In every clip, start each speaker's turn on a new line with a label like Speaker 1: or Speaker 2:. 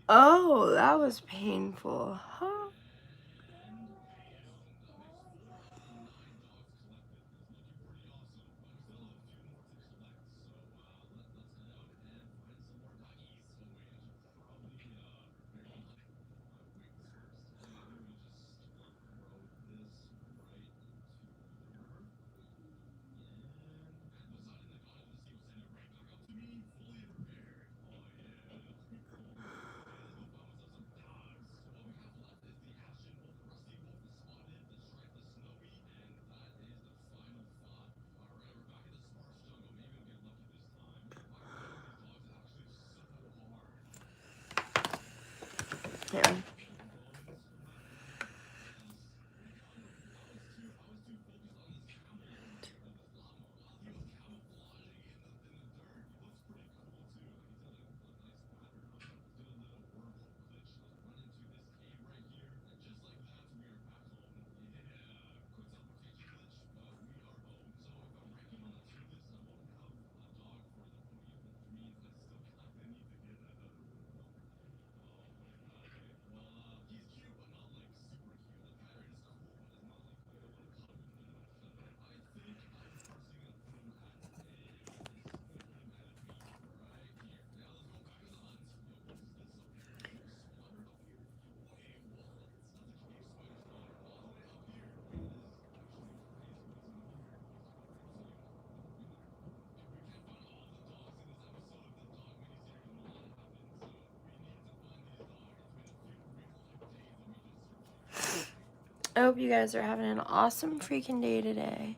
Speaker 1: Oh, that was painful. Huh? Here. I hope you guys are having an awesome freaking day today.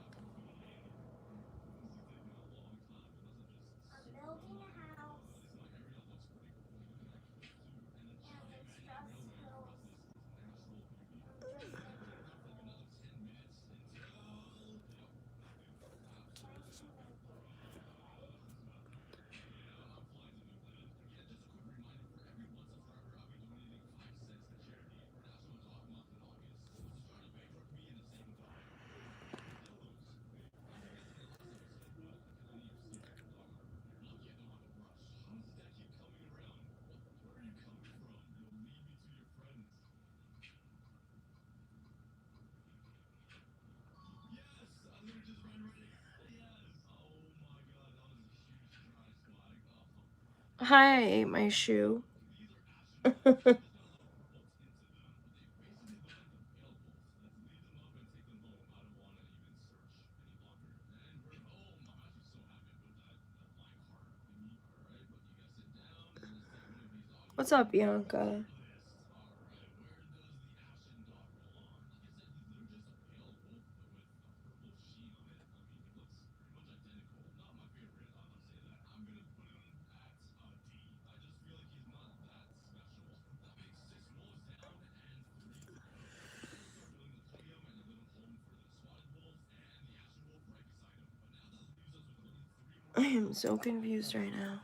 Speaker 1: Hi, I ate my shoe. What's up, Bianca? I am so confused right now.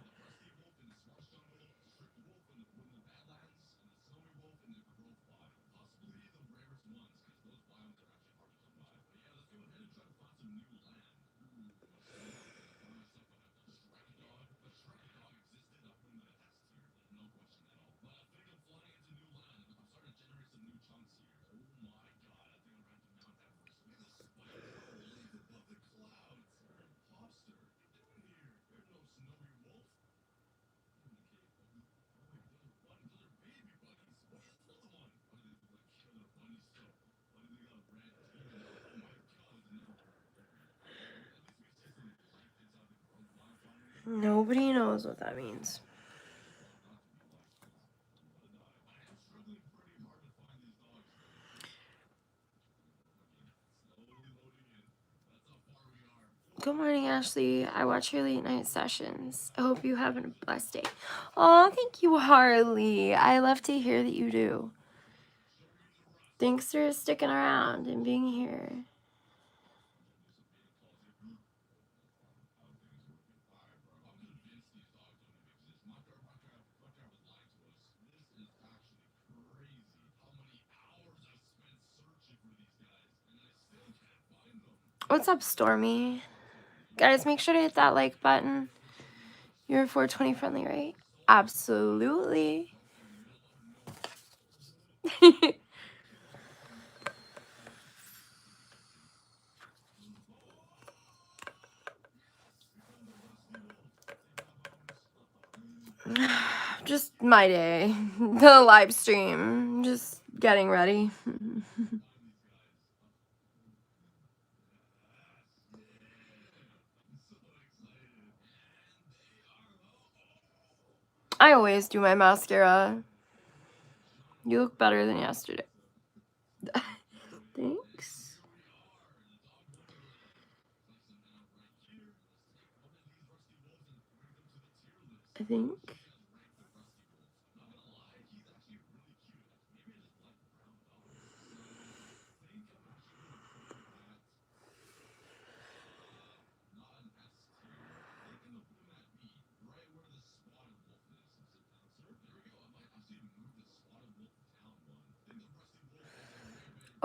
Speaker 1: Nobody knows what that means. Good morning, Ashley. I watch your late night sessions. I hope you're having a blessed day. Oh, thank you, Harley. I love to hear that you do. Thanks for sticking around and being here. What's up, Stormy? Guys, make sure to hit that like button. You're 420 friendly, right? Absolutely. Just my day. The live stream. Just getting ready. I always do my mascara. You look better than yesterday. Thanks. I think.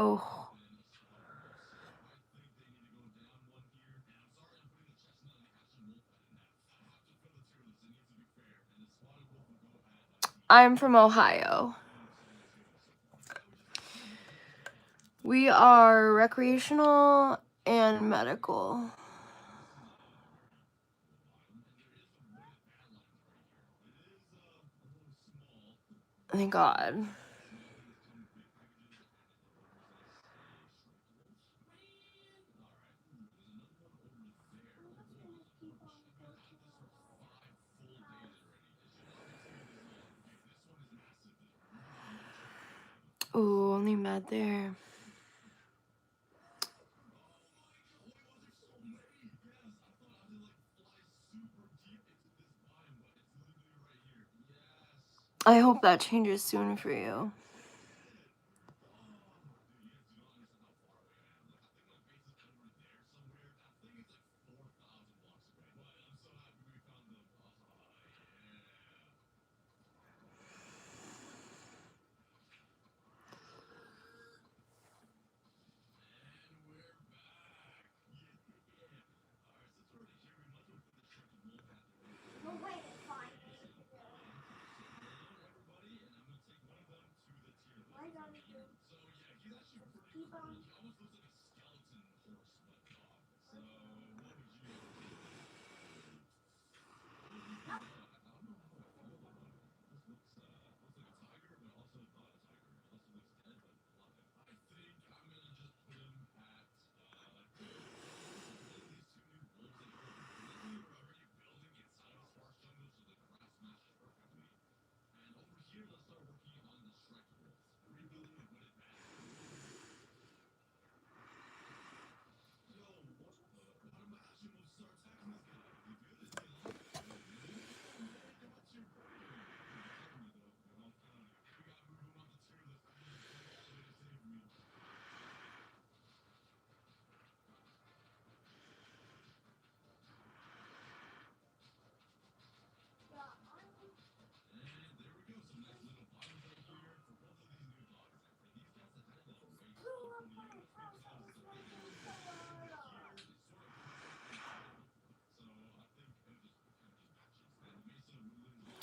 Speaker 1: Oh. I'm from Ohio. We are recreational and medical. Thank God. Ooh, only med there. I hope that changes soon for you.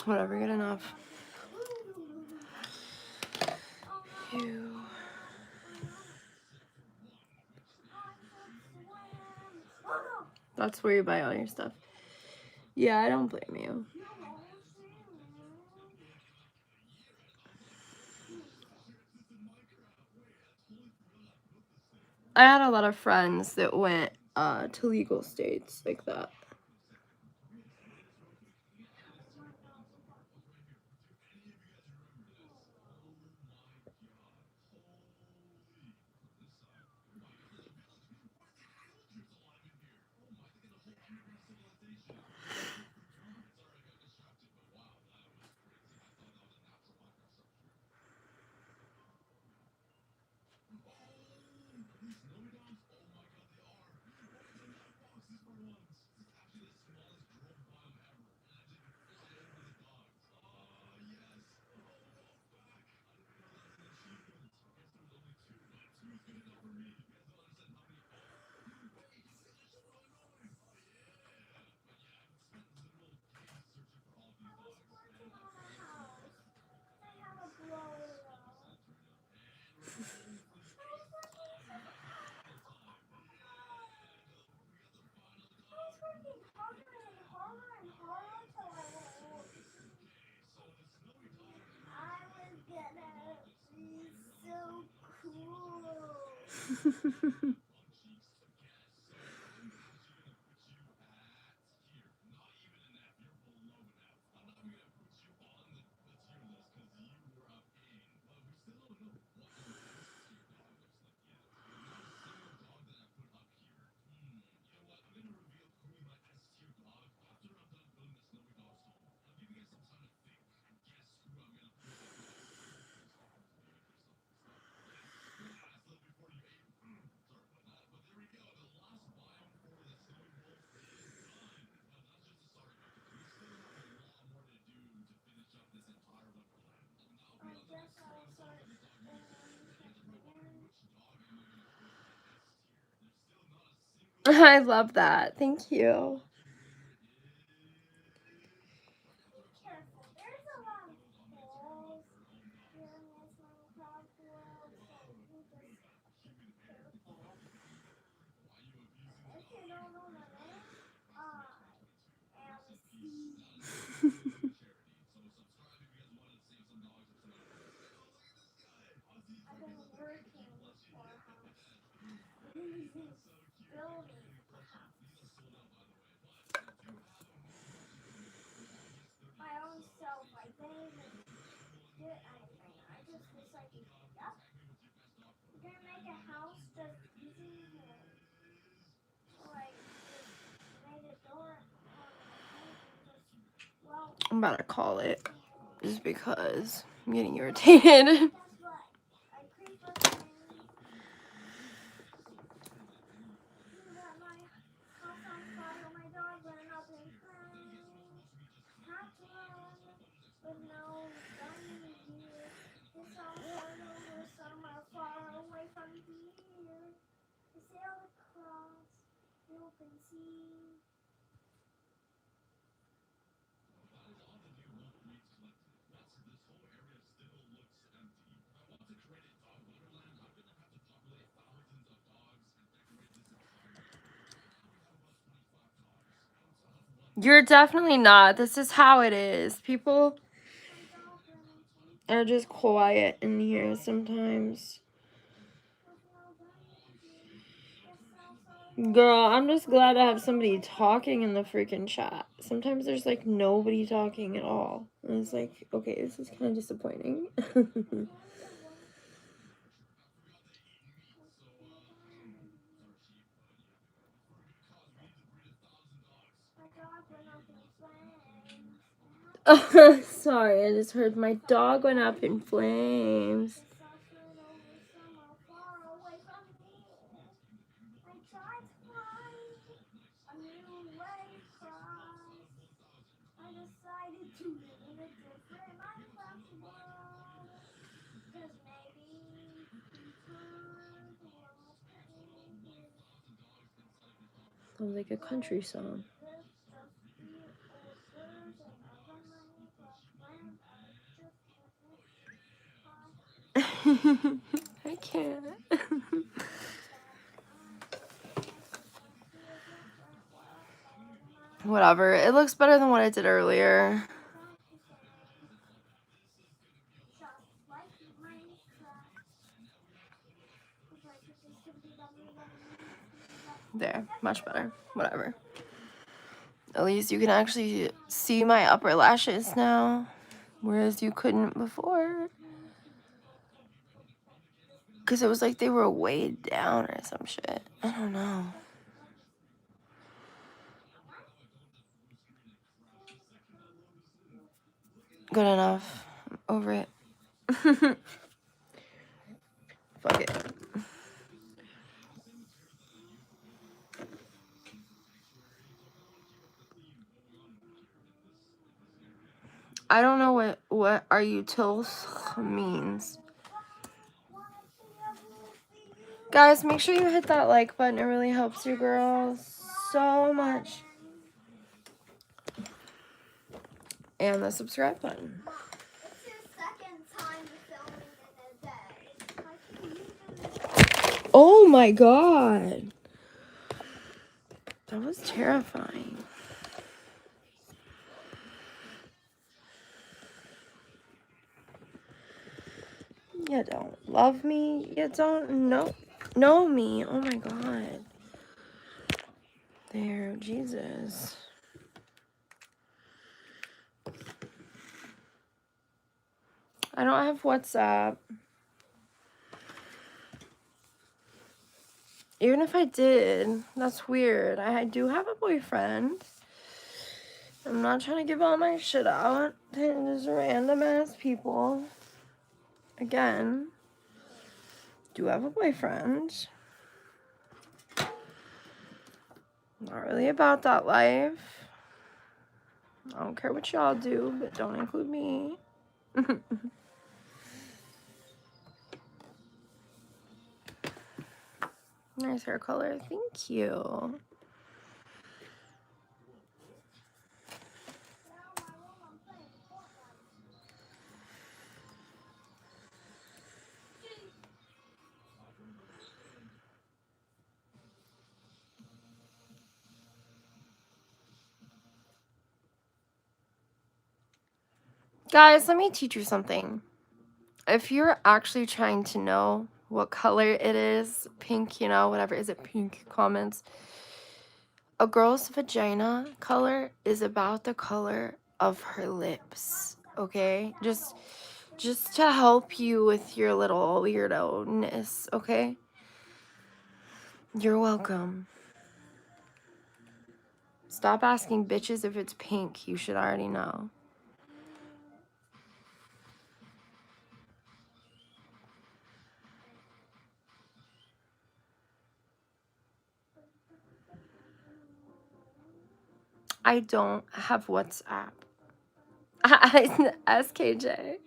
Speaker 1: Whatever, good enough. Ew. That's where you buy all your stuff. Yeah, I don't blame you. I had a lot of friends that went to legal states like that. I love that. Thank you. I'm about to call it just because I'm getting irritated. You're definitely not. This is how it is. People are just quiet in here sometimes. Girl, I'm just glad to have somebody talking in the freaking chat. Sometimes there's like nobody talking at all. And it's like, okay, this is kind of disappointing. Sorry, I just heard my dog went up in flames. Sounds like a country song. I can't. Whatever. It looks better than what I did earlier. There. Much better. Whatever. At least you can actually see my upper lashes now, whereas you couldn't before. Because it was like they were weighed down or some shit. I don't know. Good enough. I'm over it. Fuck it. I don't know what are you tills means. Guys, make sure you hit that like button. It really helps you girls so much. And the subscribe button. Oh my god. That was terrifying. You don't love me. You don't know. know me. Oh my god. There, Jesus. I don't have WhatsApp. Even if I did, that's weird. I do have a boyfriend. I'm not trying to give all my shit out to just random ass people. Again, do have a boyfriend. Not really about that life. I don't care what y'all do, but don't include me. Nice hair color. Thank you. Guys, let me teach you something. If you're actually trying to know what color it is, pink, you know, whatever, is it pink? Comments. A girl's vagina color is about the color of her lips, okay? Just to help you with your little weirdo-ness, okay? You're welcome. Stop asking bitches if it's pink. You should already know. I don't have WhatsApp. SKJ.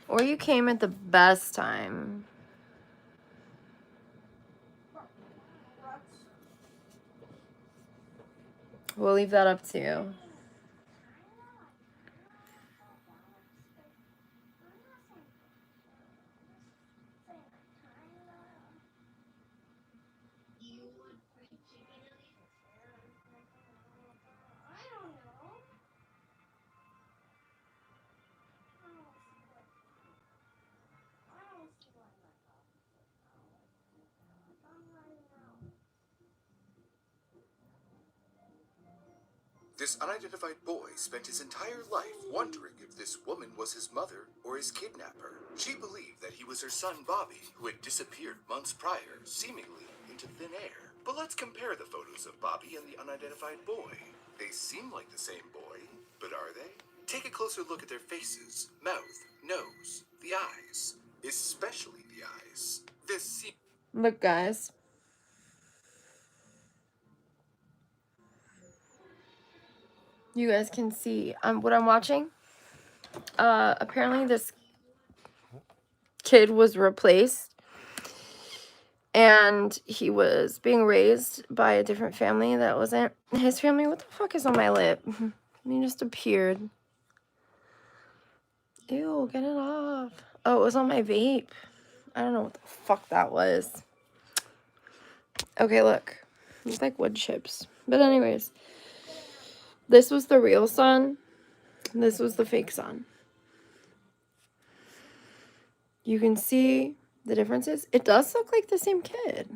Speaker 1: Or you came at the best time. We'll leave that up to you.
Speaker 2: This unidentified boy spent his entire life wondering if this woman was his mother or his kidnapper. She believed that he was her son Bobby, who had disappeared months prior, seemingly into thin air. But let's compare the photos of Bobby and the unidentified boy. They seem like the same boy, but are they? Take a closer look at their faces, mouth, nose, the eyes, especially the eyes.
Speaker 1: Look, guys. You guys can see what I'm watching. Apparently this kid was replaced. And he was being raised by a different family that wasn't his family. What the fuck is on my lip? He just appeared. Ew, get it off. Oh, it was on my vape. I don't know what the fuck that was. Okay, look. It's like wood chips. But anyways. This was the real son. This was the fake son. You can see the differences. It does look like the same kid.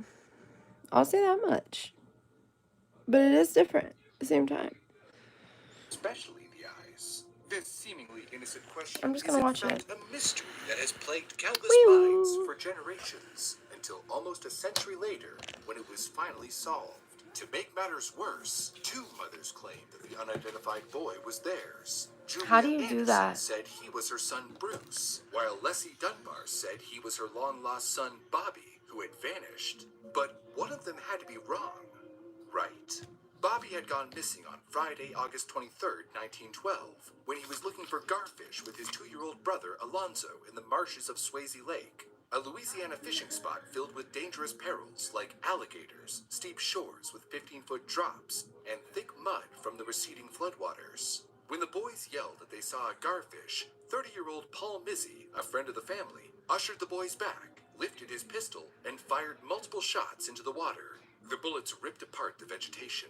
Speaker 1: I'll say that much. But it is different at the same time.
Speaker 2: Especially the eyes. This seemingly innocent question
Speaker 1: I'm just gonna watch it.
Speaker 2: A mystery that has plagued countless
Speaker 1: Wee-woo.
Speaker 2: minds for generations, until almost a century later, when it was finally solved. To make matters worse, two mothers claimed that the unidentified boy was theirs.
Speaker 1: How do you
Speaker 2: Julia
Speaker 1: do
Speaker 2: Anderson
Speaker 1: that?
Speaker 2: said he was her son Bruce, while Leslie Dunbar said he was her long-lost son Bobby, who had vanished. But one of them had to be wrong, right? Bobby had gone missing on Friday, August 23rd, 1912, when he was looking for garfish with his 2-year-old brother Alonzo in the marshes of Swayze Lake, a Louisiana fishing spot filled with dangerous perils like alligators, steep shores with 15-foot drops, and thick mud from the receding floodwaters. When the boys yelled that they saw a garfish, 30-year-old Paul Mizzy, a friend of the family, ushered the boys back, lifted his pistol, and fired multiple shots into the water. The bullets ripped apart the vegetation.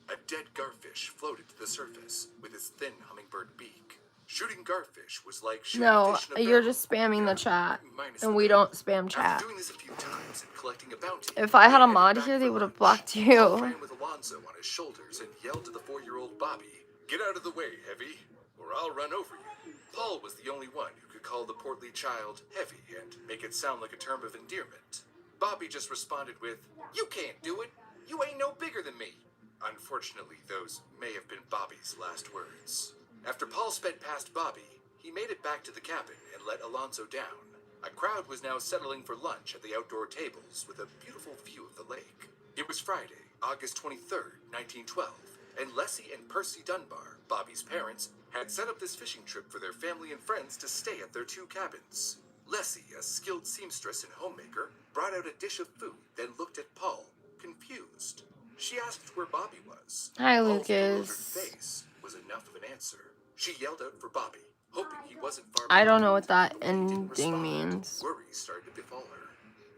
Speaker 2: A dead garfish floated to the surface with its thin hummingbird beak. Shooting garfish was like shooting
Speaker 1: No,
Speaker 2: fish in a
Speaker 1: you're
Speaker 2: barrel.
Speaker 1: just spamming the chat.
Speaker 2: Minus
Speaker 1: And
Speaker 2: the
Speaker 1: we
Speaker 2: barrel.
Speaker 1: don't spam chat.
Speaker 2: After doing this a few times and collecting a bounty,
Speaker 1: If I had
Speaker 2: they
Speaker 1: a
Speaker 2: headed
Speaker 1: mod
Speaker 2: back
Speaker 1: here, they
Speaker 2: for
Speaker 1: would have
Speaker 2: lunch.
Speaker 1: blocked
Speaker 2: Paul
Speaker 1: you.
Speaker 2: ran with Alonzo on his shoulders and yelled to the 4-year-old Bobby, "Get out of the way, Heavy, or I'll run over you." Paul was the only one who could call the portly child Heavy and make it sound like a term of endearment. Bobby just responded with, "You can't do it. You ain't no bigger than me." Unfortunately, those may have been Bobby's last words. After Paul sped past Bobby, he made it back to the cabin and let Alonzo down. A crowd was now settling for lunch at the outdoor tables with a beautiful view of the lake. It was Friday, August 23rd, 1912, and Leslie and Percy Dunbar, Bobby's parents, had set up this fishing trip for their family and friends to stay at their 2 cabins. Leslie, a skilled seamstress and homemaker, brought out a dish of food, then looked at Paul, confused. She asked where Bobby was.
Speaker 1: Hi,
Speaker 2: Paul's bewildered
Speaker 1: Lucas.
Speaker 2: face was enough of an answer. She yelled out for Bobby, hoping he wasn't far
Speaker 1: I don't
Speaker 2: behind.
Speaker 1: know what that
Speaker 2: But when he didn't
Speaker 1: ending
Speaker 2: respond,
Speaker 1: means.
Speaker 2: worry started to befall her.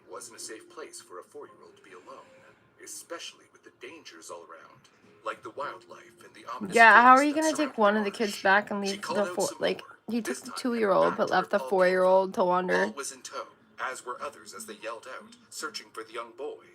Speaker 2: It wasn't a safe place for a 4-year-old to be alone, especially with the dangers all around, like the wildlife and the ominous
Speaker 1: Yeah, how are
Speaker 2: forest
Speaker 1: you
Speaker 2: that
Speaker 1: gonna take
Speaker 2: surrounded
Speaker 1: one
Speaker 2: the
Speaker 1: of the
Speaker 2: marsh.
Speaker 1: kids back and
Speaker 2: She
Speaker 1: leave
Speaker 2: called
Speaker 1: the
Speaker 2: out
Speaker 1: four?
Speaker 2: some
Speaker 1: Like,
Speaker 2: more,
Speaker 1: he
Speaker 2: this
Speaker 1: took the
Speaker 2: time
Speaker 1: 2-year-old
Speaker 2: back
Speaker 1: but
Speaker 2: to where
Speaker 1: left the
Speaker 2: Paul came
Speaker 1: 4-year-old to
Speaker 2: from.
Speaker 1: wander.
Speaker 2: Paul was in tow, as were others as they yelled out, searching for the young boy.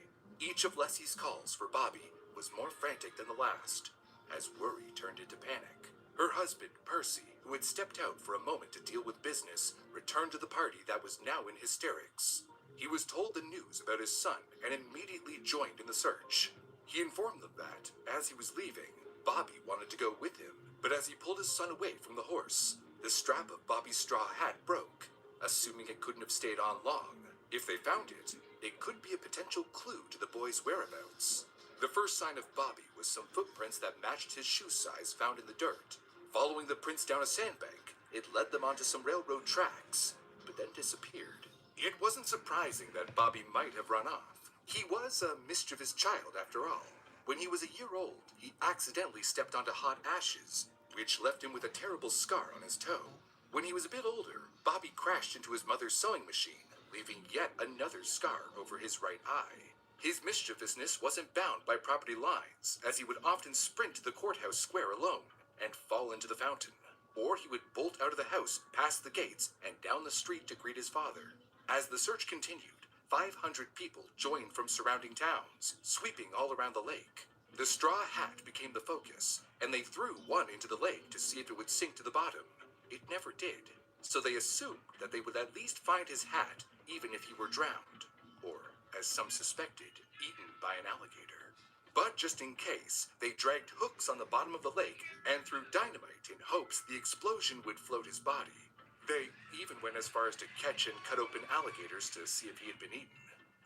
Speaker 2: Each of Leslie's calls for Bobby was more frantic than the last, as worry turned into panic. Her husband, Percy, who had stepped out for a moment to deal with business, returned to the party that was now in hysterics. He was told the news about his son and immediately joined in the search. He informed them that, as he was leaving, Bobby wanted to go with him, but as he pulled his son away from the horse, the strap of Bobby's straw hat broke, assuming it couldn't have stayed on long. If they found it, it could be a potential clue to the boy's whereabouts. The first sign of Bobby was some footprints that matched his shoe size found in the dirt. Following the prints down a sandbank, it led them onto some railroad tracks, but then disappeared. It wasn't surprising that Bobby might have run off. He was a mischievous child after all. When he was a year old, he accidentally stepped onto hot ashes, which left him with a terrible scar on his toe. When he was a bit older, Bobby crashed into his mother's sewing machine, leaving yet another scar over his right eye. His mischievousness wasn't bound by property lines, as he would often sprint to the courthouse square alone and fall into the fountain. Or he would bolt out of the house, past the gates, and down the street to greet his father. As the search continued, 500 people joined from surrounding towns, sweeping all around the lake. The straw hat became the focus, and they threw one into the lake to see if it would sink to the bottom. It never did, so they assumed that they would at least find his hat, even if he were drowned, or, as some suspected, eaten by an alligator. But just in case, they dragged hooks on the bottom of the lake and threw dynamite in hopes the explosion would float his body. They even went as far as to catch and cut open alligators to see if he had been eaten.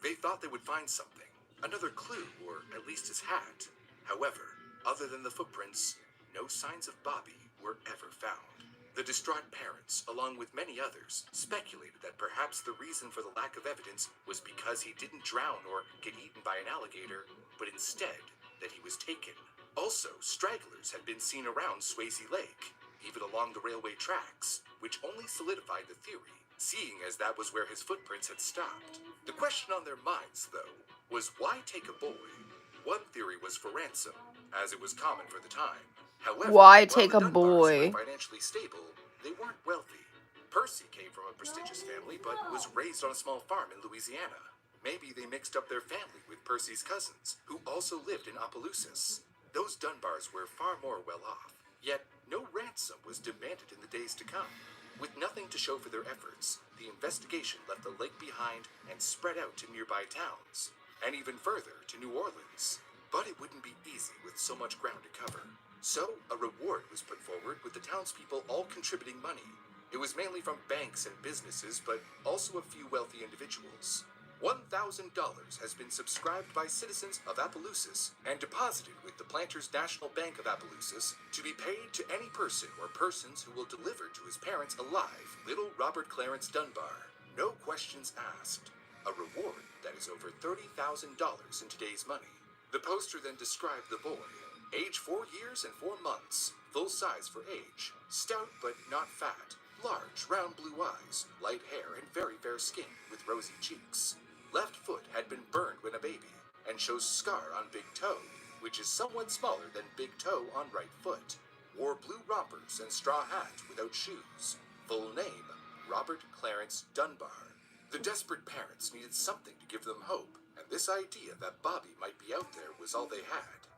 Speaker 2: They thought they would find something, another clue, or at least his hat. However, other than the footprints, no signs of Bobby were ever found. The distraught parents, along with many others, speculated that perhaps the reason for the lack of evidence was because he didn't drown or get eaten by an alligator, but instead that he was taken. Also, stragglers had been seen around Swayze Lake, even along the railway tracks, which only solidified the theory, seeing as that was where his footprints had stopped. The question on their minds, though, was why take a boy? One theory was for ransom, as it was common for the time. However,
Speaker 1: Why
Speaker 2: while
Speaker 1: take
Speaker 2: the
Speaker 1: a
Speaker 2: Dunbars
Speaker 1: boy?
Speaker 2: were financially stable, they weren't wealthy. Percy came from a prestigious family, but was raised on a small farm in Louisiana. Maybe they mixed up their family with Percy's cousins, who also lived in Opelousas. Those Dunbars were far more well off, yet no ransom was demanded in the days to come. With nothing to show for their efforts, the investigation left the lake behind and spread out to nearby towns, and even further to New Orleans. But it wouldn't be easy with so much ground to cover. So, a reward was put forward with the townspeople all contributing money. It was mainly from banks and businesses, but also a few wealthy individuals. $1,000 has been subscribed by citizens of Opelousas and deposited with the Planters National Bank of Opelousas to be paid to any person or persons who will deliver to his parents alive little Robert Clarence Dunbar. No questions asked. A reward that is over $30,000 in today's money. The poster then described the boy. Age 4 years and 4 months. Full size for age. Stout but not fat. Large, round blue eyes. Light hair and very fair skin with rosy cheeks. Left foot had been burned when a baby and shows scar on big toe, which is somewhat smaller than big toe on right foot. Wore blue rompers and straw hat without shoes. Full name, Robert Clarence Dunbar. The desperate parents needed something to give them hope, and this idea that Bobby might be out there was all they had.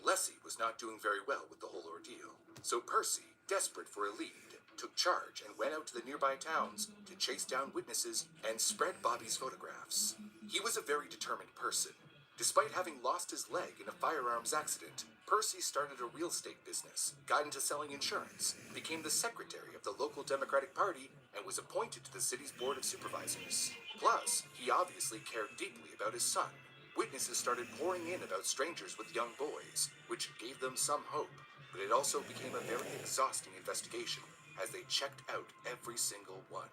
Speaker 2: Leslie was not doing very well with the whole ordeal, so Percy, desperate for a lead, took charge and went out to the nearby towns to chase down witnesses and spread Bobby's photographs. He was a very determined person. Despite having lost his leg in a firearms accident, Percy started a real estate business, got into selling insurance, became the secretary of the local Democratic Party, and was appointed to the city's board of supervisors. Plus, he obviously cared deeply about his son. Witnesses started pouring in about strangers with young boys, which gave them some hope, but it also became a very exhausting investigation as they checked out every single one.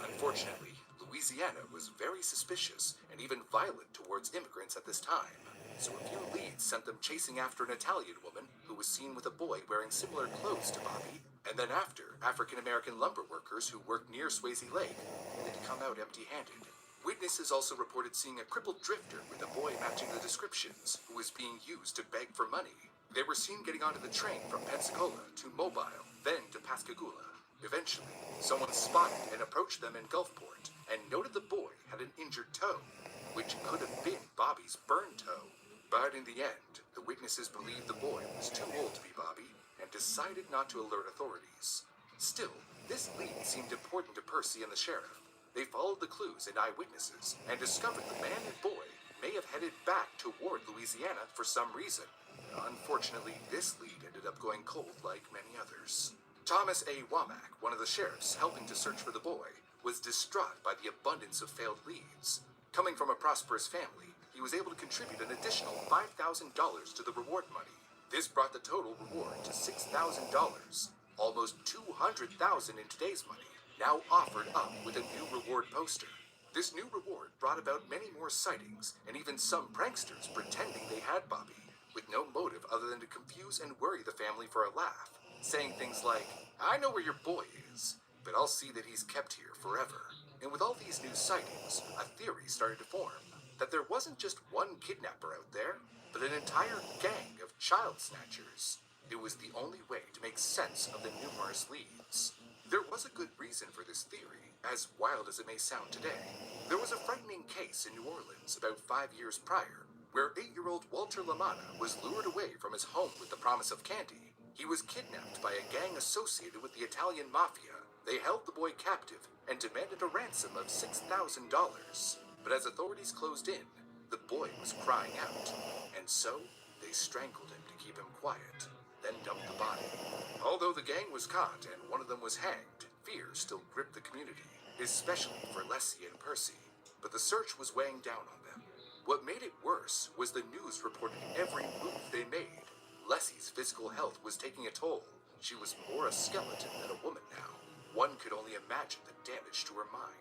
Speaker 2: Unfortunately, Louisiana was very suspicious and even violent towards immigrants at this time, so a few leads sent them chasing after an Italian woman who was seen with a boy wearing similar clothes to Bobby, and then after African-American lumber workers who worked near Swayze Lake, only to come out empty-handed. Witnesses also reported seeing a crippled drifter with a boy matching the descriptions who was being used to beg for money. They were seen getting onto the train from Pensacola to Mobile, then to Pascagoula. Eventually, someone spotted and approached them in Gulfport and noted the boy had an injured toe, which could have been Bobby's burned toe. But in the end, the witnesses believed the boy was too old to be Bobby and decided not to alert authorities. Still, this lead seemed important to Percy and the sheriff. They followed the clues and eyewitnesses and discovered the man and boy may have headed back toward Louisiana for some reason. Unfortunately, this lead ended up going cold like many others. Thomas A. Womack, one of the sheriffs helping to search for the boy, was distraught by the abundance of failed leads. Coming from a prosperous family, he was able to contribute an additional $5,000 to the reward money. This brought the total reward to $6,000, almost $200,000 in today's money, now offered up with a new reward poster. This new reward brought about many more sightings and even some pranksters pretending they had Bobby, with no motive other than to confuse and worry the family for a laugh, saying things like, "I know where your boy is, but I'll see that he's kept here forever." And with all these new sightings, a theory started to form that there wasn't just one kidnapper out there, but an entire gang of child snatchers. It was the only way to make sense of the numerous leads. There was a good reason for this theory, as wild as it may sound today. There was a frightening case in New Orleans about 5 years prior, where 8-year-old Walter LaManna was lured away from his home with the promise of candy. He was kidnapped by a gang associated with the Italian mafia. They held the boy captive and demanded a ransom of $6,000. But as authorities closed in, the boy was crying out, and so they strangled him to keep him quiet, then dumped the body. Although the gang was caught and one of them was hanged, fear still gripped the community, especially for Leslie and Percy. But the search was weighing down on them. What made it worse was the news reported every move they made. Leslie's physical health was taking a toll. She was more a skeleton than a woman now. One could only imagine the damage to her mind.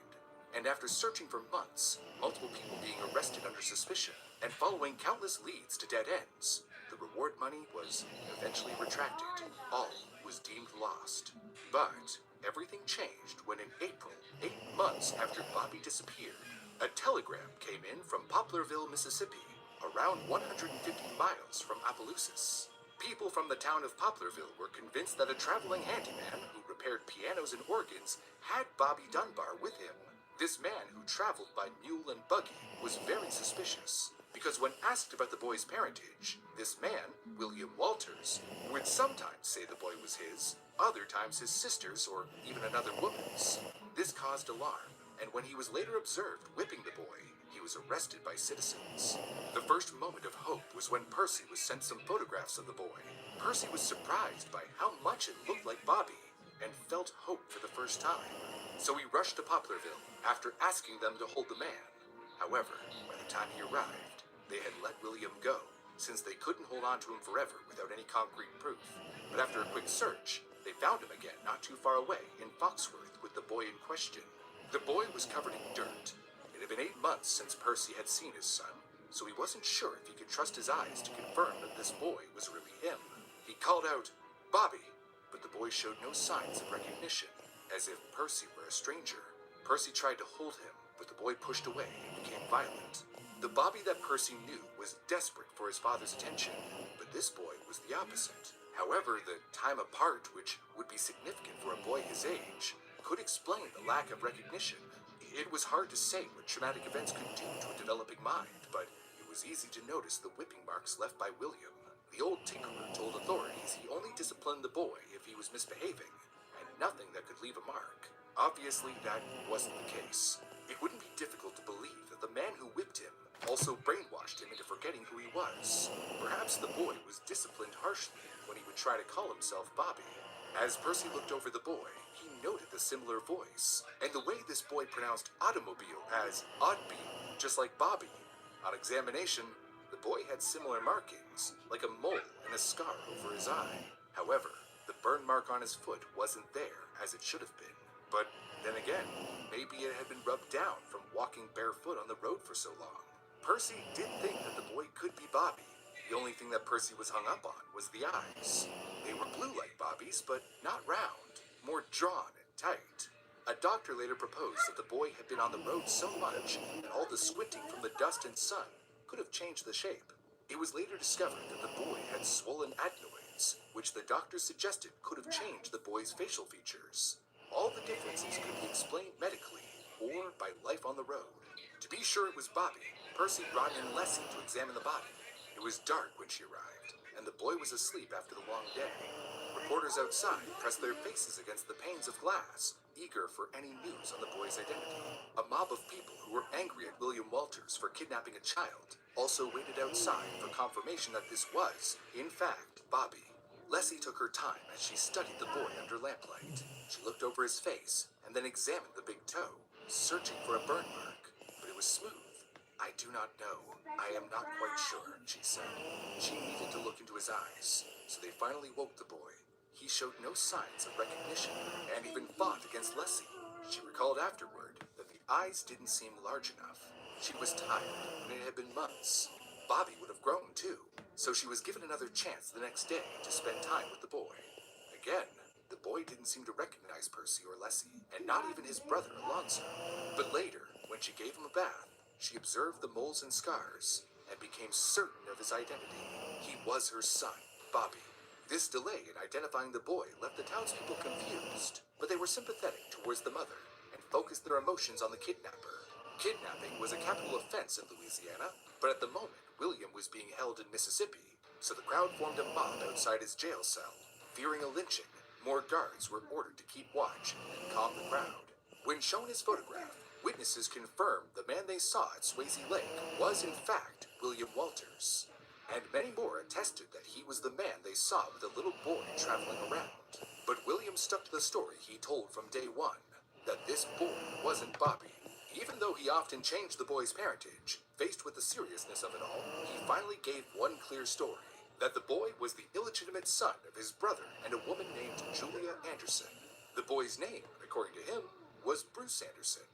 Speaker 2: And after searching for months, multiple people being arrested under suspicion, and following countless leads to dead ends, the reward money was eventually retracted. All was deemed lost. But everything changed when in April, 8 months after Bobby disappeared, a telegram came in from Poplarville, Mississippi, around 150 miles from Opelousas. People from the town of Poplarville were convinced that a traveling handyman who repaired pianos and organs had Bobby Dunbar with him. This man, who traveled by mule and buggy, was very suspicious, because when asked about the boy's parentage, this man, William Walters, would sometimes say the boy was his, other times his sister's or even another woman's. This caused alarm, and when he was later observed whipping the boy, he was arrested by citizens. The first moment of hope was when Percy was sent some photographs of the boy. Percy was surprised by how much it looked like Bobby, and felt hope for the first time. So he rushed to Poplarville after asking them to hold the man. However, by the time he arrived, they had let William go, since they couldn't hold on to him forever without any concrete proof. But after a quick search, they found him again not too far away in Foxworth with the boy in question. The boy was covered in dirt. It had been 8 months since Percy had seen his son, so he wasn't sure if he could trust his eyes to confirm that this boy was really him. He called out, "Bobby," but the boy showed no signs of recognition, as if Percy were a stranger. Percy tried to hold him, but the boy pushed away and became violent. The Bobby that Percy knew was desperate for his father's attention, but this boy was the opposite. However, the time apart, which would be significant for a boy his age, could explain the lack of recognition. It was hard to say what traumatic events could do to a developing mind, but it was easy to notice the whipping marks left by William. The old tinkerer told authorities he only disciplined the boy if he was misbehaving, and nothing that could leave a mark. Obviously, that wasn't the case. It wouldn't be difficult to believe that the man who whipped him also brainwashed him into forgetting who he was. Perhaps the boy was disciplined harshly when he would try to call himself Bobby. As Percy looked over the boy, he noted the similar voice, and the way this boy pronounced automobile as Oddbee, just like Bobby. On examination, the boy had similar markings, like a mole and a scar over his eye. However, the burn mark on his foot wasn't there, as it should have been. But then again, maybe it had been rubbed down from walking barefoot on the road for so long. Percy did think that the boy could be Bobby. The only thing that Percy was hung up on was the eyes. They were blue like Bobby's, but not round, more drawn and tight. A doctor later proposed that the boy had been on the road so much that all the squinting from the dust and sun could have changed the shape. It was later discovered that the boy had swollen adenoids, which the doctor suggested could have changed the boy's facial features. All the differences could be explained medically or by life on the road. To be sure it was Bobby, Percy brought in Leslie to examine the body. It was dark when she arrived, and the boy was asleep after the long day. Reporters outside pressed their faces against the panes of glass, eager for any news on the boy's identity. A mob of people who were angry at William Walters for kidnapping a child also waited outside for confirmation that this was, in fact, Bobby. Leslie took her time as she studied the boy under lamplight. She looked over his face and then examined the big toe, searching for a burn mark, but it was smooth. "I do not know. I am not quite sure," she said. She needed to look into his eyes, so they finally woke the boy. He showed no signs of recognition and even fought against Leslie. She recalled afterward that the eyes didn't seem large enough. She was tired, and it had been months. Bobby would have grown too, so she was given another chance the next day to spend time with the boy. Again, the boy didn't seem to recognize Percy or Leslie, and not even his brother Alonso. But later, when she gave him a bath, she observed the moles and scars and became certain of his identity. He was her son, Bobby. This delay in identifying the boy left the townspeople confused, but they were sympathetic towards the mother and focused their emotions on the kidnapper. Kidnapping was a capital offense in Louisiana, but at the moment, William was being held in Mississippi, so the crowd formed a mob outside his jail cell. Fearing a lynching, more guards were ordered to keep watch and calm the crowd. When shown his photograph, witnesses confirmed the man they saw at Swayze Lake was in fact William Walters. And many more attested that he was the man they saw with a little boy traveling around. But William stuck to the story he told from day one, that this boy wasn't Bobby. Even though he often changed the boy's parentage, faced with the seriousness of it all, he finally gave one clear story, that the boy was the illegitimate son of his brother and a woman named Julia Anderson. The boy's name, according to him, was Bruce Anderson.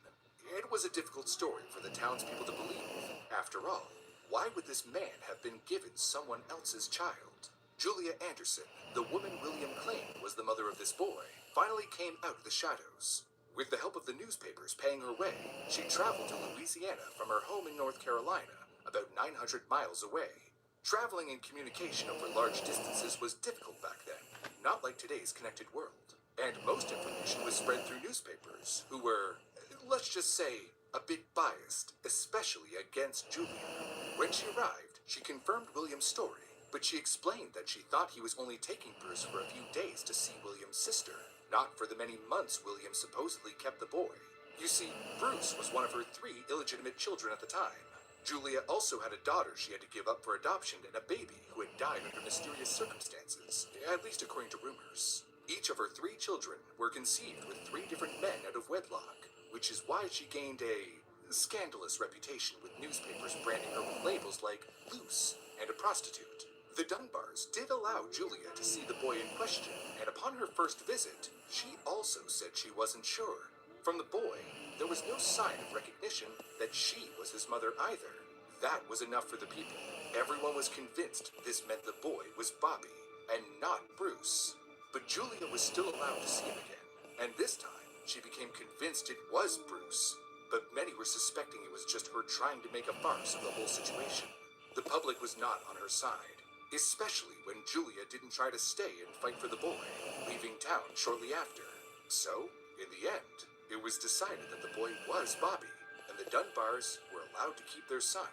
Speaker 2: It was a difficult story for the townspeople to believe. After all, why would this man have been given someone else's child? Julia Anderson, the woman William claimed was the mother of this boy, finally came out of the shadows. With the help of the newspapers paying her way, she traveled to Louisiana from her home in North Carolina, about 900 miles away. Traveling and communication over large distances was difficult back then, not like today's connected world. And most information was spread through newspapers, who were, let's just say, a bit biased, especially against Julia. When she arrived, she confirmed William's story, but she explained that she thought he was only taking Bruce for a few days to see William's sister, not for the many months William supposedly kept the boy. You see, Bruce was one of her 3 illegitimate children at the time. Julia also had a daughter she had to give up for adoption and a baby who had died under mysterious circumstances, at least according to rumors. Each of her 3 children were conceived with 3 different men out of wedlock, which is why she gained a scandalous reputation with newspapers branding her with labels like loose and a prostitute. The Dunbars did allow Julia to see the boy in question, and upon her first visit, she also said she wasn't sure. From the boy, there was no sign of recognition that she was his mother either. That was enough for the people. Everyone was convinced this meant the boy was Bobby, and not Bruce. But Julia was still allowed to see him again, and this time she became convinced it was Bruce. But many were suspecting it was just her trying to make a farce of the whole situation. The public was not on her side, especially when Julia didn't try to stay and fight for the boy, leaving town shortly after. So, in the end, it was decided that the boy was Bobby, and the Dunbars were allowed to keep their son.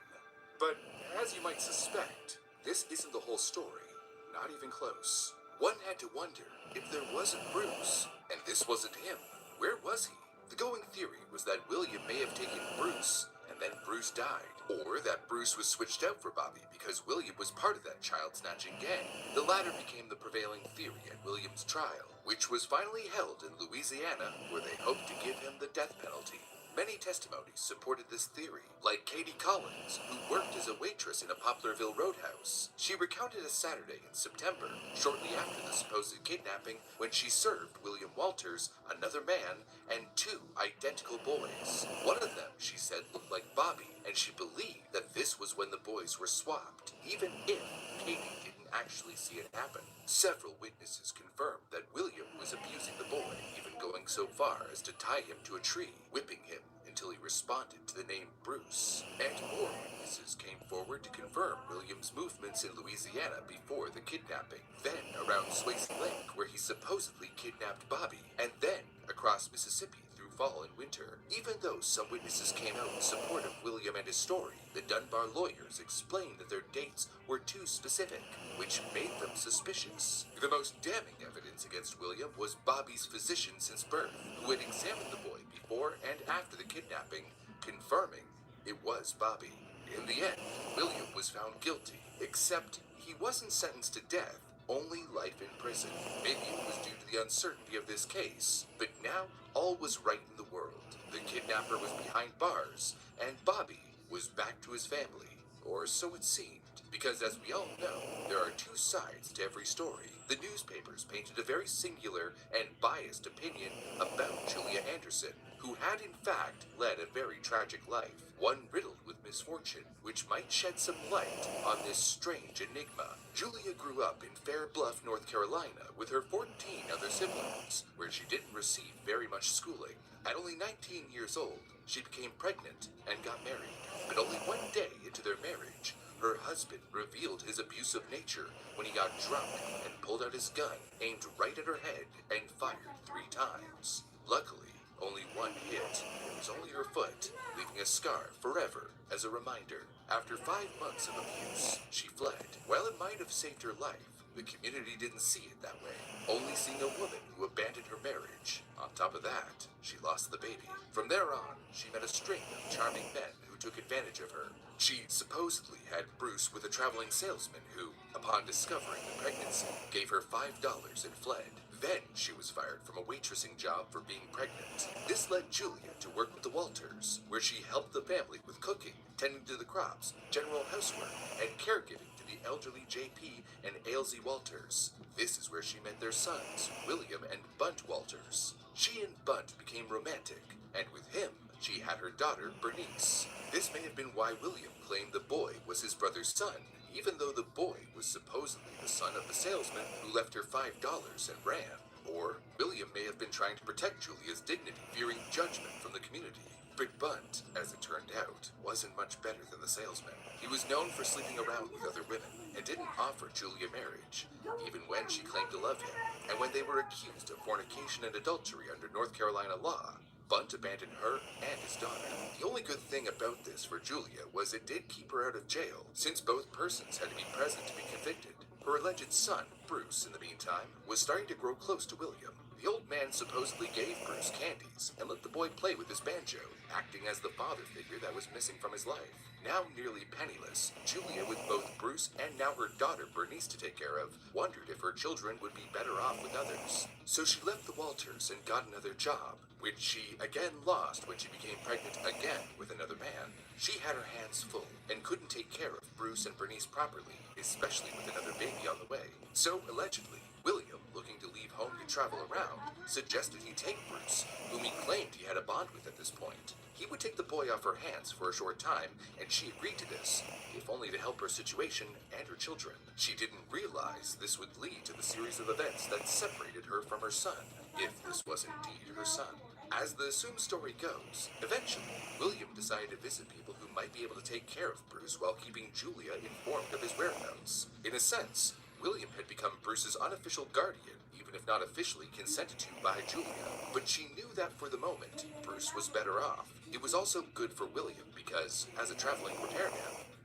Speaker 2: But, as you might suspect, this isn't the whole story. Not even close. One had to wonder if there wasn't Bruce, and this wasn't him. Where was he? The going theory was that William may have taken Bruce, and then Bruce died. Or that Bruce was switched out for Bobby because William was part of that child-snatching gang. The latter became the prevailing theory at William's trial, which was finally held in Louisiana, where they hoped to give him the death penalty. Many testimonies supported this theory, like Katie Collins, who worked as a waitress in a Poplarville roadhouse. She recounted a Saturday in September, shortly after the supposed kidnapping, when she served William Walters, another man, and two identical boys. One of them, she said, looked like Bobby, and she believed that this was when the boys were swapped, even if Katie didn't actually see it happen. Several witnesses confirmed that William was abusing the boy, even going so far as to tie him to a tree, whipping him until he responded to the name Bruce. And more witnesses came forward to confirm William's movements in Louisiana before the kidnapping, then around Swayze Lake, where he supposedly kidnapped Bobby, and then across Mississippi through fall and winter. Even though some witnesses came out in support of William and his story, the Dunbar lawyers explained that their dates were too specific, which made them suspicious. The most damning evidence against William was Bobby's physician since birth, who had examined the boy before and after the kidnapping, confirming it was Bobby. In the end, William was found guilty, except he wasn't sentenced to death, only life in prison. Maybe it was due to the uncertainty of this case, but now all was right in the world. The kidnapper was behind bars, and Bobby was back to his family, or so it seemed. Because as we all know, there are two sides to every story. The newspapers painted a very singular and biased opinion about Julia Anderson, who had in fact led a very tragic life, one riddled with misfortune, which might shed some light on this strange enigma. Julia grew up in Fair Bluff, North Carolina, with her 14 other siblings, where she didn't receive very much schooling. At only 19 years old, she became pregnant and got married. But only one day into their marriage, her husband revealed his abusive nature when he got drunk and pulled out his gun, aimed right at her head, and fired 3 times. Luckily, only one hit. It was only her foot, leaving a scar forever as a reminder. After 5 months of abuse, she fled. While it might have saved her life, the community didn't see it that way, only seeing a woman who abandoned her marriage. On top of that, she lost the baby. From there on, she met a string of charming men who took advantage of her. She supposedly had Bruce with a traveling salesman who, upon discovering the pregnancy, gave her $5 and fled. Then she was fired from a waitressing job for being pregnant. This led Julia to work with the Walters, where she helped the family with cooking, tending to the crops, general housework, and caregiving to the elderly JP and Ailsie Walters. This is where she met their sons, William and Bunt Walters. She and Bunt became romantic, and with him, she had her daughter, Bernice. This may have been why William claimed the boy was his brother's son, even though the boy was supposedly the son of the salesman who left her $5 and ran. Or William may have been trying to protect Julia's dignity, fearing judgment from the community. But Bunt, as it turned out, wasn't much better than the salesman. He was known for sleeping around with other women and didn't offer Julia marriage, even when she claimed to love him. And when they were accused of fornication and adultery under North Carolina law, Bunt abandoned her and his daughter. The only good thing about this for Julia was it did keep her out of jail, since both persons had to be present to be convicted. Her alleged son, Bruce, in the meantime, was starting to grow close to William. The old man supposedly gave Bruce candies and let the boy play with his banjo, acting as the father figure that was missing from his life. Now nearly penniless, Julia, with both Bruce and now her daughter Bernice to take care of, wondered if her children would be better off with others. So she left the Walters and got another job, which she again lost when she became pregnant again with another man. She had her hands full and couldn't take care of Bruce and Bernice properly, especially with another baby on the way. So, allegedly, William, looking to leave home to travel around, suggested he take Bruce, whom he claimed he had a bond with at this point. He he would take the boy off her hands for a short time, and she agreed to this, if only to help her situation and her children. She didn't realize this would lead to the series of events that separated her from her son, if this was indeed her son. As the assumed story goes, eventually, William decided to visit people who might be able to take care of Bruce while keeping Julia informed of his whereabouts. In a sense, William had become Bruce's unofficial guardian, even if not officially consented to by Julia. But she knew that for the moment, Bruce was better off. It was also good for William because, as a traveling repairman,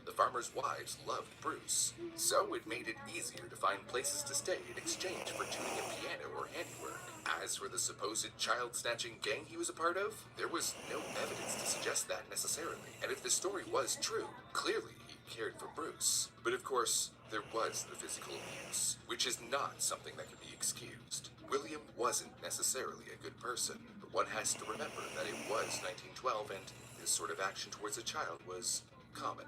Speaker 2: the farmers' wives loved Bruce. So it made it easier to find places to stay in exchange for tuning a piano or handiwork. As for the supposed child-snatching gang he was a part of, there was no evidence to suggest that necessarily. And if the story was true, clearly he cared for Bruce. But of course, there was the physical abuse, which is not something that can be excused. William wasn't necessarily a good person, but one has to remember that it was 1912 and this sort of action towards a child was common.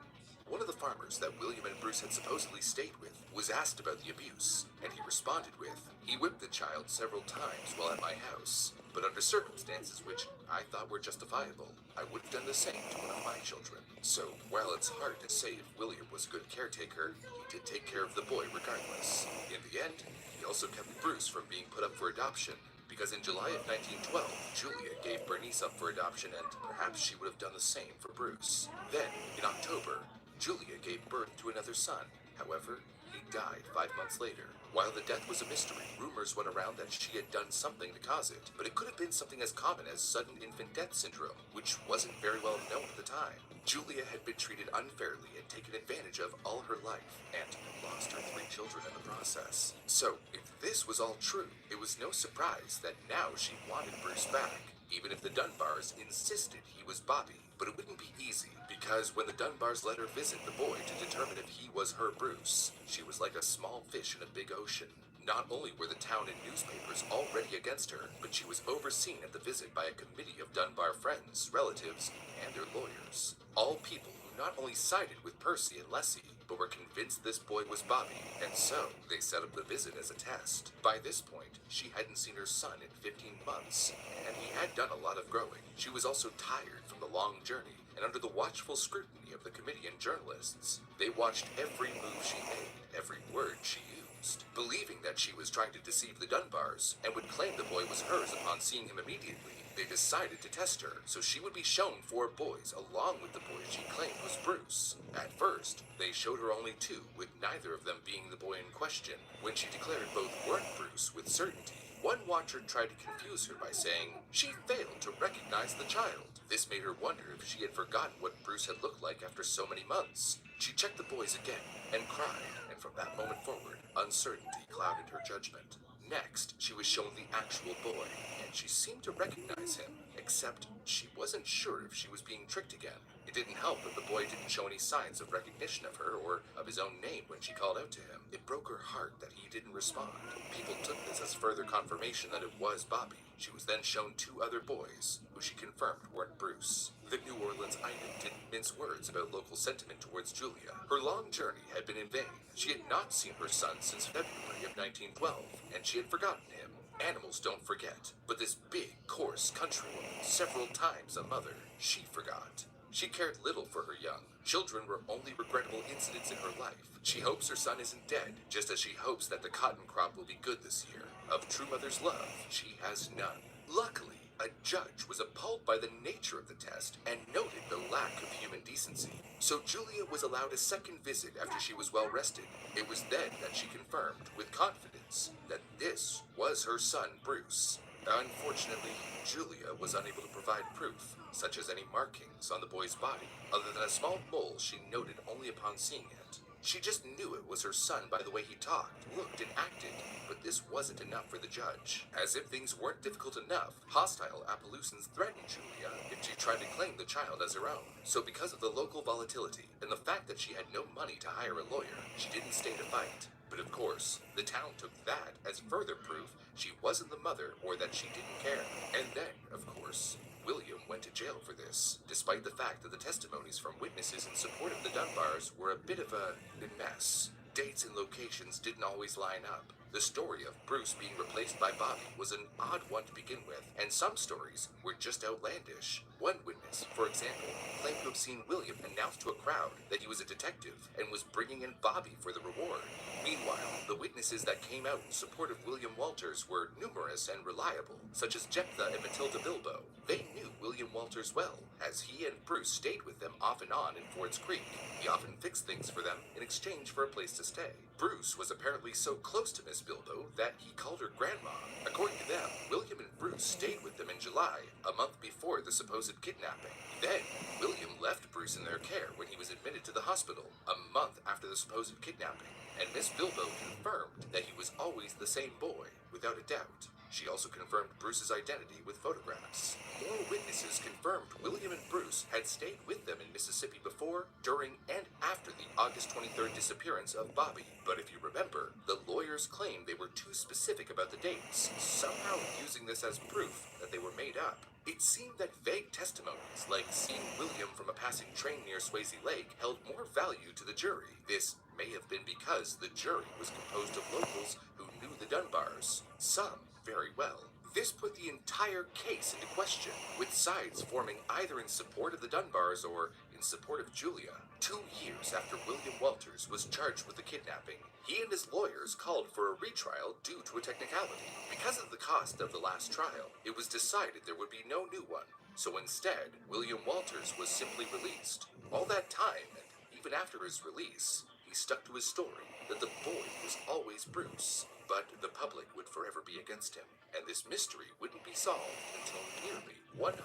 Speaker 2: One of the farmers that William and Bruce had supposedly stayed with was asked about the abuse, and he responded with, "He whipped the child several times while at my house, but under circumstances which I thought were justifiable. I would have done the same to one of my children." So, while it's hard to say if William was a good caretaker, he did take care of the boy regardless. In the end, he also kept Bruce from being put up for adoption, because in July of 1912, Julia gave Bernice up for adoption, and perhaps she would have done the same for Bruce. Then, in October, Julia gave birth to another son. However, he died 5 months later. While the death was a mystery, rumors went around that she had done something to cause it, but it could have been something as common as sudden infant death syndrome, which wasn't very well known at the time. Julia had been treated unfairly and taken advantage of all her life, and lost her 3 children in the process. So, if this was all true, it was no surprise that now she wanted Bruce back, even if the Dunbars insisted he was Bobby. But it wouldn't be easy, because when the Dunbars let her visit the boy to determine if he was her Bruce, she was like a small fish in a big ocean. Not only were the town and newspapers already against her, but she was overseen at the visit by a committee of Dunbar friends, relatives, and their lawyers. All people who not only sided with Percy and Leslie, but were convinced this boy was Bobby, and so they set up the visit as a test. By this point, she hadn't seen her son in 15 months, and he had done a lot of growing. She was also tired from the long journey, and under the watchful scrutiny of the committee and journalists, they watched every move she made, every word she used, believing that she was trying to deceive the Dunbars, and would claim the boy was hers upon seeing him immediately. They decided to test her, so she would be shown 4 boys along with the boy she claimed was Bruce. At first, they showed her only 2, with neither of them being the boy in question. When she declared both weren't Bruce with certainty, one watcher tried to confuse her by saying she failed to recognize the child. This made her wonder if she had forgotten what Bruce had looked like after so many months. She checked the boys again and cried, and from that moment forward, uncertainty clouded her judgment. Next, she was shown the actual boy, and she seemed to recognize him, except she wasn't sure if she was being tricked again. It didn't help that the boy didn't show any signs of recognition of her or of his own name when she called out to him. It broke her heart that he didn't respond. People took this as further confirmation that it was Bobby. She was then shown 2 other boys, who she confirmed weren't Bruce. The New Orleans Item didn't mince words about local sentiment towards Julia. Her long journey had been in vain. She had not seen her son since February of 1912, and she had forgotten him. Animals don't forget, but this big, coarse countrywoman, several times a mother, she forgot. She cared little for her young. Children were only regrettable incidents in her life. She hopes her son isn't dead, just as she hopes that the cotton crop will be good this year. Of true mother's love, she has none. Luckily, a judge was appalled by the nature of the test and noted the lack of human decency. So Julia was allowed a second visit after she was well rested. It was then that she confirmed, with confidence, that this was her son, Bruce. Unfortunately, Julia was unable to provide proof, such as any markings on the boy's body, other than a small mole she noted only upon seeing it. She just knew it was her son by the way he talked, looked, and acted, but this wasn't enough for the judge. As if things weren't difficult enough, hostile Appaloosans threatened Julia if she tried to claim the child as her own. So because of the local volatility, and the fact that she had no money to hire a lawyer, she didn't stay to fight. But of course, the town took that as further proof she wasn't the mother or that she didn't care. And then, of course, William went to jail for this, despite the fact that the testimonies from witnesses in support of the Dunbars were a bit of a mess. dates and locations didn't always line up. The story of Bruce being replaced by Bobby was an odd one to begin with, and some stories were just outlandish. One witness, for example, claimed to have seen William announce to a crowd that he was a detective and was bringing in Bobby for the reward. Meanwhile, the witnesses that came out in support of William Walters were numerous and reliable, such as Jephthah and Matilda Bilbo. They knew William Walters well, as he and Bruce stayed with them off and on in Ford's Creek. He often fixed things for them in exchange for a place to stay. Bruce was apparently so close to Miss Bilbo that he called her Grandma. According to them, William and Bruce stayed with them in July, a month before the supposed kidnapping. Then, William left Bruce in their care when he was admitted to the hospital, a month after the supposed kidnapping, and Miss Bilbo confirmed that he was always the same boy, without a doubt. She also confirmed Bruce's identity with photographs. More witnesses confirmed William and Bruce had stayed with them in Mississippi before, during, and after the August 23rd disappearance of Bobby. But if you remember, the lawyers claimed they were too specific about the dates, somehow using this as proof that they were made up. It seemed that vague testimonies, like seeing William from a passing train near Swayze Lake, held more value to the jury. This may have been because the jury was composed of locals who knew the Dunbars, some very well. This put the entire case into question, with sides forming either in support of the Dunbars or in support of Julia. 2 years after William Walters was charged with the kidnapping, he and his lawyers called for a retrial due to a technicality. Because of the cost of the last trial, it was decided there would be no new one. So instead, William Walters was simply released. All that time, and even after his release, he stuck to his story that the boy was always Bruce. But the public would forever be against him, and this mystery wouldn't be solved until nearly 100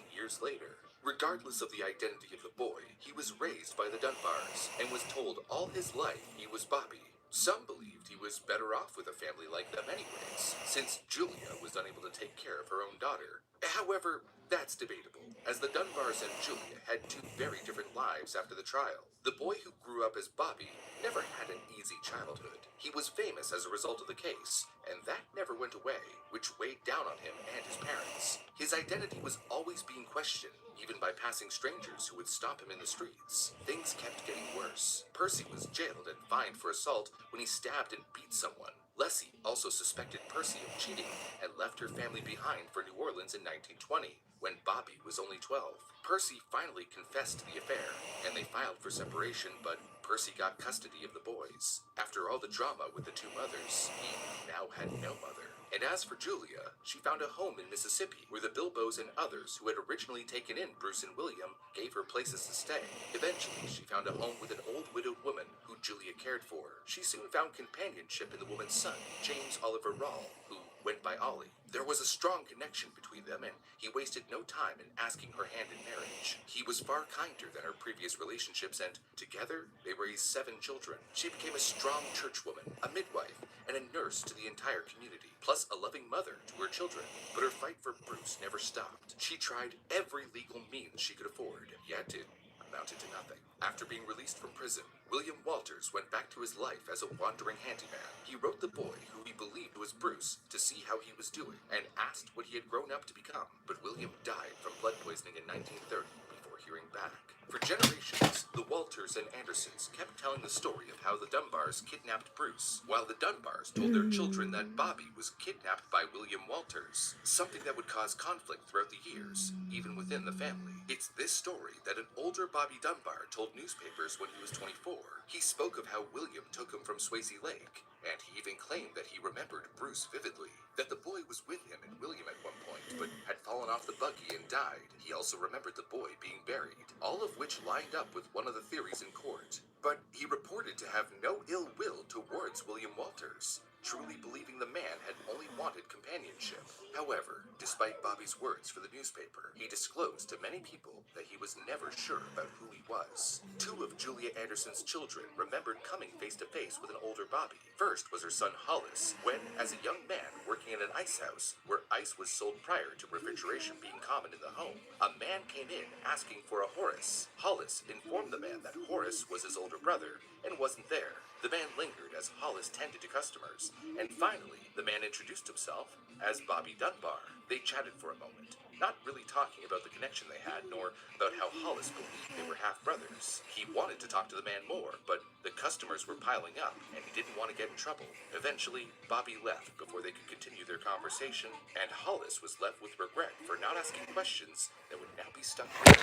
Speaker 2: years later. Regardless of the identity of the boy, he was raised by the Dunbars and was told all his life he was Bobby. Some believed he was better off with a family like them anyways, since Julia was unable to take care of her own daughter. However, that's debatable, as the Dunbars and Julia had 2 very different lives after the trial. The boy who grew up as Bobby never had an easy childhood. He was famous as a result of the case, and that never went away, which weighed down on him and his parents. His identity was always being questioned, even by passing strangers who would stop him in the streets. Things kept getting worse. Percy was jailed and fined for assault when he stabbed and beat someone. Leslie also suspected Percy of cheating and left her family behind for New Orleans in 1920, when Bobby was only 12. Percy finally confessed to the affair, and they filed for separation, but Percy got custody of the boys. After all the drama with the 2 mothers, he now had no mother. And as for Julia, she found a home in Mississippi, where the Bilbos and others who had originally taken in Bruce and William gave her places to stay. Eventually, she found a home with an old widowed woman who Julia cared for. She soon found companionship in the woman's son, James Oliver Rawle, who went by Ollie. There was a strong connection between them, and he wasted no time in asking her hand in marriage. He was far kinder than her previous relationships, and together they raised 7 children. She became a strong churchwoman, a midwife, and a nurse to the entire community, plus a loving mother to her children. But her fight for Bruce never stopped. She tried every legal means she could afford, yet it amounted to nothing. After being released from prison, William Walters went back to his life as a wandering handyman. He wrote the boy, who he believed was Bruce, to see how he was doing, and asked what he had grown up to become. But William died from blood poisoning in 1930 before hearing back. For generations, the Walters and Andersons kept telling the story of how the Dunbars kidnapped Bruce, while the Dunbars told their children that Bobby was kidnapped by William Walters, something that would cause conflict throughout the years, even within the family. It's this story that an older Bobby Dunbar told newspapers when he was 24. He spoke of how William took him from Swayze Lake, and he even claimed that he remembered Bruce vividly, that the boy was with him and William at one point, but had fallen off the buggy and died. He also remembered the boy being buried, all of which lined up with one of the theories in court. But he reported to have no ill will towards William Walters, truly believing the man had only wanted companionship. However, despite Bobby's words for the newspaper, he disclosed to many people that he was never sure about who he was. 2 of Julia Anderson's children remembered coming face to face with an older Bobby. First was her son Hollis, when, as a young man working in an ice house, where ice was sold prior to refrigeration being common in the home, a man came in asking for a Horace. Hollis informed the man that Horace was his older brother and wasn't there. The man lingered as Hollis tended to customers, and finally, the man introduced himself as Bobby Dunbar. They chatted for a moment, not really talking about the connection they had, nor about how Hollis believed they were half-brothers. He wanted to talk to the man more, but the customers were piling up, and he didn't want to get in trouble. Eventually, Bobby left before they could continue their conversation, and Hollis was left with regret for not asking questions that would now be stuck with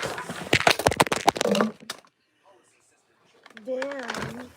Speaker 2: him.
Speaker 1: Damn.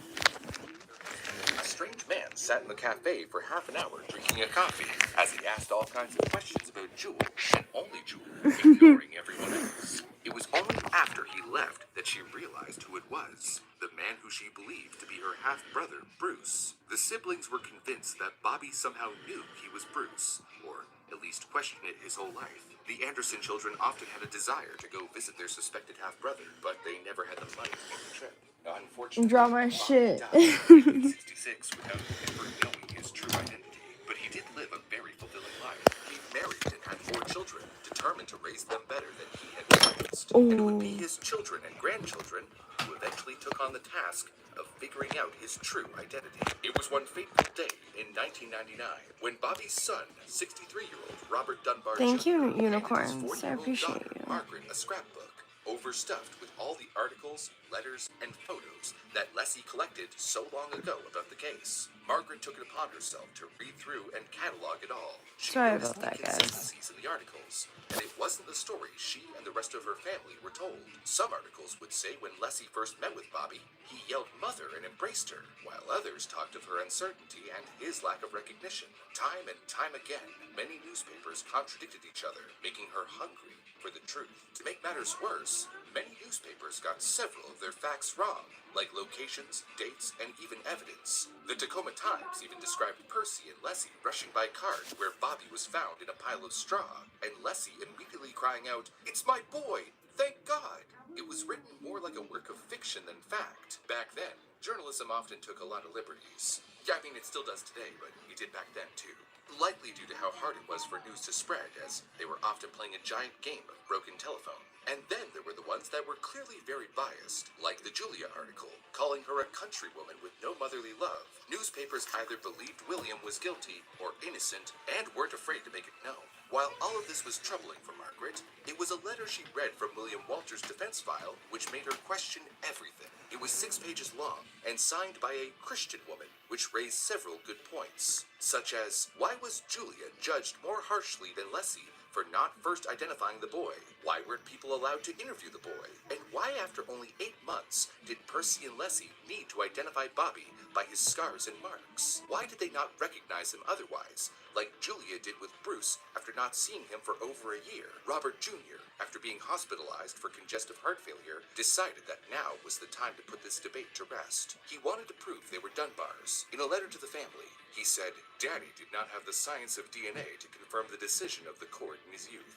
Speaker 2: A strange man sat in the cafe for half an hour drinking a coffee as he asked all kinds of questions about Jewel, and only Jewel, ignoring everyone else. It was only after he left that she realized who it was, the man who she believed to be her half-brother, Bruce. The siblings were convinced that Bobby somehow knew he was Bruce, or at least questioned it his whole life. The Anderson children often had a desire to go visit their suspected half-brother, but they never had the money to make the trip. Unfortunately,
Speaker 1: Draw my
Speaker 2: Bobby
Speaker 1: shit.
Speaker 2: died in 1966 without ever knowing his true identity. But he did live a very fulfilling life. He married and had 4 children, determined to raise them better than he had raised. And it would be his children and grandchildren who eventually took on the task of figuring out his true identity. It was one fateful day in 1999 when Bobby's son, 63-year-old Robert Dunbar
Speaker 1: Thank
Speaker 2: Jr.,
Speaker 1: you,
Speaker 2: handed his
Speaker 1: unicorns. I
Speaker 2: 40-year-old
Speaker 1: appreciate
Speaker 2: daughter,
Speaker 1: you.
Speaker 2: Margaret, a scrapbook overstuffed with all the articles, letters, and photos that Leslie collected so long ago about the case. Margaret took it upon herself to read through and catalog it all. She
Speaker 1: Sorry
Speaker 2: noticed
Speaker 1: about that, guys.
Speaker 2: inconsistencies in the articles, and it wasn't the story she and the rest of her family were told. Some articles would say when Leslie first met with Bobby, he yelled mother and embraced her, while others talked of her uncertainty and his lack of recognition. Time and time again, many newspapers contradicted each other, making her hungry for the truth. To make matters worse, many newspapers got several of their facts wrong, like locations, dates, and even evidence. The Tacoma Times even described Percy and Leslie rushing by cars where Bobby was found in a pile of straw, and Leslie immediately crying out, "It's my boy! Thank God!" It was written more like a work of fiction than fact. Back then, journalism often took a lot of liberties. Yeah, I mean, it still does today, but it did back then too. Likely due to how hard it was for news to spread, as they were often playing a giant game of broken telephone. And then there were the ones that were clearly very biased, like the Julia article, calling her a countrywoman with no motherly love. Newspapers either believed William was guilty or innocent and weren't afraid to make it known. While all of this was troubling for Margaret, it was a letter she read from William Walter's defense file which made her question everything. It was 6 pages long and signed by a Christian woman, which raised several good points, such as why was Julia judged more harshly than Leslie for not first identifying the boy? Why weren't people allowed to interview the boy? And why after only 8 months did Percy and Leslie need to identify Bobby by his scars and marks? Why did they not recognize him otherwise, like Julia did with Bruce after not seeing him for over a year? Robert Jr., after being hospitalized for congestive heart failure, decided that now was the time to put this debate to rest. He wanted to prove they were Dunbars. In a letter to the family, he said, "Daddy did not have the science of DNA to confirm the decision of the court in his youth.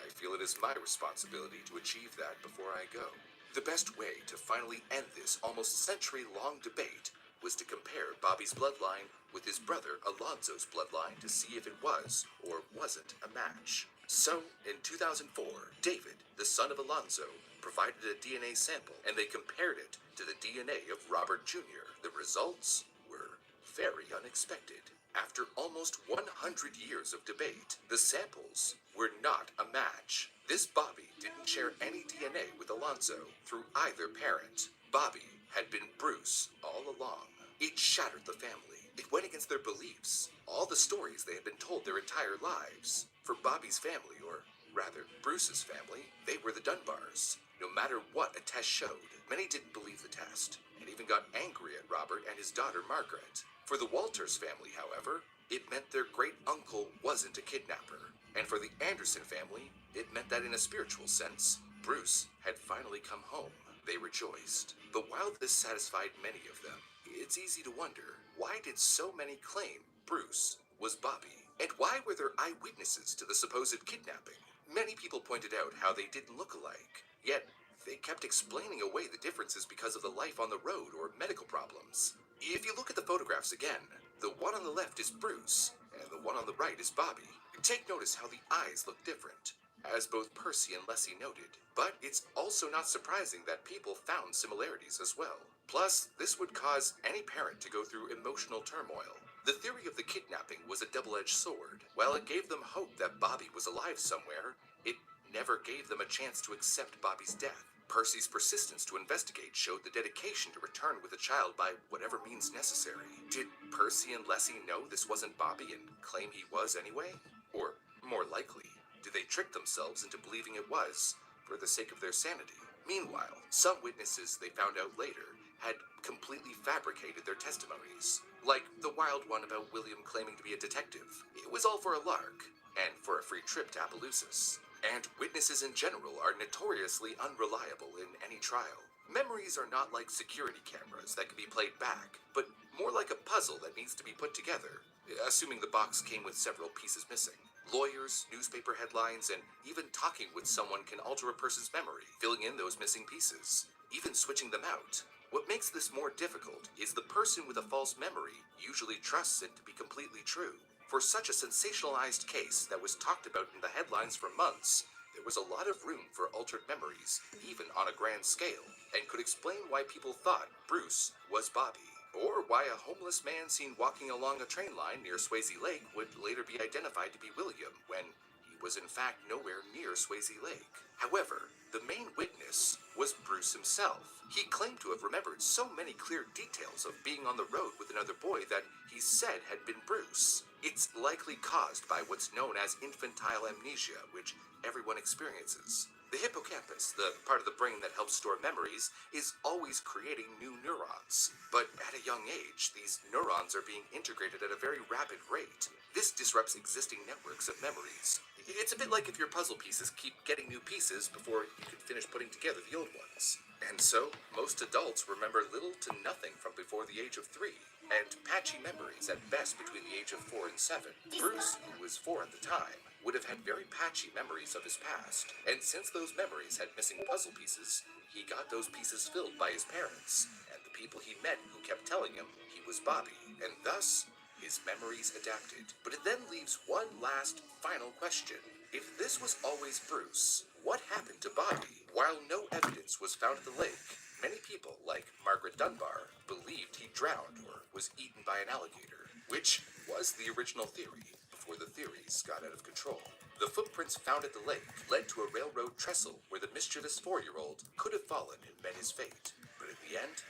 Speaker 2: I feel it is my responsibility to achieve that before I go." The best way to finally end this almost century-long debate was to compare Bobby's bloodline with his brother Alonzo's bloodline to see if it was or wasn't a match. So, in 2004, David, the son of Alonzo, provided a DNA sample, and they compared it to the DNA of Robert Jr. The results were very unexpected. After almost 100 years of debate, the samples were not a match. This Bobby didn't share any DNA with Alonzo through either parent. Bobby had been Bruce all along. It shattered the family. It went against their beliefs, all the stories they had been told their entire lives. For Bobby's family, or rather Bruce's family, they were the Dunbars. No matter what a test showed, many didn't believe the test, and even got angry at Robert and his daughter Margaret. For the Walters family, however, it meant their great-uncle wasn't a kidnapper. And for the Anderson family, it meant that in a spiritual sense, Bruce had finally come home. They rejoiced. But while this satisfied many of them, it's easy to wonder, why did so many claim Bruce was Bobby? And why were there eyewitnesses to the supposed kidnapping? Many people pointed out how they didn't look alike, yet they kept explaining away the differences because of the life on the road or medical problems. If you look at the photographs again, the one on the left is Bruce, and the one on the right is Bobby. Take notice how the eyes look different, as both Percy and Leslie noted. But it's also not surprising that people found similarities as well. Plus, this would cause any parent to go through emotional turmoil. The theory of the kidnapping was a double-edged sword. While it gave them hope that Bobby was alive somewhere, it never gave them a chance to accept Bobby's death. Percy's persistence to investigate showed the dedication to return with the child by whatever means necessary. Did Percy and Leslie know this wasn't Bobby and claim he was anyway? Or, more likely, did they trick themselves into believing it was, for the sake of their sanity? Meanwhile, some witnesses they found out later had completely fabricated their testimonies. Like the wild one about William claiming to be a detective. It was all for a lark, and for a free trip to Appaloosas. And witnesses in general are notoriously unreliable in any trial. Memories are not like security cameras that can be played back, but more like a puzzle that needs to be put together, assuming the box came with several pieces missing. Lawyers, newspaper headlines, and even talking with someone can alter a person's memory, filling in those missing pieces, even switching them out. What makes this more difficult is the person with a false memory usually trusts it to be completely true. For such a sensationalized case that was talked about in the headlines for months, there was a lot of room for altered memories, even on a grand scale, and could explain why people thought Bruce was Bobby. Or why a homeless man seen walking along a train line near Swayze Lake would later be identified to be William, when he was in fact nowhere near Swayze Lake. However, the main witness was Bruce himself. He claimed to have remembered so many clear details of being on the road with another boy that he said had been Bruce. It's likely caused by what's known as infantile amnesia, which everyone experiences. The hippocampus, the part of the brain that helps store memories, is always creating new neurons. But at a young age, these neurons are being integrated at a very rapid rate. This disrupts existing networks of memories. It's a bit like if your puzzle pieces keep getting new pieces before you can finish putting together the old ones. And so, most adults remember little to nothing from before the age of 3, and patchy memories at best between the age of 4 and 7. Bruce, who was 4 at the time, would have had very patchy memories of his past, and since those memories had missing puzzle pieces, he got those pieces filled by his parents, and the people he met who kept telling him he was Bobby, and thus, his memories adapted. But it then leaves one last, final question. If this was always Bruce, what happened to Bobby? While no evidence was found at the lake, many people, like Margaret Dunbar, believed he drowned or was eaten by an alligator, which was the original theory, before the theories got out of control. The footprints found at the lake led to a railroad trestle where the mischievous 4-year-old could have fallen and met his fate. But in the end,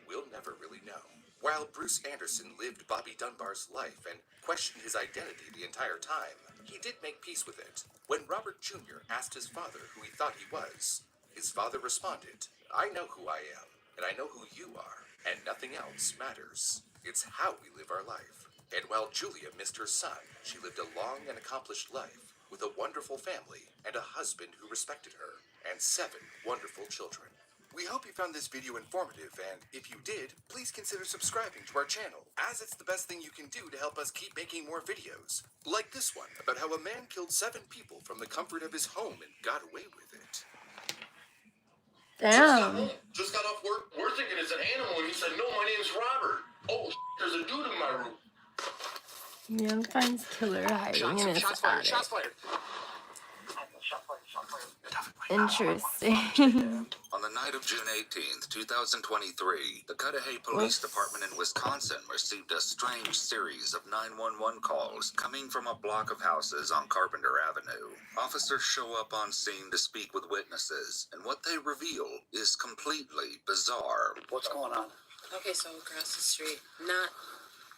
Speaker 2: we'll never really know. While Bruce Anderson lived Bobby Dunbar's life and questioned his identity the entire time, he did make peace with it. When Robert Jr. asked his father who he thought he was, his father responded, "I know who I am, and I know who you are, and nothing else matters. It's how we live our life." And while Julia missed her son, she lived a long and accomplished life, with a wonderful family and a husband who respected her, and 7 wonderful children. We hope you found this video informative, and if you did, please consider subscribing to our channel, as it's the best thing you can do to help us keep making more videos. Like this one, about how a man killed 7 people from the comfort of his home and got away with it.
Speaker 1: Damn.
Speaker 3: Just got off work. We're thinking it's an animal, and he said, "No, my name's Robert." Oh, there's a dude in my room.
Speaker 1: Man finds killer hiding in his attic.
Speaker 3: Shots fired.
Speaker 1: Interesting.
Speaker 4: On the night of June 18th, 2023, the Cudahy Police Department in Wisconsin received a strange series of 911 calls coming from a block of houses on Carpenter Avenue. Officers show up on scene to speak with witnesses, and what they reveal is completely bizarre.
Speaker 5: What's going on?
Speaker 6: Okay, so across the street,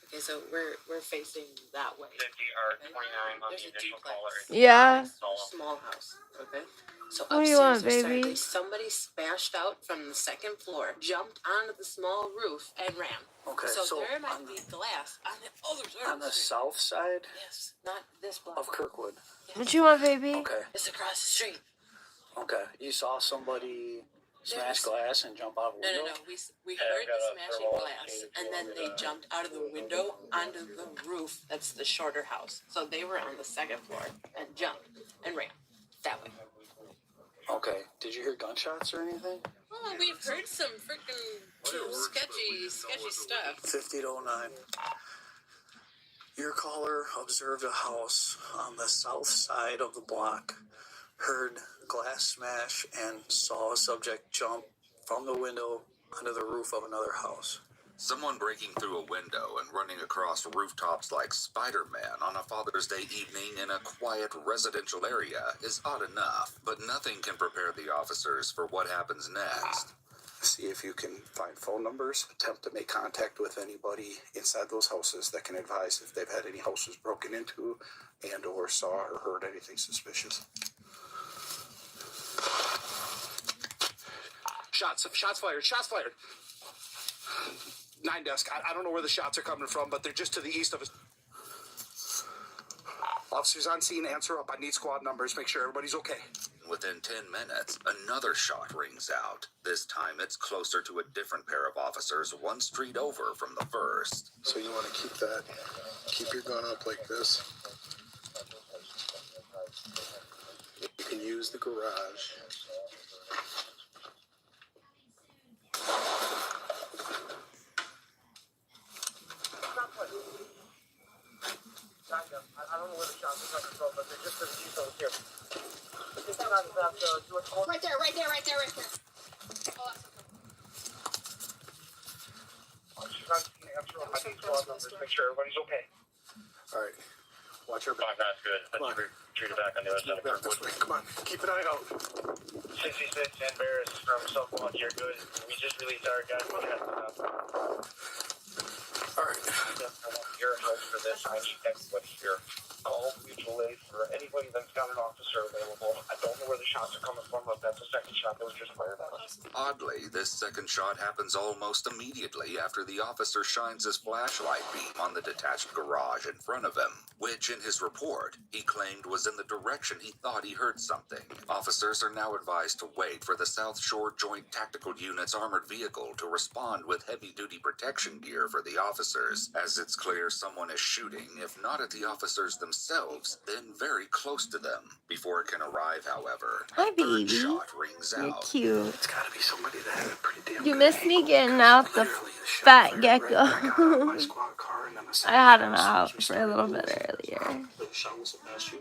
Speaker 6: okay, so we're facing that way.
Speaker 7: 50R29 on
Speaker 6: There's
Speaker 7: the
Speaker 6: a
Speaker 7: initial
Speaker 6: duplex.
Speaker 7: caller.
Speaker 1: Yeah.
Speaker 6: Small house, okay? So
Speaker 1: What do you
Speaker 6: upstairs,
Speaker 1: want,
Speaker 6: there's
Speaker 1: baby?
Speaker 6: suddenly somebody smashed out from the 2nd floor, jumped onto the small roof, and ran.
Speaker 5: Okay,
Speaker 6: so
Speaker 5: so
Speaker 6: there might
Speaker 5: on
Speaker 6: be glass on the other side
Speaker 5: On
Speaker 6: of
Speaker 5: the
Speaker 6: the street.
Speaker 5: south side
Speaker 6: Yes, not this block.
Speaker 5: of Kirkwood.
Speaker 6: Yes.
Speaker 1: What you want, baby?
Speaker 5: Okay,
Speaker 6: It's across the street.
Speaker 5: okay. You saw somebody smash glass and jump out of a
Speaker 6: No,
Speaker 5: window?
Speaker 6: we heard the smashing glass, and then they jumped out of the window onto the roof. That's the shorter house. So they were on the 2nd floor and jumped and ran that way.
Speaker 5: Okay. Did you hear gunshots or anything?
Speaker 6: Oh, we've heard some freaking sketchy stuff.
Speaker 5: 50-09. Your caller observed a house on the south side of the block, heard glass smash, and saw a subject jump from the window onto the roof of another house.
Speaker 4: Someone breaking through a window and running across rooftops like Spider-Man on a Father's Day evening in a quiet residential area is odd enough, but nothing can prepare the officers for what happens next.
Speaker 5: See if you can find phone numbers. Attempt to make contact with anybody inside those houses that can advise if they've had any houses broken into and or saw or heard anything suspicious. Shots fired. 9 desk. I don't know where the shots are coming from, but they're just to the east of us. Officers on scene, answer up. I need squad numbers. Make sure everybody's okay.
Speaker 4: Within 10 minutes, another shot rings out. This time it's closer to a different pair of officers 1 street over from the first.
Speaker 5: So you want to keep your gun up like this. You can use the garage. I don't know where the shots are coming from, but they're just to the east of here.
Speaker 7: Right there. Oh, that's okay.
Speaker 5: I need squad numbers. Make sure everybody's okay. All right. Watch your back.
Speaker 3: That's good. Let's retreat back on the other side of
Speaker 5: Back this way. Come on. Keep an eye out.
Speaker 8: 66 and Barris from South Lawn, you're good. We just released our guys.
Speaker 5: All right.
Speaker 8: Your help for this. I need everybody here. Call mutual aid for anybody that's got an officer available. I don't know where the shots are coming from, but that's the second shot that was just fired at us.
Speaker 4: Oddly, this second shot happens almost immediately after the officer shines his flashlight beam on the detached garage in front of him, which in his report, he claimed was in the direction he thought he heard something. Officers are now advised to wait for the South Shore Joint Tactical Unit's armored vehicle to respond with heavy-duty protection gear for the officers, as it's clear someone is shooting, if not at the officers themselves, then very close to them. Before it can arrive, however,
Speaker 1: Hi,
Speaker 4: a third
Speaker 1: baby.
Speaker 4: shot rings
Speaker 1: You're
Speaker 4: out.
Speaker 1: cute.
Speaker 5: It's got to be somebody that had a pretty damn
Speaker 1: You
Speaker 5: good
Speaker 1: miss me
Speaker 5: angle,
Speaker 1: getting
Speaker 5: because
Speaker 1: out the
Speaker 5: clearly shot
Speaker 1: fat
Speaker 5: fired
Speaker 1: gecko.
Speaker 5: right when I got out of my squad car, and then the
Speaker 1: I had him
Speaker 5: second shot,
Speaker 1: out
Speaker 5: she
Speaker 1: for a
Speaker 5: started
Speaker 1: little bit
Speaker 5: moving.
Speaker 1: earlier.
Speaker 5: The shot was past you.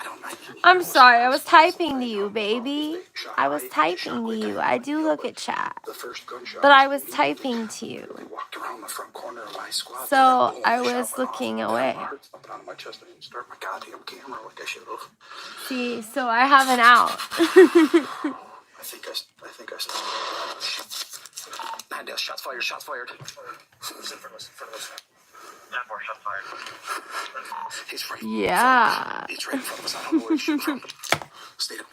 Speaker 5: I don't know.
Speaker 1: I'm sorry, I was typing to you, baby. I was typing to you. I do look at chat.
Speaker 5: The first gunshot
Speaker 1: But I was typing to you.
Speaker 5: I walked around the front corner of my squad.
Speaker 1: So
Speaker 5: Boom,
Speaker 1: I
Speaker 5: the shot
Speaker 1: was
Speaker 5: went
Speaker 1: looking
Speaker 5: off.
Speaker 1: away.
Speaker 5: My heart's jumping out of my chest. I didn't start my goddamn camera like I should have.
Speaker 1: See, so I have an out.
Speaker 5: I think I stopped. 9 deaths. Shots fired. Shots fired. He's in front of us.
Speaker 8: 10 more shots fired.
Speaker 5: He's right.
Speaker 1: Yeah.
Speaker 5: He's right in front of us. I don't know where he's shooting from. Stay down.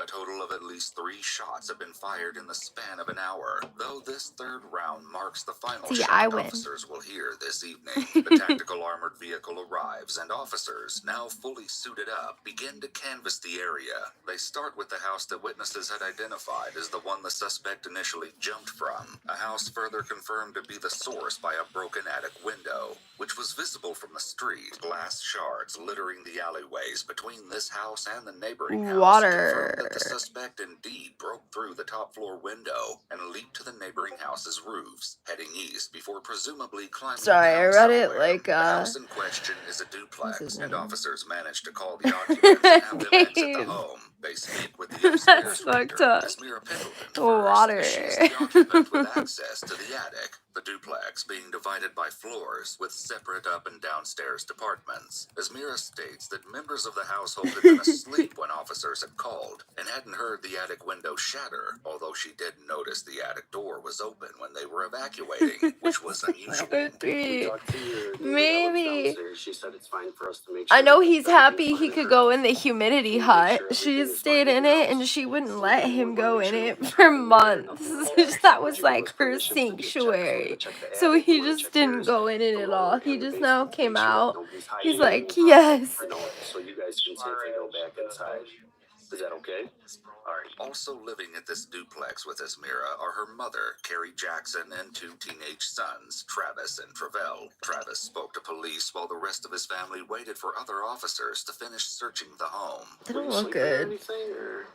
Speaker 4: A total of at least 3 shots have been fired in the span of an hour, though this third round marks the final
Speaker 1: See,
Speaker 4: shot
Speaker 1: I win.
Speaker 4: officers will hear this evening. The tactical armored vehicle arrives, and officers, now fully suited up, begin to canvass the area. They start with the house that witnesses had identified as the one the suspect initially jumped from, a house further confirmed to be the source by a broken attic window, which was visible from the street. Glass shards littering the alleyways between this house and the neighboring house
Speaker 1: Water.
Speaker 4: confirmed that the suspect indeed broke through the top floor window and leaped to the neighboring house's roofs, heading east before presumably climbing
Speaker 1: Sorry, I
Speaker 4: down
Speaker 1: read it
Speaker 4: somewhere.
Speaker 1: like,
Speaker 4: The house in question is a
Speaker 1: what's
Speaker 4: duplex,
Speaker 1: his
Speaker 4: and
Speaker 1: name?
Speaker 4: officers managed to call the occupants and have them exit the
Speaker 1: Babe.
Speaker 4: home. They speak with the upstairs
Speaker 1: fucked
Speaker 4: renter,
Speaker 1: up.
Speaker 4: Esmira Pendleton,
Speaker 1: Water.
Speaker 4: first. She's the occupant with access to the attic, the duplex being divided by floors with separate up and downstairs departments. Esmira states that members of the household had been asleep when officers had called and hadn't heard the attic window shatter, although she did notice the attic door was open when they were evacuating, which was unusual.
Speaker 1: Maybe.
Speaker 9: She said it's fine for us to make
Speaker 1: I
Speaker 9: sure
Speaker 1: know
Speaker 9: that
Speaker 1: he's
Speaker 9: the
Speaker 1: happy
Speaker 9: bedroom's
Speaker 1: he
Speaker 9: fine
Speaker 1: could
Speaker 9: and
Speaker 1: go in the humidity hut. She stayed in it and she wouldn't let him go in it for months. That was like her sanctuary. So he just didn't go in it at all. He just now came out. He's like, yes.
Speaker 9: so you guys can safely go back inside. Is that okay? All right.
Speaker 4: Also living at this duplex with Esmira are her mother, Carrie Jackson, and 2 teenage sons, Travis and Travell. Travis spoke to police while the rest of his family waited for other officers to finish searching the home.
Speaker 1: They
Speaker 9: Were
Speaker 1: don't
Speaker 9: you
Speaker 1: look
Speaker 9: sleeping or
Speaker 1: good.
Speaker 9: anything, or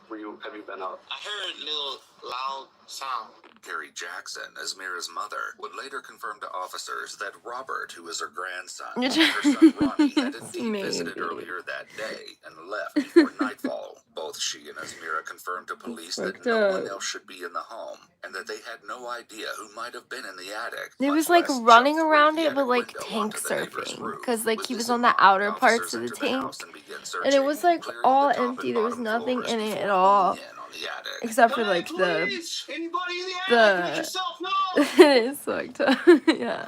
Speaker 9: have you been out?
Speaker 3: I heard a little loud sound.
Speaker 4: Carrie Jackson, Esmira's mother, would later confirm to officers that Robert, who is her grandson, and her son Ronnie had indeed visited
Speaker 1: Maybe.
Speaker 4: earlier that day and left before nightfall. Both Both she and Asmira confirmed to police that
Speaker 1: fucked
Speaker 4: no one
Speaker 1: up.
Speaker 4: else should be in the home, and that they had no idea who might have been in the attic.
Speaker 1: It was
Speaker 4: much
Speaker 1: like
Speaker 4: less
Speaker 1: running
Speaker 4: jump through
Speaker 1: around
Speaker 4: the
Speaker 1: it, but
Speaker 4: attic
Speaker 1: like
Speaker 4: window
Speaker 1: tank
Speaker 4: onto the neighbor's
Speaker 1: surfing.
Speaker 4: roof.
Speaker 1: Because like
Speaker 4: With
Speaker 1: he was
Speaker 4: this
Speaker 1: on
Speaker 4: in
Speaker 1: the
Speaker 4: mind,
Speaker 1: outer parts
Speaker 4: officers
Speaker 1: of the
Speaker 4: entered the
Speaker 1: tank.
Speaker 4: house and began
Speaker 1: And it
Speaker 4: searching,
Speaker 1: was like
Speaker 4: clearing
Speaker 1: all
Speaker 4: the top and
Speaker 1: empty. There was
Speaker 4: bottom
Speaker 1: nothing
Speaker 4: floors
Speaker 1: in it
Speaker 4: before
Speaker 1: at all.
Speaker 4: homing in on the attic.
Speaker 1: Except for like the
Speaker 8: Anybody in the attic? Make yourself known.
Speaker 1: it is fucked up. Yeah.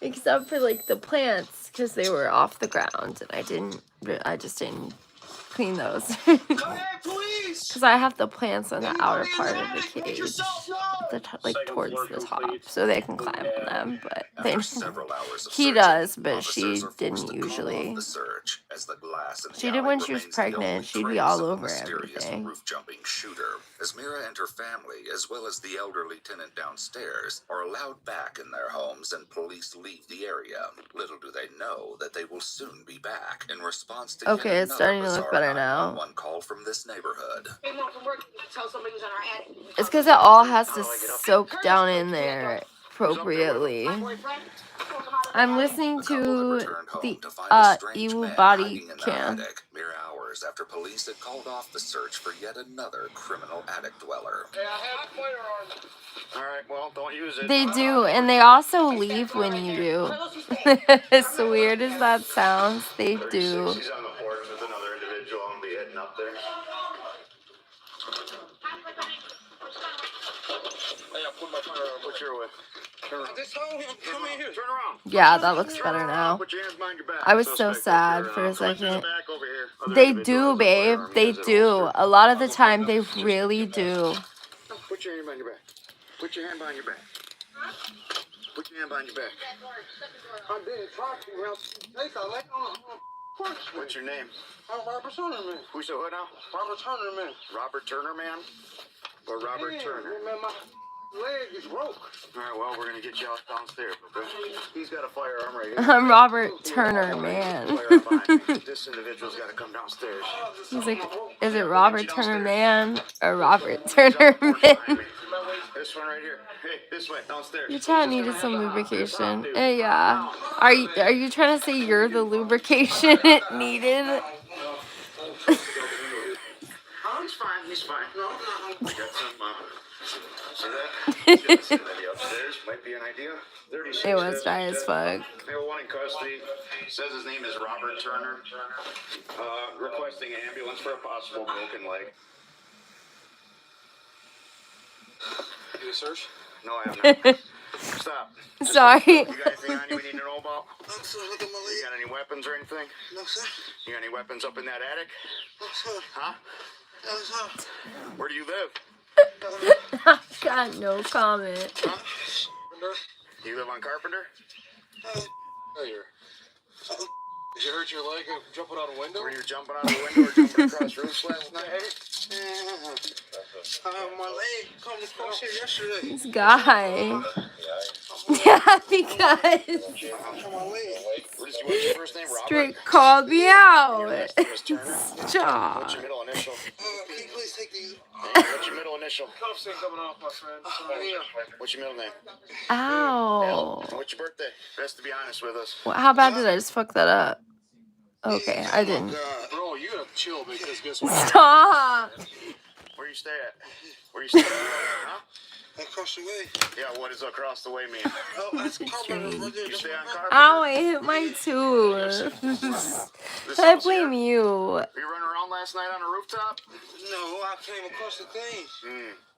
Speaker 1: Except for like the plants because they were off the ground and I just didn't clean those.
Speaker 8: Hey, police!
Speaker 1: Because I have the plants on the outer
Speaker 8: Anybody in
Speaker 1: part
Speaker 8: the
Speaker 1: of the
Speaker 8: attic? Make
Speaker 1: cage,
Speaker 8: yourself known.
Speaker 1: like
Speaker 9: Second
Speaker 1: towards
Speaker 9: floor
Speaker 1: the top,
Speaker 9: complete.
Speaker 1: so they can climb on them. But they,
Speaker 4: After several hours of
Speaker 1: he
Speaker 4: searching,
Speaker 1: does, but
Speaker 4: officers
Speaker 1: she
Speaker 4: are forced
Speaker 1: didn't
Speaker 4: to call
Speaker 1: usually.
Speaker 4: off the search, as the glass in the
Speaker 1: She did
Speaker 4: alley
Speaker 1: when she was
Speaker 4: remains the only
Speaker 1: pregnant. She'd be
Speaker 4: trace
Speaker 1: all
Speaker 4: of the
Speaker 1: over
Speaker 4: mysterious
Speaker 1: everything.
Speaker 4: roof-jumping shooter. Asmira and her family, as well as the elderly tenant downstairs, are allowed back in their homes, and police leave the area. Little do they know that they will soon be back in response to
Speaker 1: Okay,
Speaker 4: yet
Speaker 1: it's
Speaker 4: another
Speaker 1: starting to look
Speaker 4: bizarre
Speaker 1: better now.
Speaker 4: 911 call from this neighborhood.
Speaker 7: Came home from work. Tell somebody who's in our attic.
Speaker 1: It's because it all has to soak down in there appropriately. I'm listening
Speaker 4: The couple had
Speaker 1: to
Speaker 4: returned home
Speaker 1: the
Speaker 4: to find a strange
Speaker 1: evil
Speaker 4: man
Speaker 1: body
Speaker 4: hiding in their
Speaker 1: cam.
Speaker 4: attic, mere hours after police had called off the search for yet another criminal attic dweller.
Speaker 8: Hey, I have a firearm.
Speaker 9: All right, well, don't use it.
Speaker 1: They do, and they also leave when you do. As weird as that sounds, they
Speaker 9: 36,
Speaker 1: do.
Speaker 9: he's on the porch with another individual. I'll be heading up there.
Speaker 3: Hey, I put my firearm.
Speaker 9: What you're with? Turn around.
Speaker 8: This home, come in here.
Speaker 9: Turn around.
Speaker 1: Yeah, that looks better now.
Speaker 9: Put your hands behind your back.
Speaker 1: I was so
Speaker 9: Suspect
Speaker 1: sad
Speaker 9: up
Speaker 1: for
Speaker 9: here.
Speaker 1: a
Speaker 9: Come into the
Speaker 1: second.
Speaker 9: back over here. Other
Speaker 1: They
Speaker 9: individual
Speaker 1: do,
Speaker 9: has a
Speaker 1: babe.
Speaker 9: firearm. He
Speaker 1: They
Speaker 9: has it
Speaker 1: do.
Speaker 9: holstered.
Speaker 1: A lot of the time, they really do.
Speaker 9: Put your hand behind your back. Put your hand behind your back. Put your hand behind your back.
Speaker 8: I'm being tried to help. They thought like
Speaker 9: What's your name?
Speaker 8: I'm Robert Turner, man.
Speaker 9: Who's the hood now?
Speaker 8: Robert Turner, man.
Speaker 9: Robert Turner, man? Or Robert
Speaker 8: Yeah,
Speaker 9: Turner?
Speaker 8: man, my leg is broke.
Speaker 9: All right, well, we're going to get you out downstairs, okay? He's got a firearm right here.
Speaker 1: I'm Robert Turner, man.
Speaker 9: This individual's got to come downstairs.
Speaker 1: He's like, is it Robert Turner, man, or Robert Turner, man?
Speaker 9: This one right here. Hey, this way, downstairs.
Speaker 1: Your child needed some lubrication. Yeah. Are you trying to say you're the lubrication it needed?
Speaker 9: He's fine, he's fine. No, got some, see that? He's got somebody upstairs. Might be an idea. 36
Speaker 1: It was dry as fuck.
Speaker 9: Male one in custody. Says his name is Robert Turner. Requesting an ambulance for a possible broken leg.
Speaker 3: You search?
Speaker 9: No, I have not. Stop.
Speaker 1: Sorry.
Speaker 9: You got anything on you we need to know about?
Speaker 8: No, sir. Look at my
Speaker 9: You
Speaker 8: leg.
Speaker 9: got any weapons or anything?
Speaker 8: No, sir.
Speaker 9: You got any weapons up in that attic?
Speaker 8: No, sir.
Speaker 9: Huh?
Speaker 8: No, sir.
Speaker 9: Where do you live?
Speaker 1: Got no comment.
Speaker 9: Huh? You live on Carpenter?
Speaker 3: Hey, here. Did you hurt your leg jumping out a window?
Speaker 9: Were you jumping out of the window or jumping across roofs last night?
Speaker 8: My leg come across here yesterday.
Speaker 1: This guy. Yeah, because
Speaker 8: My leg.
Speaker 9: What's your first name, Robert?
Speaker 1: Straight called me out.
Speaker 9: Miss Turner?
Speaker 1: Stop.
Speaker 9: What's your middle initial?
Speaker 8: Can you please take these?
Speaker 9: What's your middle initial?
Speaker 3: Cuffs ain't coming off, my friend.
Speaker 9: What's your middle name?
Speaker 1: Ow.
Speaker 9: What's your birthday? Best to be honest with us.
Speaker 1: Well, how bad did I just fuck that up? Okay, I didn't.
Speaker 3: Bro, you gotta chill because guess what?
Speaker 1: Stop.
Speaker 9: Where you stay at? Where you stay at? Huh?
Speaker 8: Across the way.
Speaker 9: Yeah, what does across the way mean?
Speaker 8: Oh, that's Carpenter. Right there.
Speaker 9: You stay on Carpenter?
Speaker 1: Ow, I hit my tooth. I blame you.
Speaker 9: You running around last night on a rooftop?
Speaker 8: No, I came across the thing.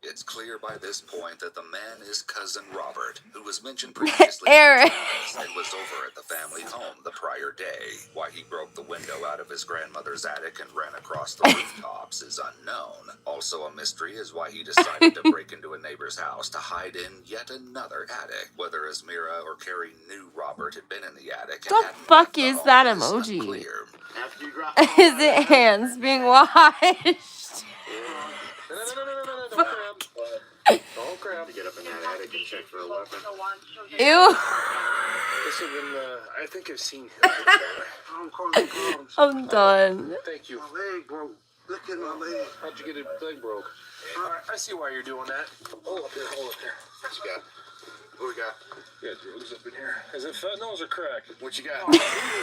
Speaker 4: It's clear by this point that the man is cousin Robert, who was mentioned previously
Speaker 1: Eric.
Speaker 4: and was over at the family home the prior day. Why he broke the window out of his grandmother's attic and ran across the rooftops is unknown. Also a mystery is why he decided to break into a neighbor's house to hide in yet another attic. Whether Asmira or Carrie knew Robert had been in the attic.
Speaker 1: The fuck is that emoji?
Speaker 4: Unclear.
Speaker 9: After you drop
Speaker 1: Is it hands being washed?
Speaker 3: No, don't crab.
Speaker 9: to get up in that attic and check for a weapon.
Speaker 1: Ew.
Speaker 3: Listen, I think I've seen him.
Speaker 8: I'm calling the cops.
Speaker 1: I'm done.
Speaker 3: Thank you.
Speaker 8: My leg broke. Look at my leg.
Speaker 3: How'd you get your leg broke? I see why you're doing that. Hold up there, hold up there.
Speaker 9: What you got? What we got?
Speaker 3: You got drugs up in here. Is it fentanyl or crack?
Speaker 9: What you got?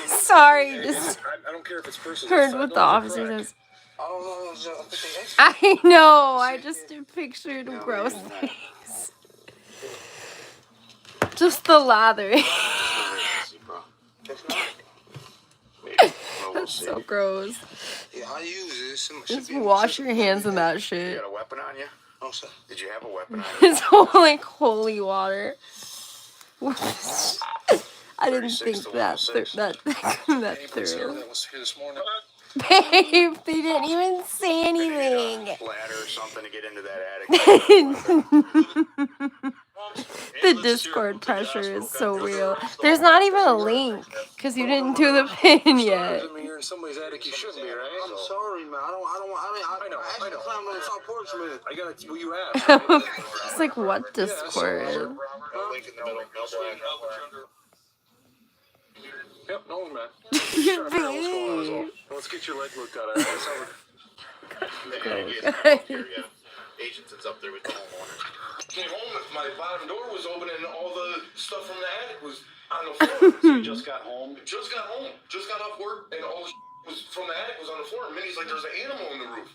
Speaker 1: Sorry, just
Speaker 3: I don't care if it's personal.
Speaker 1: heard what the officer says. I know. I just pictured a gross face. Just the lathering. That's so gross.
Speaker 9: Yeah, I use this.
Speaker 1: Just wash your hands in that
Speaker 9: You
Speaker 1: shit.
Speaker 9: got a weapon on you? No, sir. Did you have a weapon on you?
Speaker 1: It's all like holy water. Whoops. I didn't think that through.
Speaker 9: That was here this morning.
Speaker 1: Babe, they didn't even say anything.
Speaker 9: Ladder or something to get into that attic.
Speaker 1: The Discord pressure is so real. There's not even a link because you didn't do the pin yet.
Speaker 9: You're in somebody's attic. You shouldn't be, right?
Speaker 8: I'm sorry, man. I know. I climbed on the top porch, man.
Speaker 9: I got to. Well, you have.
Speaker 1: It's like, what Discord?
Speaker 9: Yep, no, man.
Speaker 1: Babe.
Speaker 9: Let's get your leg looked at.
Speaker 3: Agents is up there with the homeowner. Came home, my bottom door was open and all the stuff from the attic was on the floor.
Speaker 9: So you just got home?
Speaker 3: Just got home. Just got off work and all the was from the attic was on the floor. And Minnie's like, there's an animal on the roof.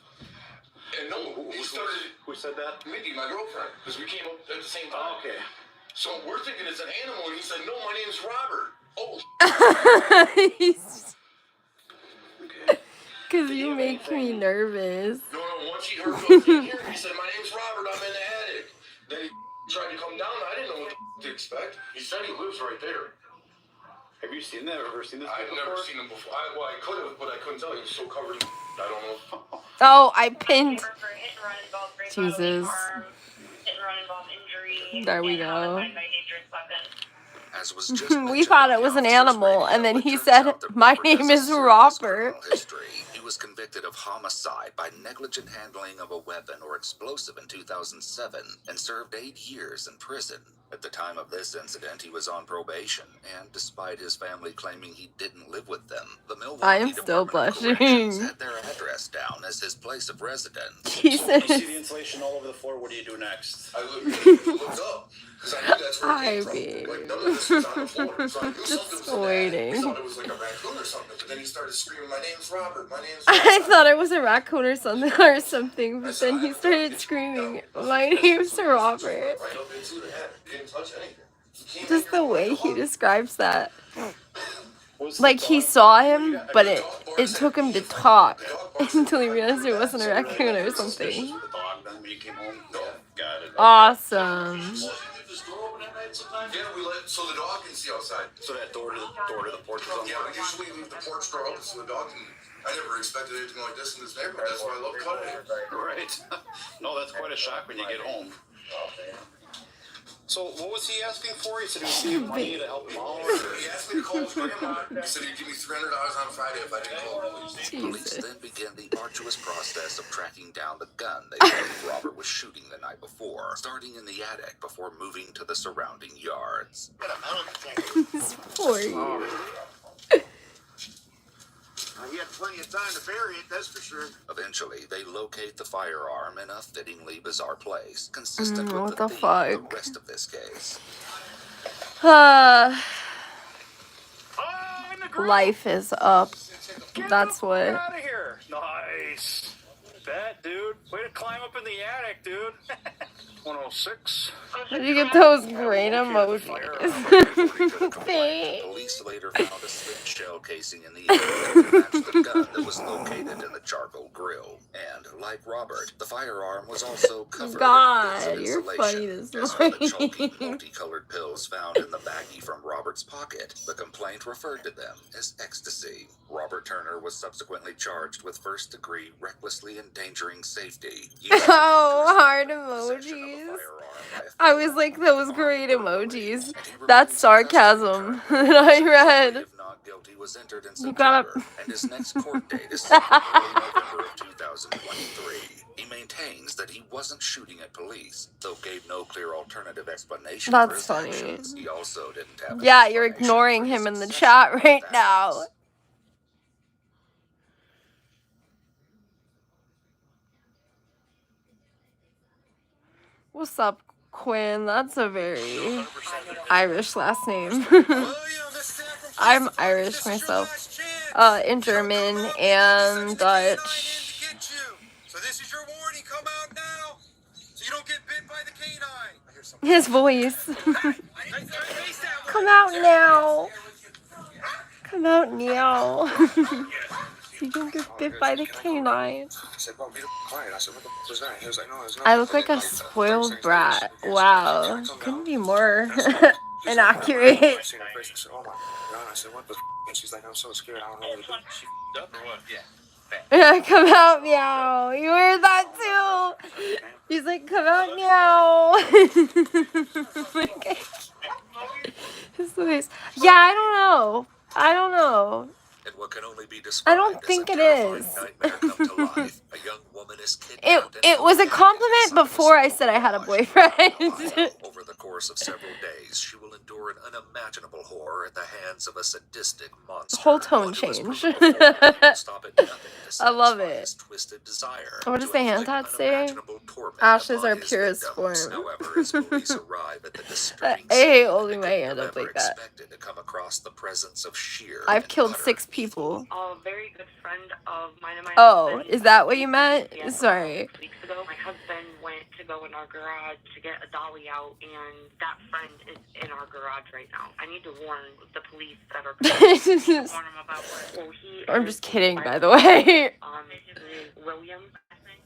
Speaker 3: And no, he started.
Speaker 9: Who said that?
Speaker 3: Minnie, my girlfriend, because we came up at the same time.
Speaker 9: Oh, okay.
Speaker 3: So we're thinking it's an animal, and he said, no, my name's Robert. Oh,
Speaker 1: Because you make me nervous.
Speaker 3: No, once he heard us in here, he said, my name's Robert, I'm in the attic. Then he tried to come down, I didn't know what to expect. He said he lives right there.
Speaker 9: Have you seen that? Ever seen this?
Speaker 3: I've never seen him before. I could have, but I couldn't tell. He was so covered in I don't know.
Speaker 1: Oh, I pinned. Jesus. There we go.
Speaker 4: As was just
Speaker 1: We thought it was an animal, and then he said, "My name is Robert."
Speaker 4: He was convicted of homicide by negligent handling of a weapon or explosive in 2007 and served 8 years in prison. At the time of this incident, he was on probation, and despite his family claiming he didn't live with them, the Milwaukee
Speaker 1: I am still
Speaker 4: Department of
Speaker 1: blushing.
Speaker 4: Corrections had their address down as his place of residence.
Speaker 1: Jesus.
Speaker 9: You see the insulation all over the floor. What do you do next?
Speaker 3: I looked up, because I knew that's where it came from.
Speaker 1: Ivy.
Speaker 3: Like, none of this was on the floor, so I knew
Speaker 1: Just
Speaker 3: something was in the attic.
Speaker 1: waiting.
Speaker 3: I thought it was like a raccoon or something, but then he started screaming, my name's Robert, my name's
Speaker 1: I
Speaker 3: Robert.
Speaker 1: thought it was a raccoon or something, but then he started screaming, "My name's Robert."
Speaker 3: Right up into the attic. Didn't touch anything.
Speaker 1: Just the way he describes that. Like he saw him, but it took him to talk until he realized it wasn't a raccoon or something.
Speaker 9: The dog then when you came home? No. Got it.
Speaker 1: Awesome.
Speaker 3: Yeah, we let so the dog can see outside.
Speaker 9: So that door to the porch was
Speaker 3: Yeah, we usually leave the porch door open so the dog can. I never expected anything like this in this neighborhood. That's why I love cutting it.
Speaker 9: Right. No, that's quite a shock when you get home. So what was he asking for? He said he was giving money to help him out.
Speaker 3: He asked me to call his grandma. He said he'd give me $300 on Friday if I didn't call the police.
Speaker 4: Police then began the arduous process of tracking down the gun they believe Robert was shooting the night before, starting in the attic before moving to the surrounding yards.
Speaker 1: For you.
Speaker 9: He had plenty of time to bury it, that's for sure.
Speaker 4: Eventually, they locate the firearm in a fittingly bizarre place, consistent
Speaker 1: what
Speaker 4: with
Speaker 1: the
Speaker 4: the theme
Speaker 1: fuck?
Speaker 4: of the rest of this case.
Speaker 1: Life is up. That's what.
Speaker 9: Out of here. Nice. Bet, dude. Way to climb up in the attic, dude. 106.
Speaker 1: Where'd you get those great emojis?
Speaker 4: Police later found a slim shell casing in the area that matched the gun that was located in the charcoal grill. And like Robert, the firearm was also covered
Speaker 1: God,
Speaker 4: in bits of
Speaker 1: you're funny
Speaker 4: insulation,
Speaker 1: this
Speaker 4: as were the
Speaker 1: morning.
Speaker 4: chalky, multicolored pills found in the baggie from Robert's pocket. The complaint referred to them as ecstasy. Robert Turner was subsequently charged with first-degree recklessly endangering safety.
Speaker 1: Oh, heart emojis. I was like, those great emojis. That's sarcasm that I read.
Speaker 4: If not guilty was entered in
Speaker 1: You gotta-
Speaker 4: September, and his next court date is set for early November of 2023. He maintains that he wasn't shooting at police, though gave no clear alternative explanation for
Speaker 1: That's
Speaker 4: his
Speaker 1: funny.
Speaker 4: actions. He also didn't have an
Speaker 1: Yeah, you're
Speaker 4: explanation
Speaker 1: ignoring
Speaker 4: for
Speaker 1: him
Speaker 4: his
Speaker 1: in the
Speaker 4: obsession
Speaker 1: chat
Speaker 4: with
Speaker 1: right
Speaker 4: weapons.
Speaker 1: now. What's up, Quinn? That's a very Irish last name. I'm Irish myself. In German and Dutch.
Speaker 2: get you. So this is your warning. Come out now, so you don't get bit by the canine. I hear something.
Speaker 1: His voice. Come out now. Come out now. So you don't get bit by the canine.
Speaker 5: I said, well, be quiet. I said, what the f was that? He was like, no, it's not.
Speaker 1: I look like a spoiled brat. Wow. Couldn't be more inaccurate.
Speaker 5: I seen her face. I said, oh my God. I said, what the f? And she's like, I'm so scared. I don't know what to do.
Speaker 3: She up or what? Yeah.
Speaker 1: Come out meow. You heard that too. He's like, come out meow. Okay. His voice. Yeah, I don't know. I don't know.
Speaker 4: In what can only be
Speaker 1: I
Speaker 4: described
Speaker 1: don't think
Speaker 4: as
Speaker 1: it
Speaker 4: a terrifying
Speaker 1: is.
Speaker 4: nightmare come to life, a young woman is kidnapped and
Speaker 1: It was a
Speaker 4: held
Speaker 1: compliment
Speaker 4: inside a
Speaker 1: before I
Speaker 4: small
Speaker 1: said I had a
Speaker 4: garage.
Speaker 1: boyfriend.
Speaker 4: Over the course of several days, she will endure an unimaginable horror at the hands of a sadistic monster.
Speaker 1: Whole tone
Speaker 4: One who has
Speaker 1: change.
Speaker 4: proven before will stop at nothing to
Speaker 1: I love
Speaker 4: satisfy
Speaker 1: it.
Speaker 4: his twisted desire
Speaker 1: What does
Speaker 4: to
Speaker 1: the hand
Speaker 4: inflict
Speaker 1: tat say?
Speaker 4: unimaginable torment
Speaker 1: Ashes
Speaker 4: upon
Speaker 1: are
Speaker 4: his
Speaker 1: purest
Speaker 4: victims.
Speaker 1: form.
Speaker 4: However, as police arrive at the
Speaker 1: I
Speaker 4: disturbing
Speaker 1: hate
Speaker 4: scene,
Speaker 1: holding
Speaker 4: they
Speaker 1: my
Speaker 4: could
Speaker 1: hand up
Speaker 4: never
Speaker 1: like that.
Speaker 4: expected to come across the presence of sheer
Speaker 1: I've
Speaker 4: and
Speaker 1: killed
Speaker 4: utter
Speaker 1: 6
Speaker 4: evil.
Speaker 1: people.
Speaker 10: A very good friend of mine and my
Speaker 1: Oh,
Speaker 10: husband.
Speaker 1: is that what you meant?
Speaker 10: Yeah,
Speaker 1: Sorry.
Speaker 10: 6 weeks ago, my husband went to go in our garage to get a dolly out, and that friend is in our garage right now. I need to warn the police that are coming. Warn them about what? Well,
Speaker 1: I'm just kidding, by the way.
Speaker 10: William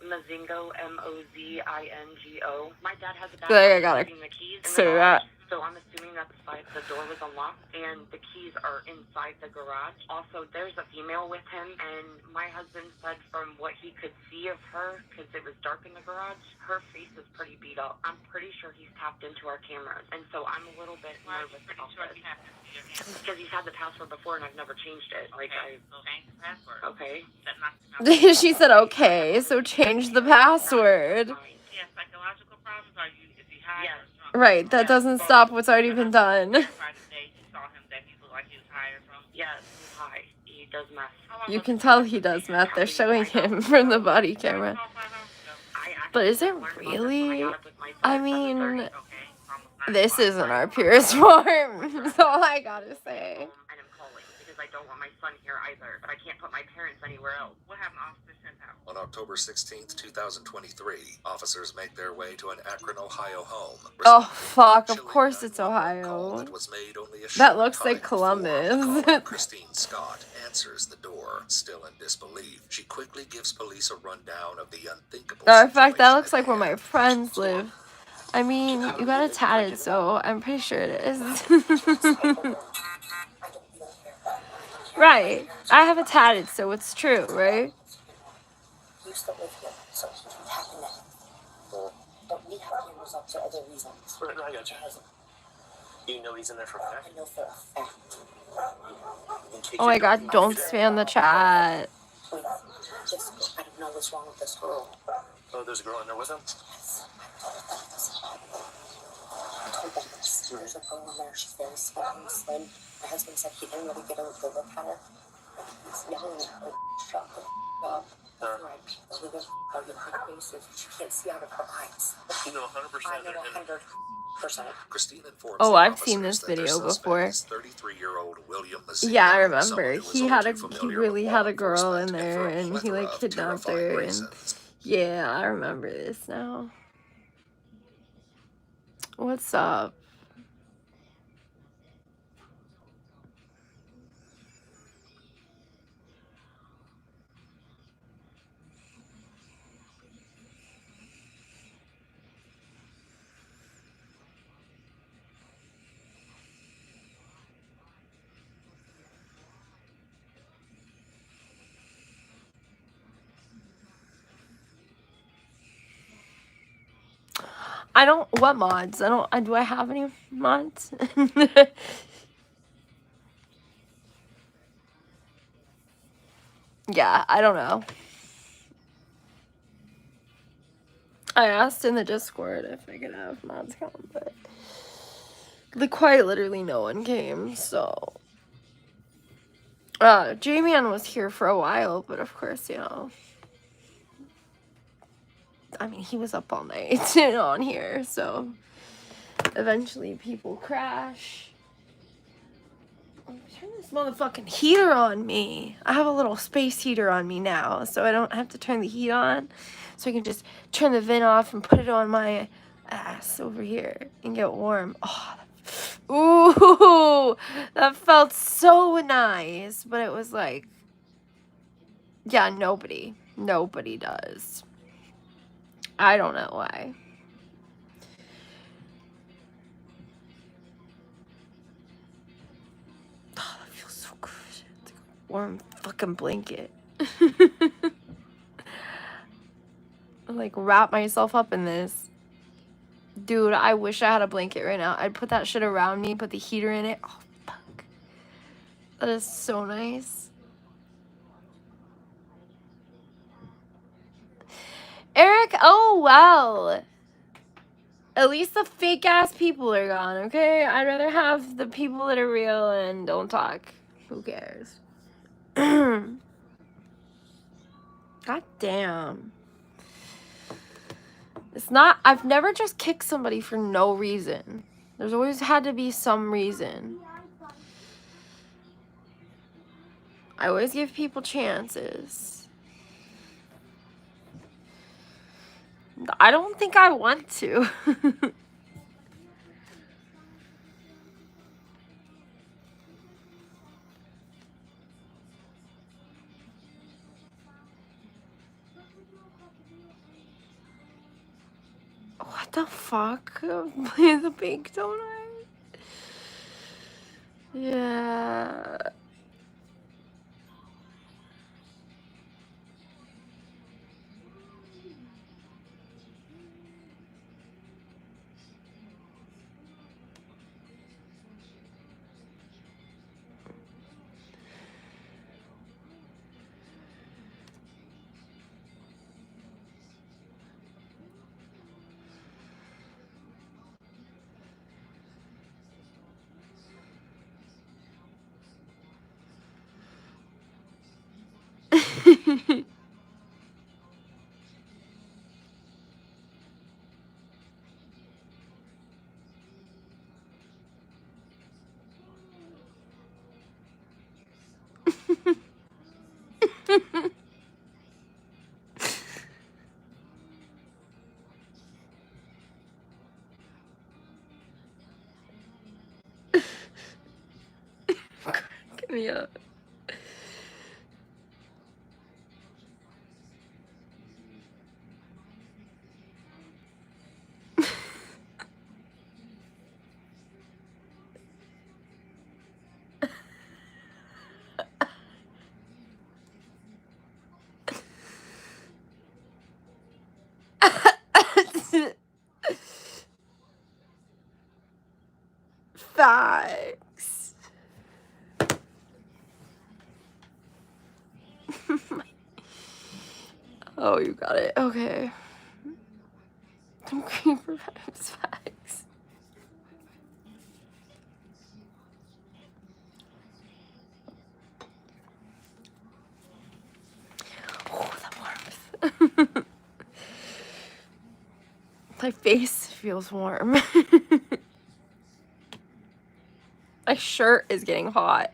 Speaker 10: Mozingo, Mozingo. My dad has a bad
Speaker 1: Feel like I
Speaker 10: habit of
Speaker 1: gotta
Speaker 10: leaving the keys in the
Speaker 1: say
Speaker 10: garage,
Speaker 1: that.
Speaker 10: so I'm assuming that the door was unlocked and the keys are inside the garage. Also, there's a female with him, and my husband said from what he could see of her, because it was dark in the garage, her face is pretty beat up. I'm pretty sure he's tapped into our cameras, and so I'm a little bit nervous about this. Because he's had the password before, and I've never changed it. Like, change the password. Okay.
Speaker 1: She said, okay, so change the password.
Speaker 10: Yeah, psychological problems, or is he high? Yes.
Speaker 1: Right, that doesn't stop what's already been done.
Speaker 10: Yes, he's high. He does meth.
Speaker 1: You can tell he does meth. They're showing him from the body camera. But is it really? I mean, this isn't our purest form. That's all I gotta say.
Speaker 10: And I'm calling because I don't want my son here either, but I can't put my parents anywhere else. What happened, officer sent out?
Speaker 4: On October 16th, 2023, officers make their way to an Akron, Ohio home.
Speaker 1: Oh, fuck. Of
Speaker 4: Chilling
Speaker 1: course it's
Speaker 4: 911 call
Speaker 1: Ohio.
Speaker 4: that was made only a
Speaker 1: That
Speaker 4: short
Speaker 1: looks
Speaker 4: time
Speaker 1: like
Speaker 4: before
Speaker 1: Columbus.
Speaker 4: caller Christine Scott answers the door, still in disbelief. She quickly gives police a rundown of the unthinkable
Speaker 1: In fact, that
Speaker 4: situation
Speaker 1: looks
Speaker 4: at
Speaker 1: like where my
Speaker 4: hand.
Speaker 1: friends live. I mean, you got it tatted, so I'm pretty sure it is. Right. I have it tatted, so it's true, right?
Speaker 7: You still live here, so you can tap in that. Don't need have cameras up for other reasons.
Speaker 9: Right, I got you. You know he's in there for a fact?
Speaker 7: I know for a fact.
Speaker 1: Oh my god, don't spam the chat.
Speaker 7: Wait, just, I don't know what's wrong with this girl.
Speaker 9: Oh, there's a girl in there with him?
Speaker 7: Yes, I told her that this happened. I told them this. There's a girl in there, she's very slim and slim. My husband said he didn't really get a good look at her. He's yelling at her, shut the f*** up. Like, she goes, are you her faces? She can't see out of her eyes.
Speaker 9: You know 100%
Speaker 7: I know
Speaker 9: they're in
Speaker 7: 100%.
Speaker 4: Christine informs
Speaker 1: Oh,
Speaker 4: the
Speaker 1: I've seen
Speaker 4: officers
Speaker 1: this
Speaker 4: that their
Speaker 1: video
Speaker 4: suspect
Speaker 1: before.
Speaker 4: is 33-year-old William Mozingo,
Speaker 1: Yeah, I
Speaker 4: someone
Speaker 1: remember.
Speaker 4: who is
Speaker 1: He
Speaker 4: all
Speaker 1: had
Speaker 4: too
Speaker 1: he
Speaker 4: familiar
Speaker 1: really
Speaker 4: with
Speaker 1: had
Speaker 4: law
Speaker 1: a girl in
Speaker 4: enforcement
Speaker 1: there,
Speaker 4: for a
Speaker 1: and he
Speaker 4: plethora
Speaker 1: like
Speaker 4: of
Speaker 1: kidnapped
Speaker 4: terrifying
Speaker 1: her. And
Speaker 4: reasons.
Speaker 1: yeah, I remember this now. What's up? I don't. What mods? I don't. Do I have any mods? Yeah, I don't know. I asked in the Discord if I could have mods come, but quite literally no one came. So, J-Man was here for a while, but of course, you know. I mean, he was up all night on here, so eventually people crash. Turn this motherfucking heater on me. I have a little space heater on me now, so I don't have to turn the heat on. So I can just turn the vent off and put it on my ass over here and get warm. Oh, ooh, that felt so nice. But it was like, yeah, nobody does. I don't know why. Oh, that feels so good. It's like a warm fucking blanket. I like wrap myself up in this. Dude, I wish I had a blanket right now. I'd put that shit around me, put the heater in it. Oh, fuck. That is so nice. Eric, oh, wow. At least the fake ass people are gone, okay? I'd rather have the people that are real and don't talk. Who cares? God damn. It's not, I've never just kicked somebody for no reason. There's always had to be some reason. I always give people chances. I don't think I want to. What the fuck? Play the bake, don't I? Yeah. Give me up. Facts. Oh, you got it. Okay. I'm green for vibes. Facts. Oh, the warmth. My face feels warm. My shirt is getting hot.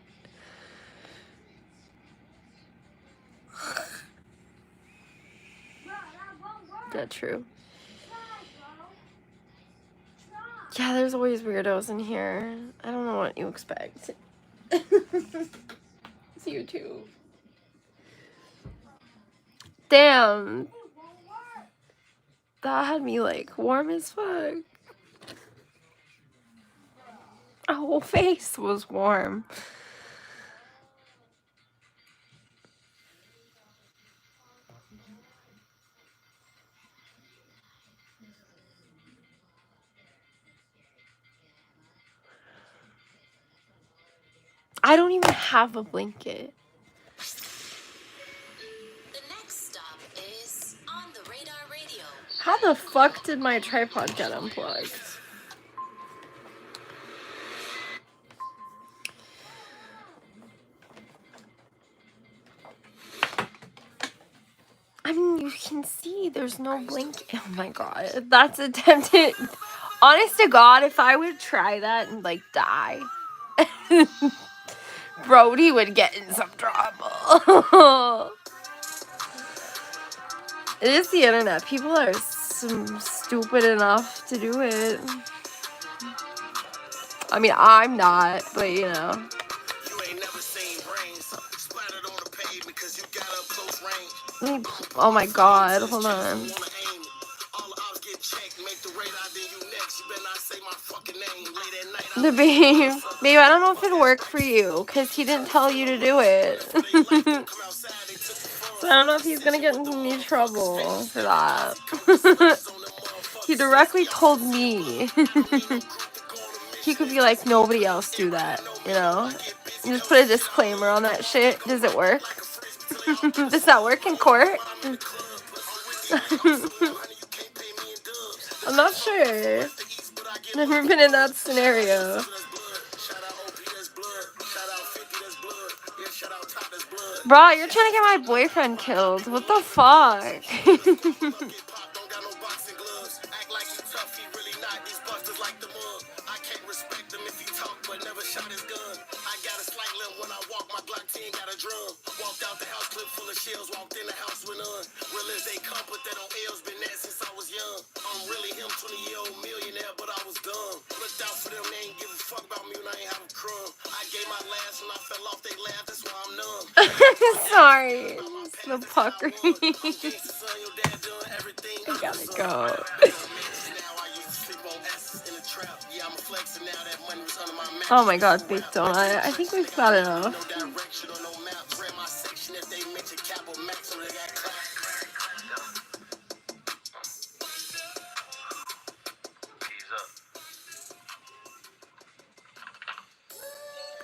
Speaker 1: Is that true? Yeah, there's always weirdos in here. I don't know what you expect. It's you too. Damn. That had me like warm as fuck. My whole face was warm. I don't even have a blanket.
Speaker 11: The next stop is On the Radar Radio.
Speaker 1: How the fuck did my tripod get unplugged? I mean, you can see there's no blanket. Oh my god, that's attempted. Honest to God, if I would try that and like die. Brody would get in some trouble. It is the internet. People are stupid enough to do it. I mean, I'm not, but you know.
Speaker 3: You ain't never seen brains splattered on the pavement because you got up close range.
Speaker 1: Oh my god, hold on. The babe, I don't know if it'd work for you, because he didn't tell you to do it. So I don't know if he's gonna get into any trouble for that. He directly told me. He could be like, nobody else do that, you know? You just put a disclaimer on that shit. Does it work? Does that work in court? I'm not sure. Never been in that scenario. Bro, you're trying to get my boyfriend killed. What the fuck? Walked out the house, clip full of shells, walked in the house with none. Real as they come, put that on L's, been that since I was young. I'm really him, 20-year-old millionaire, but I was dumb. Looked out for them, they ain't give a fuck about me when I ain't have a crumb. I gave my last when I fell off, they laughed, that's why I'm numb. Sorry, the pucker. I gotta go. Oh my god, big donut. I think we've got enough.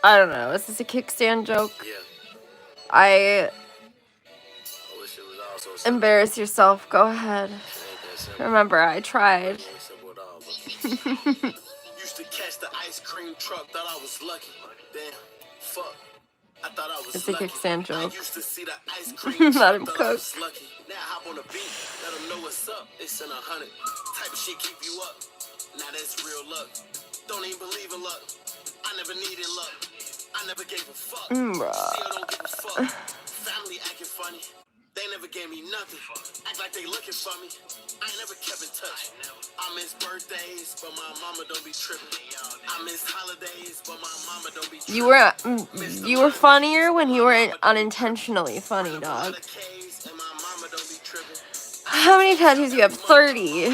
Speaker 1: I don't know. Is this a kickstand joke? I embarrass yourself. Go ahead. Remember, I tried.
Speaker 3: Used to catch the ice cream truck, thought I was lucky. Damn, fuck. I thought I was
Speaker 1: It's a kickstand joke.
Speaker 3: I used to see the ice cream
Speaker 1: Let him cook.
Speaker 3: Now hop on the beat, let them know what's up. It's in 100. Type of shit keep you up. Now that's real luck. Don't even believe in luck. I never needed luck. I never gave a fuck. Still don't give a fuck. Family acting funny. They never gave me nothing. Act like they looking for me. I ain't never kept in touch. I miss birthdays, but my mama don't be tripping. I miss holidays, but my mama don't be tripping.
Speaker 1: You were funnier when you were unintentionally funny, dog. How many tattoos do you have? 30.
Speaker 3: Real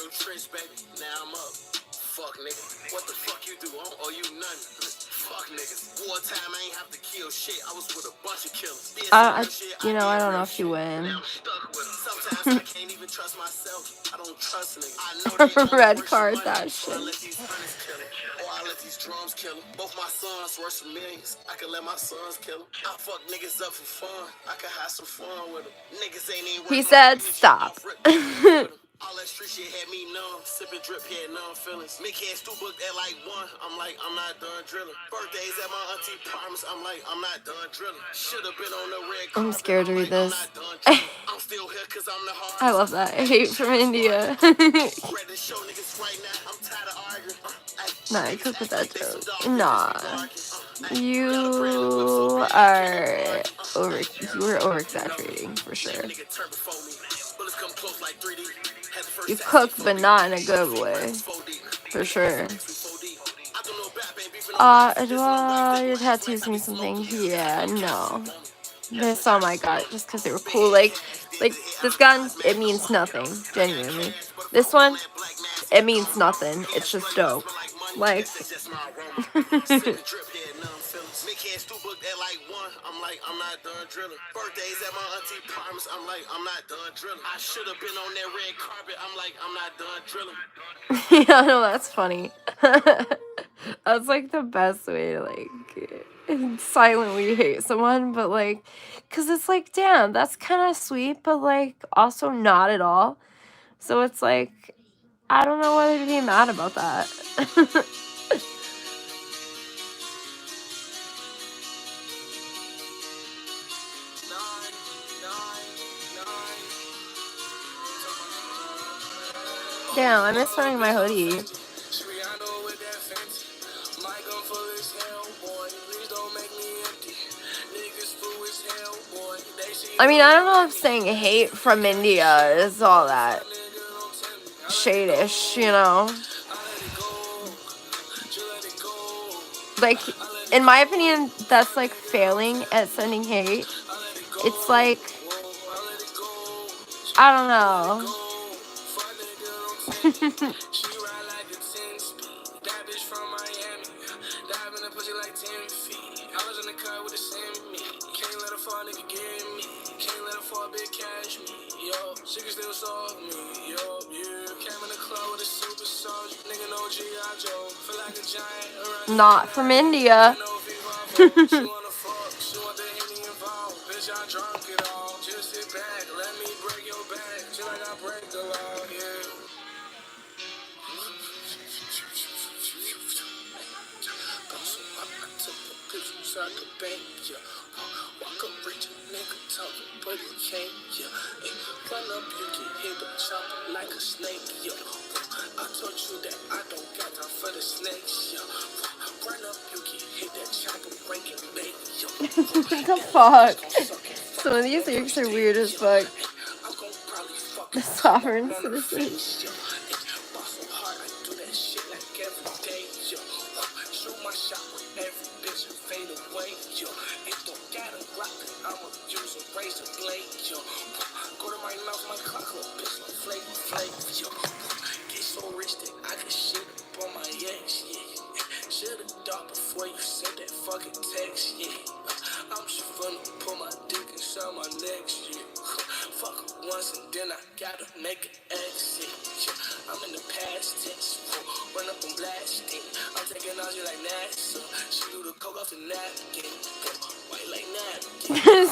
Speaker 3: Trish, baby. Now I'm up. Fuck, nigga. What the fuck you do? I don't owe you nothing. Fuck niggas. Wartime, I ain't have to kill shit. I was with a bunch of killers.
Speaker 1: I don't know if you win.
Speaker 3: Sometimes I can't even trust myself. I don't trust niggas.
Speaker 1: Red card, that shit.
Speaker 3: Or I let these drums kill them. Both my sons worth some millions. I can let my sons kill them. I fuck niggas up for fun. I can have some fun with them. Niggas ain't even.
Speaker 1: He said, stop.
Speaker 3: All that street shit had me numb. Sipping drip, had numb feelings. Mick had Stu booked at like 1. I'm like, I'm not done drilling. Birthdays at my auntie promise. I'm like, I'm not done drilling. Should've been on the red carpet.
Speaker 1: I'm scared to read this.
Speaker 3: I'm still here cause I'm the hard.
Speaker 1: I love that. I hate from India. Nah, I could put that joke. Nah. You were over-exaggerating, for sure. You cook, but not in a good way. For sure. Do all your tattoos mean something? Yeah, no. This on my gut, just because they were cool. Like this gun, it means nothing, genuinely. This one, it means nothing. It's just dope. Like,
Speaker 3: I'm like, I'm not done drilling. Birthdays at my auntie promise. I'm like, I'm not done drilling. I should have been on that red carpet. I'm like, I'm not done drilling.
Speaker 1: yeah, no, that's funny. That's like the best way to like silently hate someone, but like, cause it's like, damn, that's kind of sweet, but like also not at all. So it's like, I don't know whether to be mad about that. Damn, I miss wearing my hoodie. I mean, I don't know if saying hate from India is all that shadish, you know? Like, in my opinion, that's like failing at sending hate. It's like, I don't know. Not from India. What the fuck? Some of these lyrics are weird as fuck. The sovereign citizen.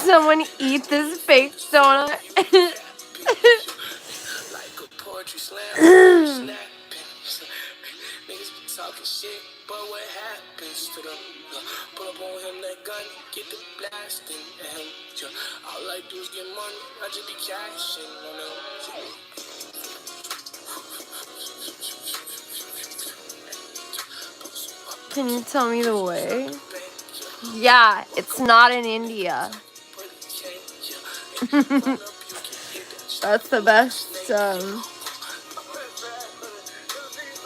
Speaker 1: Someone eat this fake donut. Can you tell me the way? Yeah, it's not in India. That's the best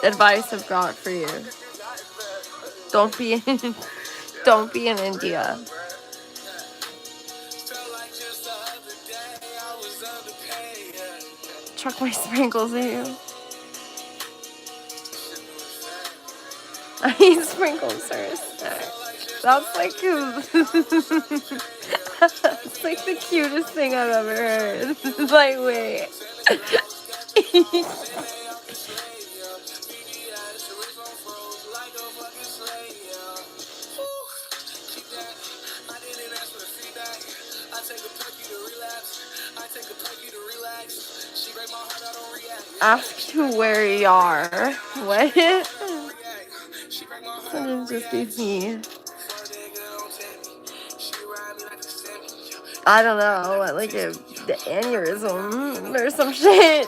Speaker 1: advice I've got for you. Don't be in India. Chuck my sprinkles at you. I eat sprinkles for a snack. That's like that's like the cutest thing I've ever heard. Like, wait. Ask to where you are. What? Sometimes just be me. I don't know, like the aneurysm or some shit.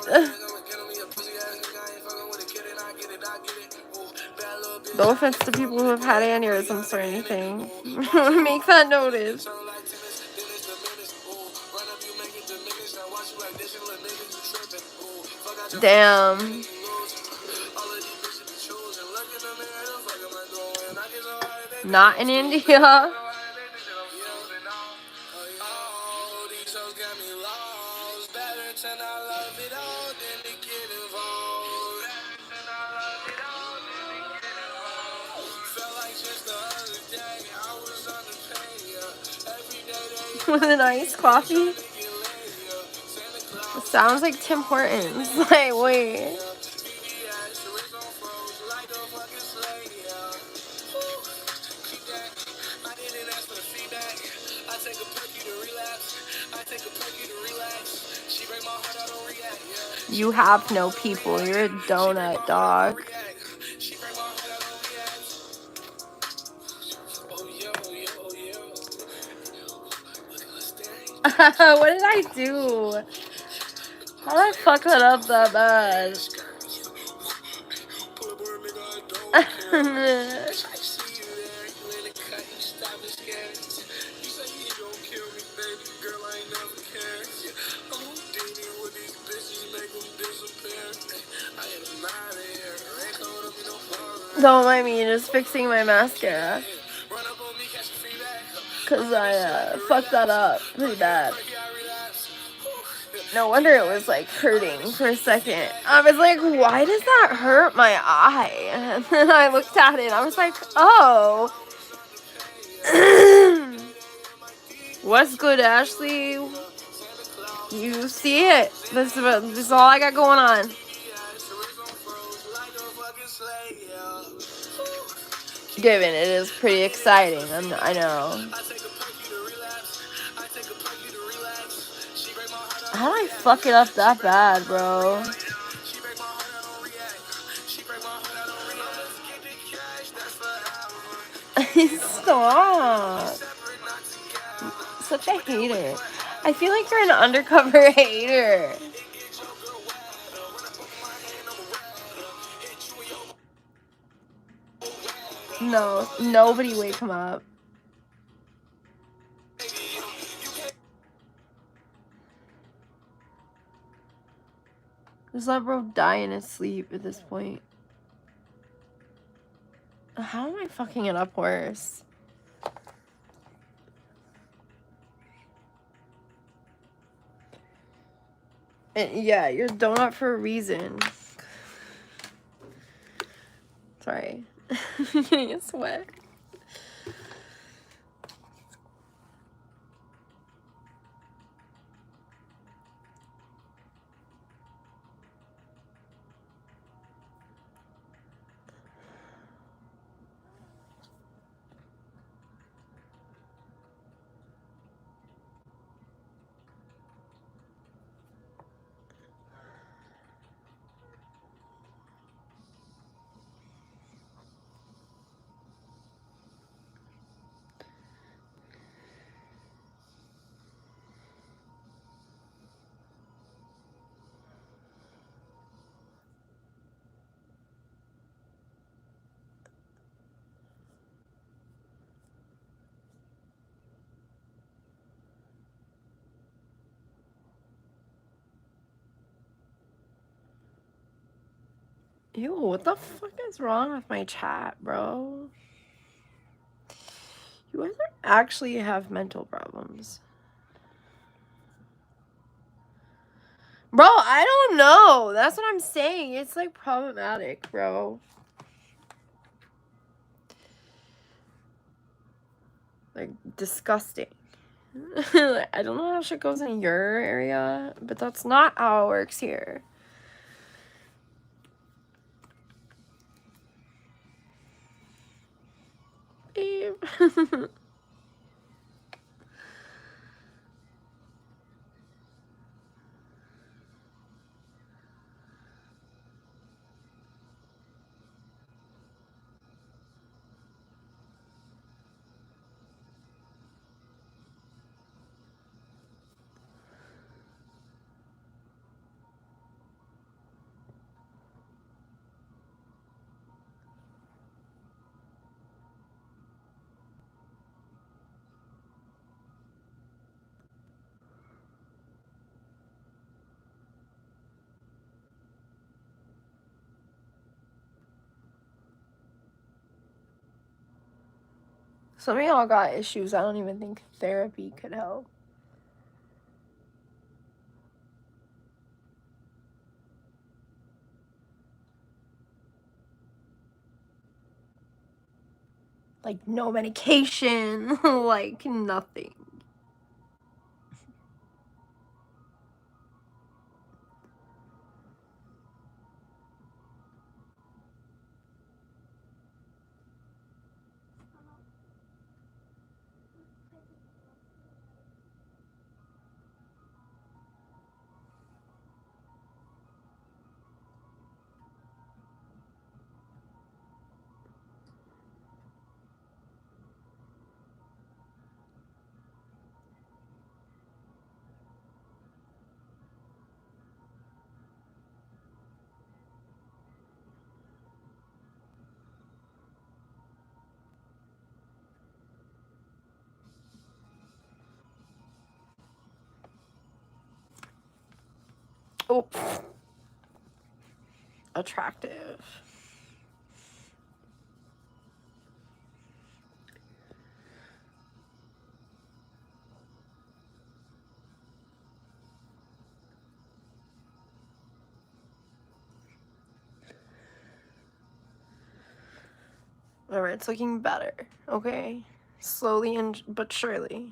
Speaker 1: No offense to people who have had aneurysms or anything. Make that noted. Damn. Not in India. With an iced coffee? It sounds like Tim Hortons. Like, wait. You have no people. You're a donut, dog. What did I do? How did I fuck that up that bad? Don't mind me, just fixing my mascara. Cause I fucked that up pretty bad. No wonder it was like hurting for a second. I was like, why does that hurt my eye? And then I looked at it and I was like, oh. What's good, Ashley? You see it. This is all I got going on. Given it is pretty exciting. I know. How did I fuck it up that bad, bro? Stop. Such a hater. I feel like you're an undercover hater. No, nobody wake him up. Just let bro die in his sleep at this point. How am I fucking it up worse? And yeah, you're a donut for a reason. Sorry. I'm getting a sweat. Ew, what the fuck is wrong with my chat, bro? You guys actually have mental problems. Bro, I don't know. That's what I'm saying. It's like problematic, bro. Like disgusting. I don't know how shit goes in your area, but that's not how it works here. Babe. Some of y'all got issues. I don't even think therapy could help. Like no medication, like nothing. Oh, attractive. Alright, it's looking better, okay? Slowly and but surely.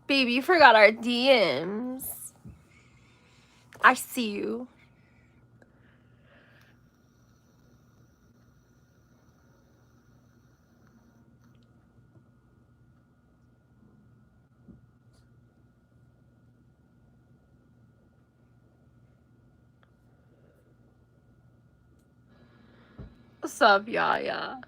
Speaker 1: Baby, you forgot our DMs. I see you. What's up, Yaya?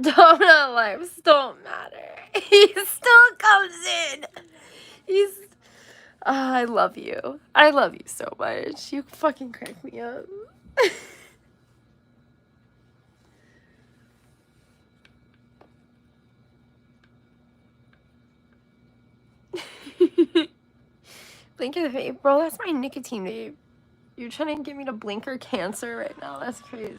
Speaker 1: Donut lives don't matter. He still comes in. He's. I love you. I love you so much. You fucking crack me up. Blinker vape, bro. That's my nicotine vape. You're trying to get me to blinker cancer right now. That's crazy.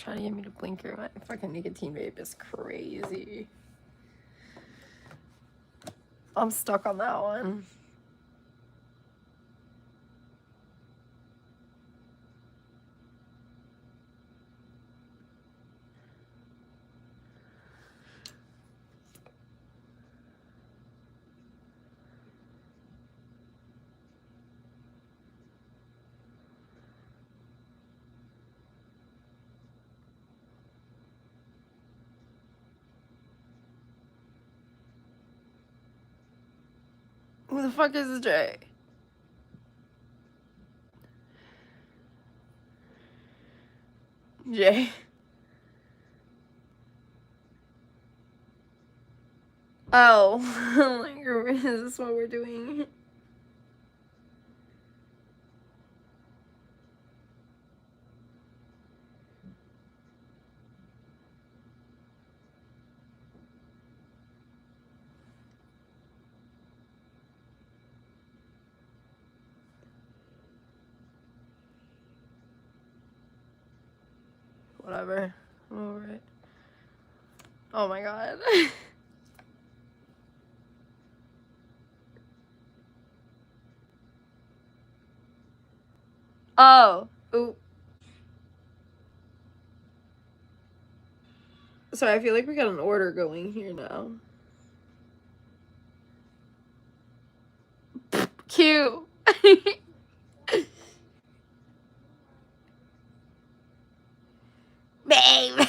Speaker 1: Trying to get me to blinker my fucking nicotine vape is crazy. I'm stuck on that one. Who the fuck is Jay? Jay. Oh, like, is this what we're doing? Whatever. I'm over it. Oh my god. Oh. Ooh. Sorry, I feel like we got an order going here now. Cute. Babe.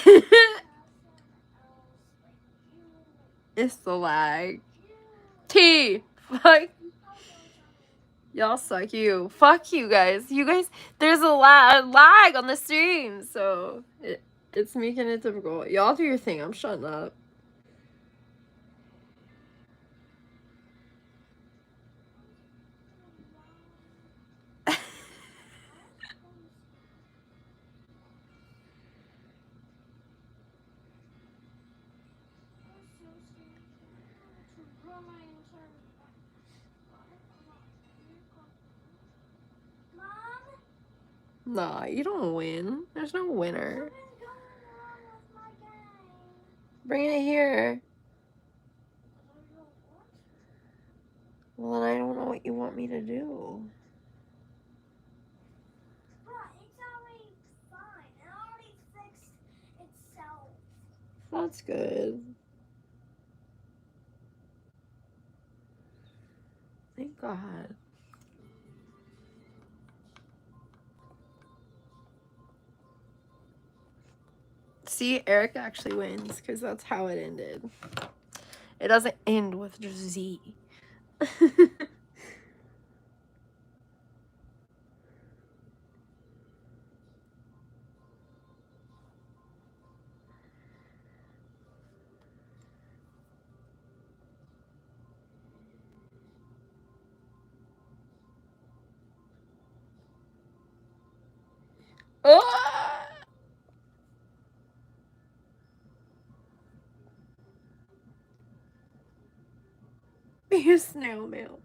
Speaker 1: It's the lag. T. Fuck. Y'all suck. You. Fuck you guys. You guys, there's a lag on the stream, so it's making it difficult. Y'all do your thing. I'm shutting up. Nah, you don't win. There's no winner. Bring it here. Well, then I don't know what you want me to do.
Speaker 12: It's already fine. It already fixed itself.
Speaker 1: That's good. Thank God. See, Eric actually wins because that's how it ended. It doesn't end with just Z. Ah! Be a snail mail.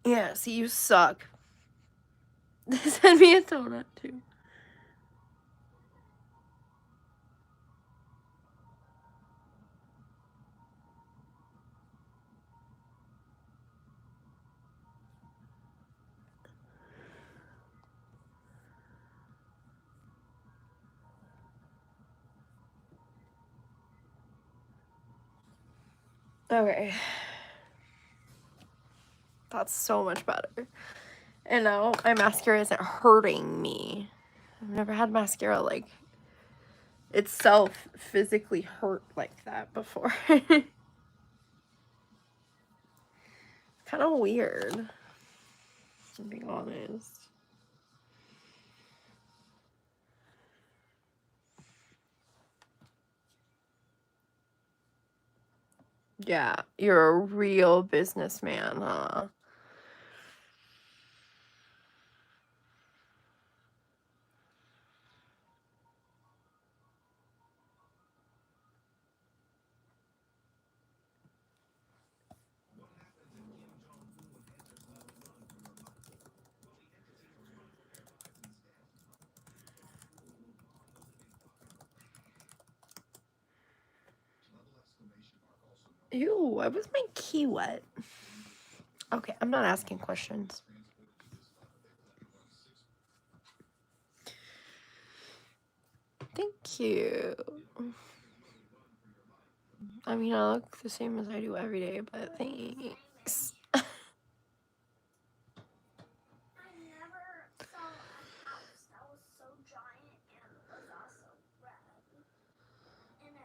Speaker 1: Yeah, see, you suck. Send me a donut, too. Okay. That's so much better. And now my mascara isn't hurting me. I've never had mascara, like, itself physically hurt like that before. Kind of weird, to be honest. Yeah, you're a real businessman, huh? Ew, why was my key wet? Okay, I'm not asking questions. Thank you. I mean, I look the same as I do every day, but thanks.
Speaker 12: I never saw a house that was so giant and was also red. And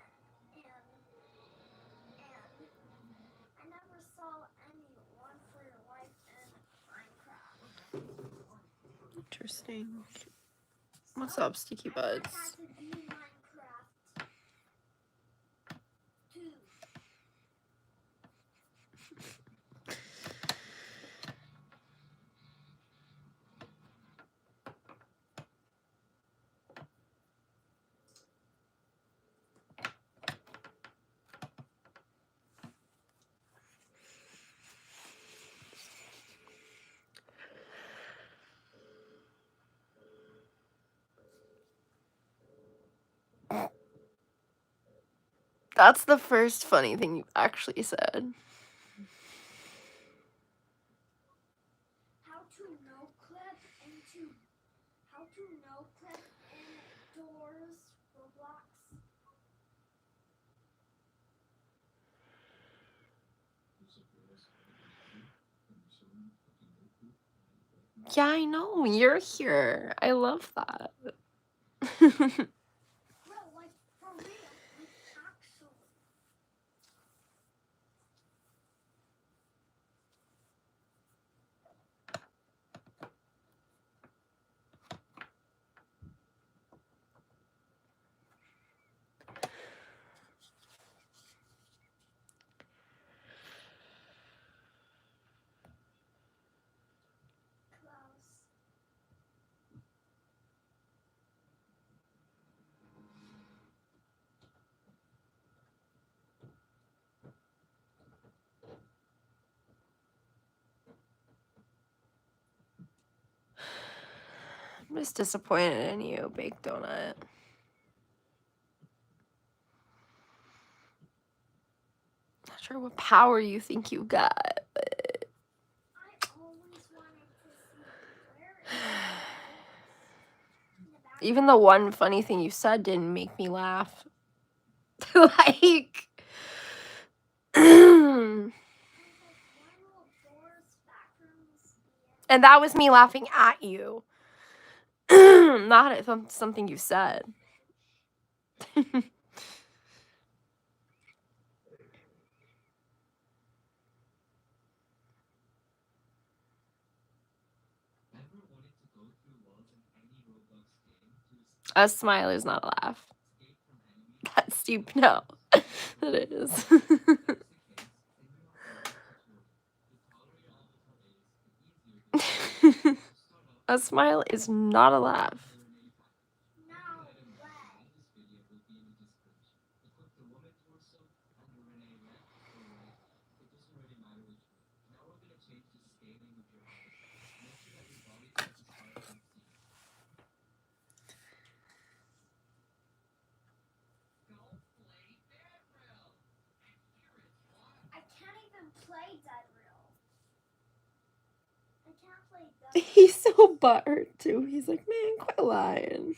Speaker 12: I never saw any One for Your Life in Minecraft.
Speaker 1: Interesting. What's up, Sticky Buds?
Speaker 12: That had to be Minecraft too.
Speaker 1: That's the first funny thing you've actually said.
Speaker 12: How to no clip in Doors Roblox.
Speaker 1: Yeah, I know. You're here. I love that.
Speaker 12: Bro, like for real, like actually.
Speaker 1: I'm just disappointed in you, Baked Donut. Not sure what power you think you got, but...
Speaker 12: I always wanted to see where it is.
Speaker 1: Even the one funny thing you said didn't make me laugh. Like, and that was me laughing at you, not at something you said. A smile is not a laugh. That's steep. No, it is. A smile is not a laugh.
Speaker 12: I can't even play Dead Real. I can't play Dead Real.
Speaker 1: He's so butthurt too. He's like, man, quit lying.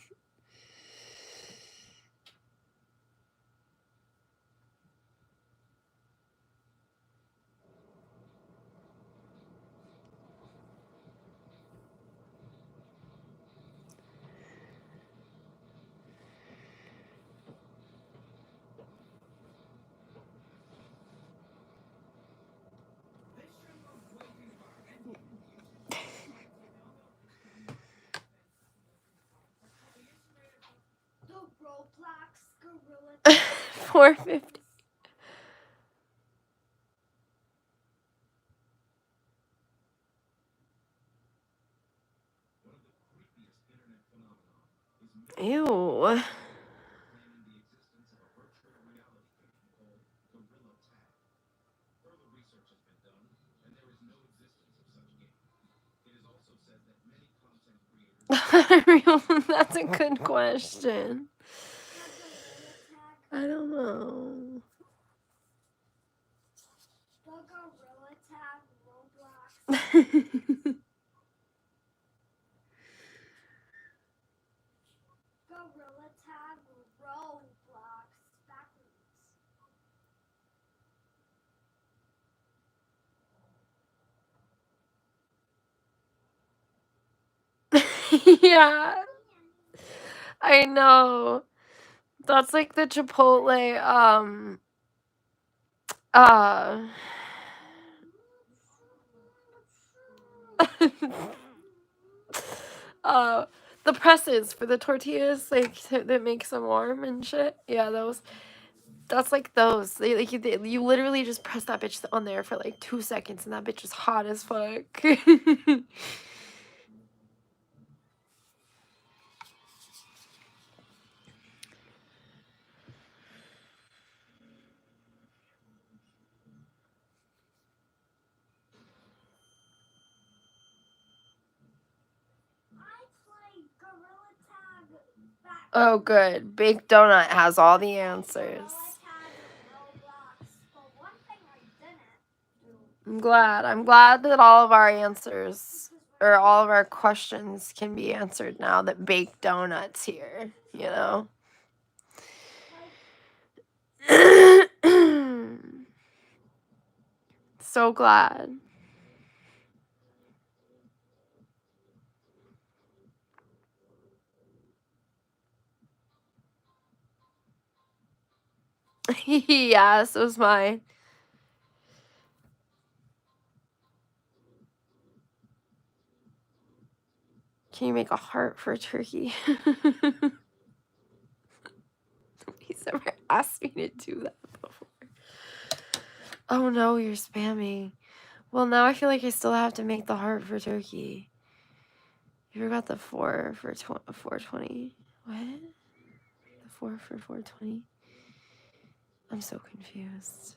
Speaker 12: The Roblox gorilla.
Speaker 1: 450. Ew. That's a good question. I don't know.
Speaker 12: The gorilla tag Roblox. Gorilla tag Roblox backwards.
Speaker 1: Yeah, I know. That's like the Chipotle, uh, uh, the presses for the tortillas, like, that makes them warm and shit. Yeah, that's like those. You literally just press that bitch on there for like 2 seconds and that bitch is hot as fuck. Oh, good. Baked Donut has all the answers. I'm glad. I'm glad that all of our answers, or all of our questions, can be answered now that Baked Donut's here, you know? So glad. Yeah, so was mine. Can you make a heart for a turkey? Nobody's ever asked me to do that before. Oh no, you're spamming. Well, now I feel like I still have to make the heart for turkey. You forgot the 4 for 420. What? The 4 for 420? I'm so confused.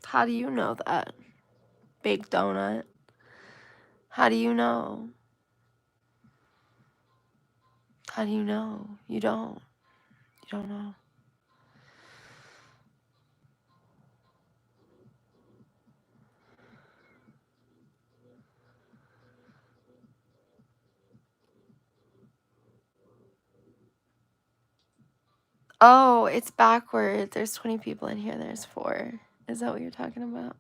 Speaker 1: How do you know that? Baked Donut. How do you know? How do you know? You don't. You don't know. Oh, it's backward. There's 20 people in here. There's 4. Is that what you're talking about?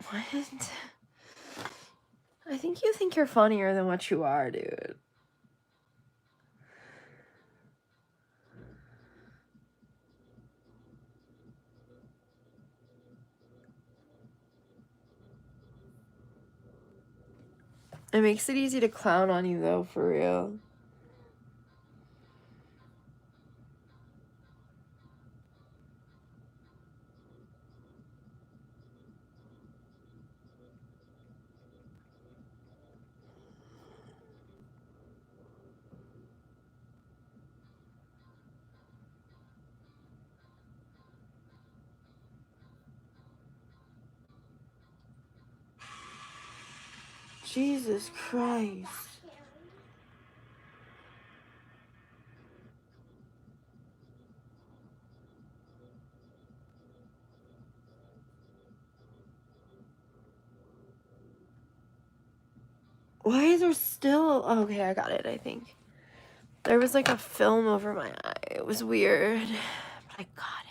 Speaker 1: What? I think you think you're funnier than what you are, dude. It makes it easy to clown on you, though, for real. Jesus Christ. Why is there still... Oh, okay, I got it, I think. There was like a film over my eye. It was weird, but I got it.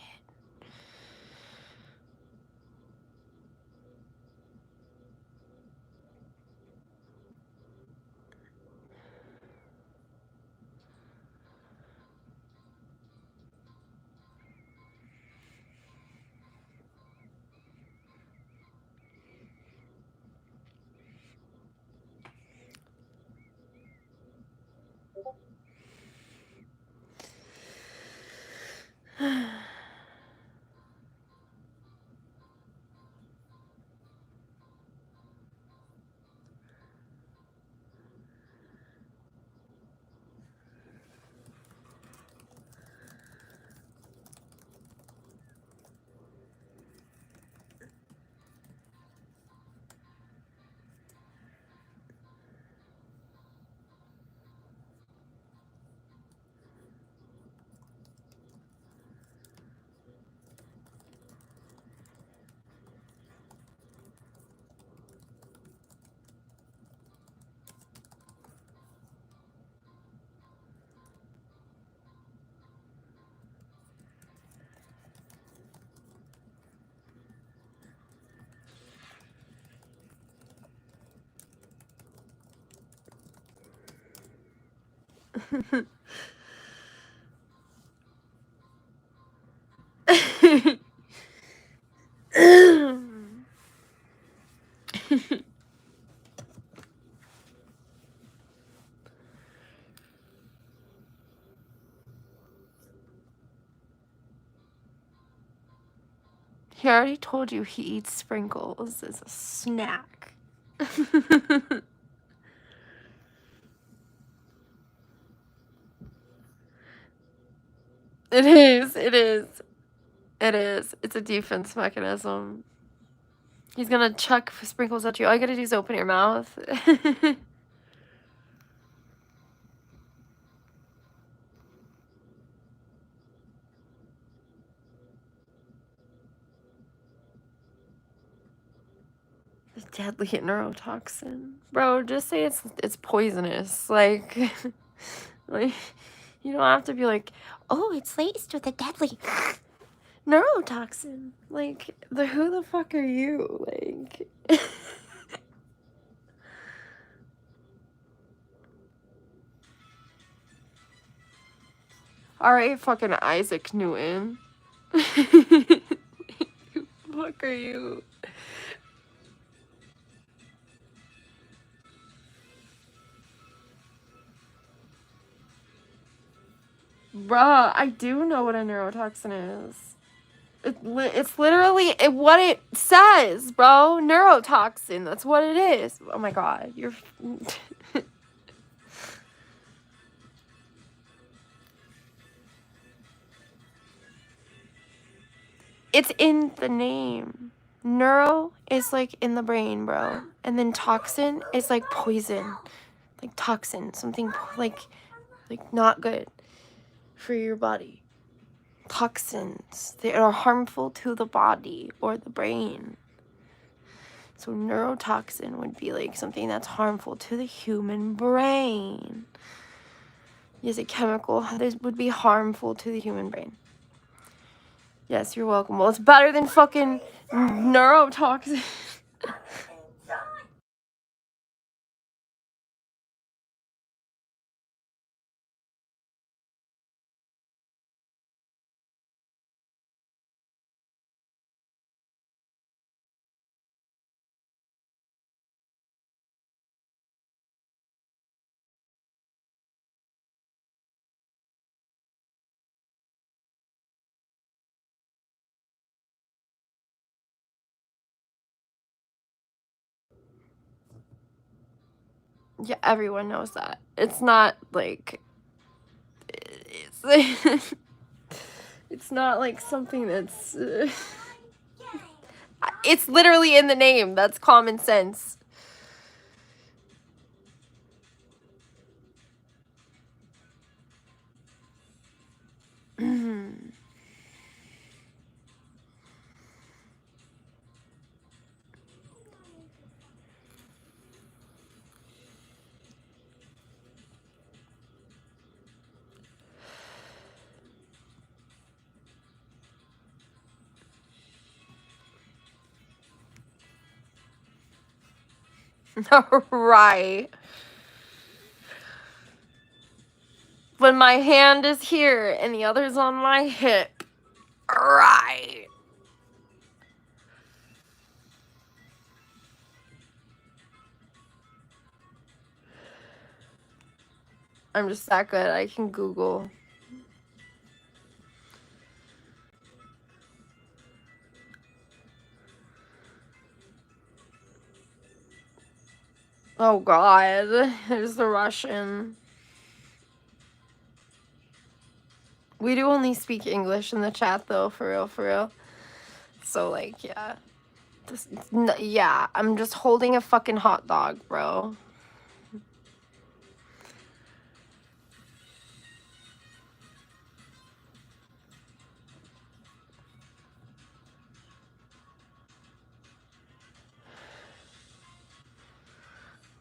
Speaker 1: He already told you he eats sprinkles as a snack. It is. It is. It is. It's a defense mechanism. He's gonna chuck sprinkles at you. All you gotta do is open your mouth. Deadly neurotoxin. Bro, just say it's poisonous. Like, like you don't have to be like, oh, it's laced with a deadly neurotoxin. Like, who the fuck are you? Like, alright, fucking Isaac Newton. Who the fuck are you? Bruh, I do know what a neurotoxin is. It's literally what it says, bro. Neurotoxin. That's what it is. Oh my god, you're... It's in the name. Neuro is like in the brain, bro. And then toxin is like poison. Like toxin. Something like not good for your body. toxins. They are harmful to the body or the brain. So neurotoxin would be like something that's harmful to the human brain. Yes, a chemical that would be harmful to the human brain. Yes, you're welcome. Well, it's better than fucking neurotoxin. Yeah, everyone knows that. It's not like it's it's not like something that's it's literally in the name. That's common sense. Right. When my hand is here and the other's on my hip. Right. I'm just that good. I can Google. Oh god. There's the Russian. We do only speak English in the chat though, for real, for real. So like, yeah. Yeah, I'm just holding a fucking hot dog, bro.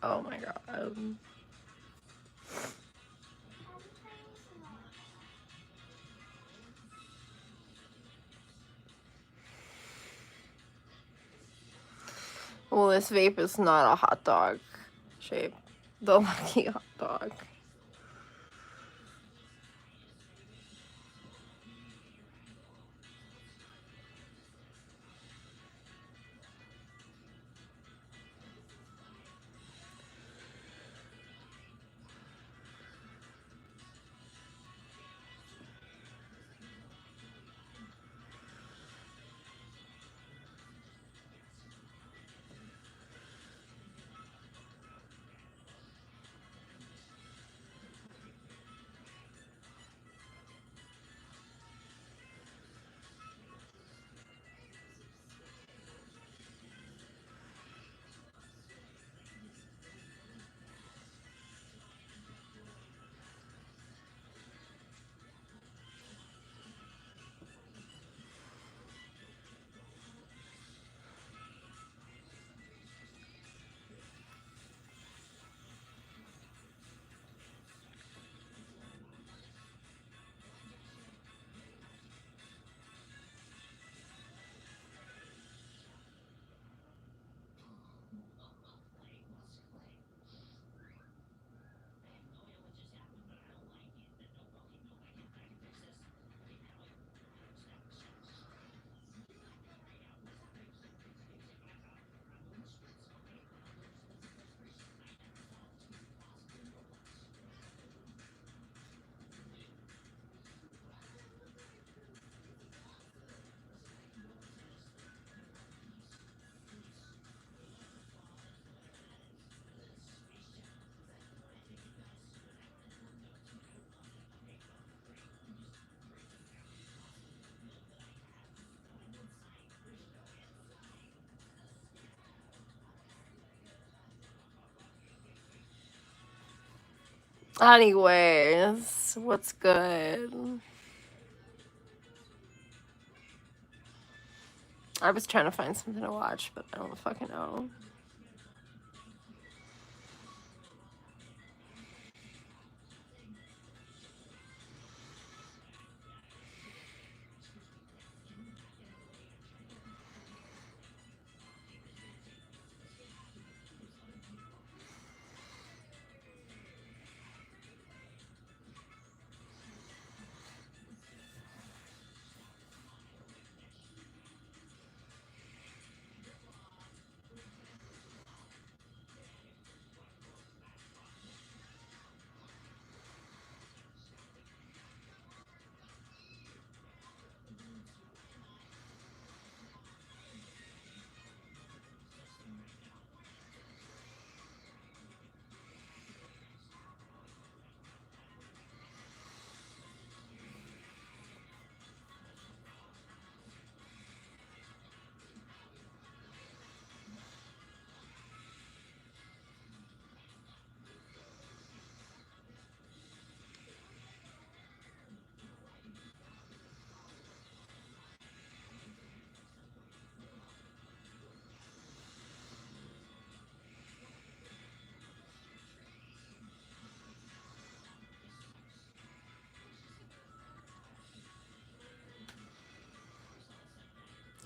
Speaker 1: Oh my god. Well, this vape is not a hot dog shape. The lucky hot dog. Anyways, what's good? I was trying to find something to watch, but I don't fucking know.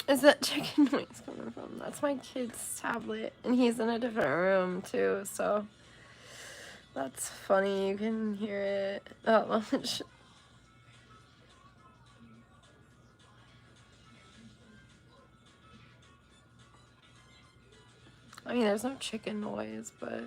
Speaker 1: Is that chicken noise coming from? That's my kid's tablet, and he's in a different room too, so that's funny. You can hear it. Oh, I mean, there's no chicken noise, but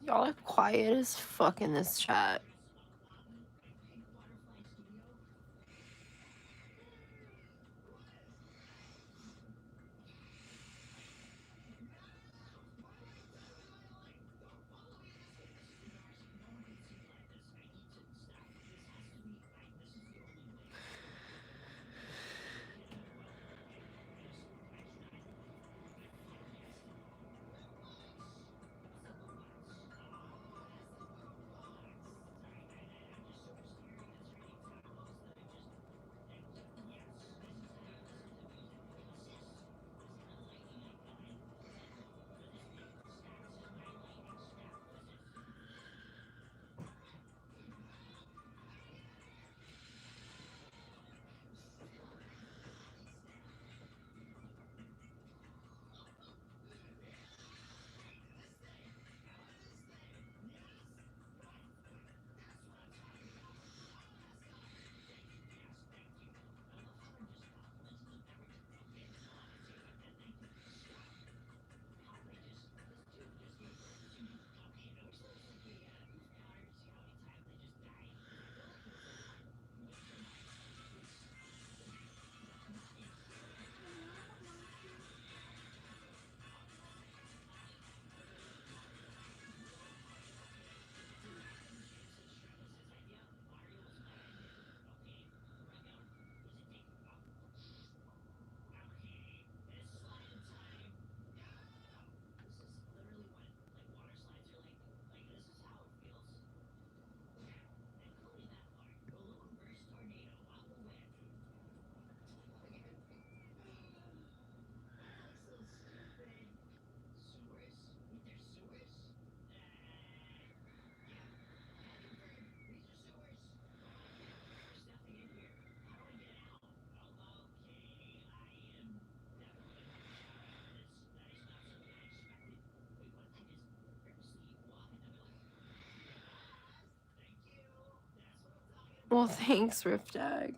Speaker 1: y'all are quiet as fuck in this chat. Well, thanks, Riftag.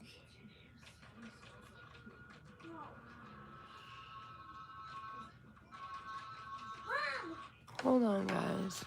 Speaker 1: Hold on, guys.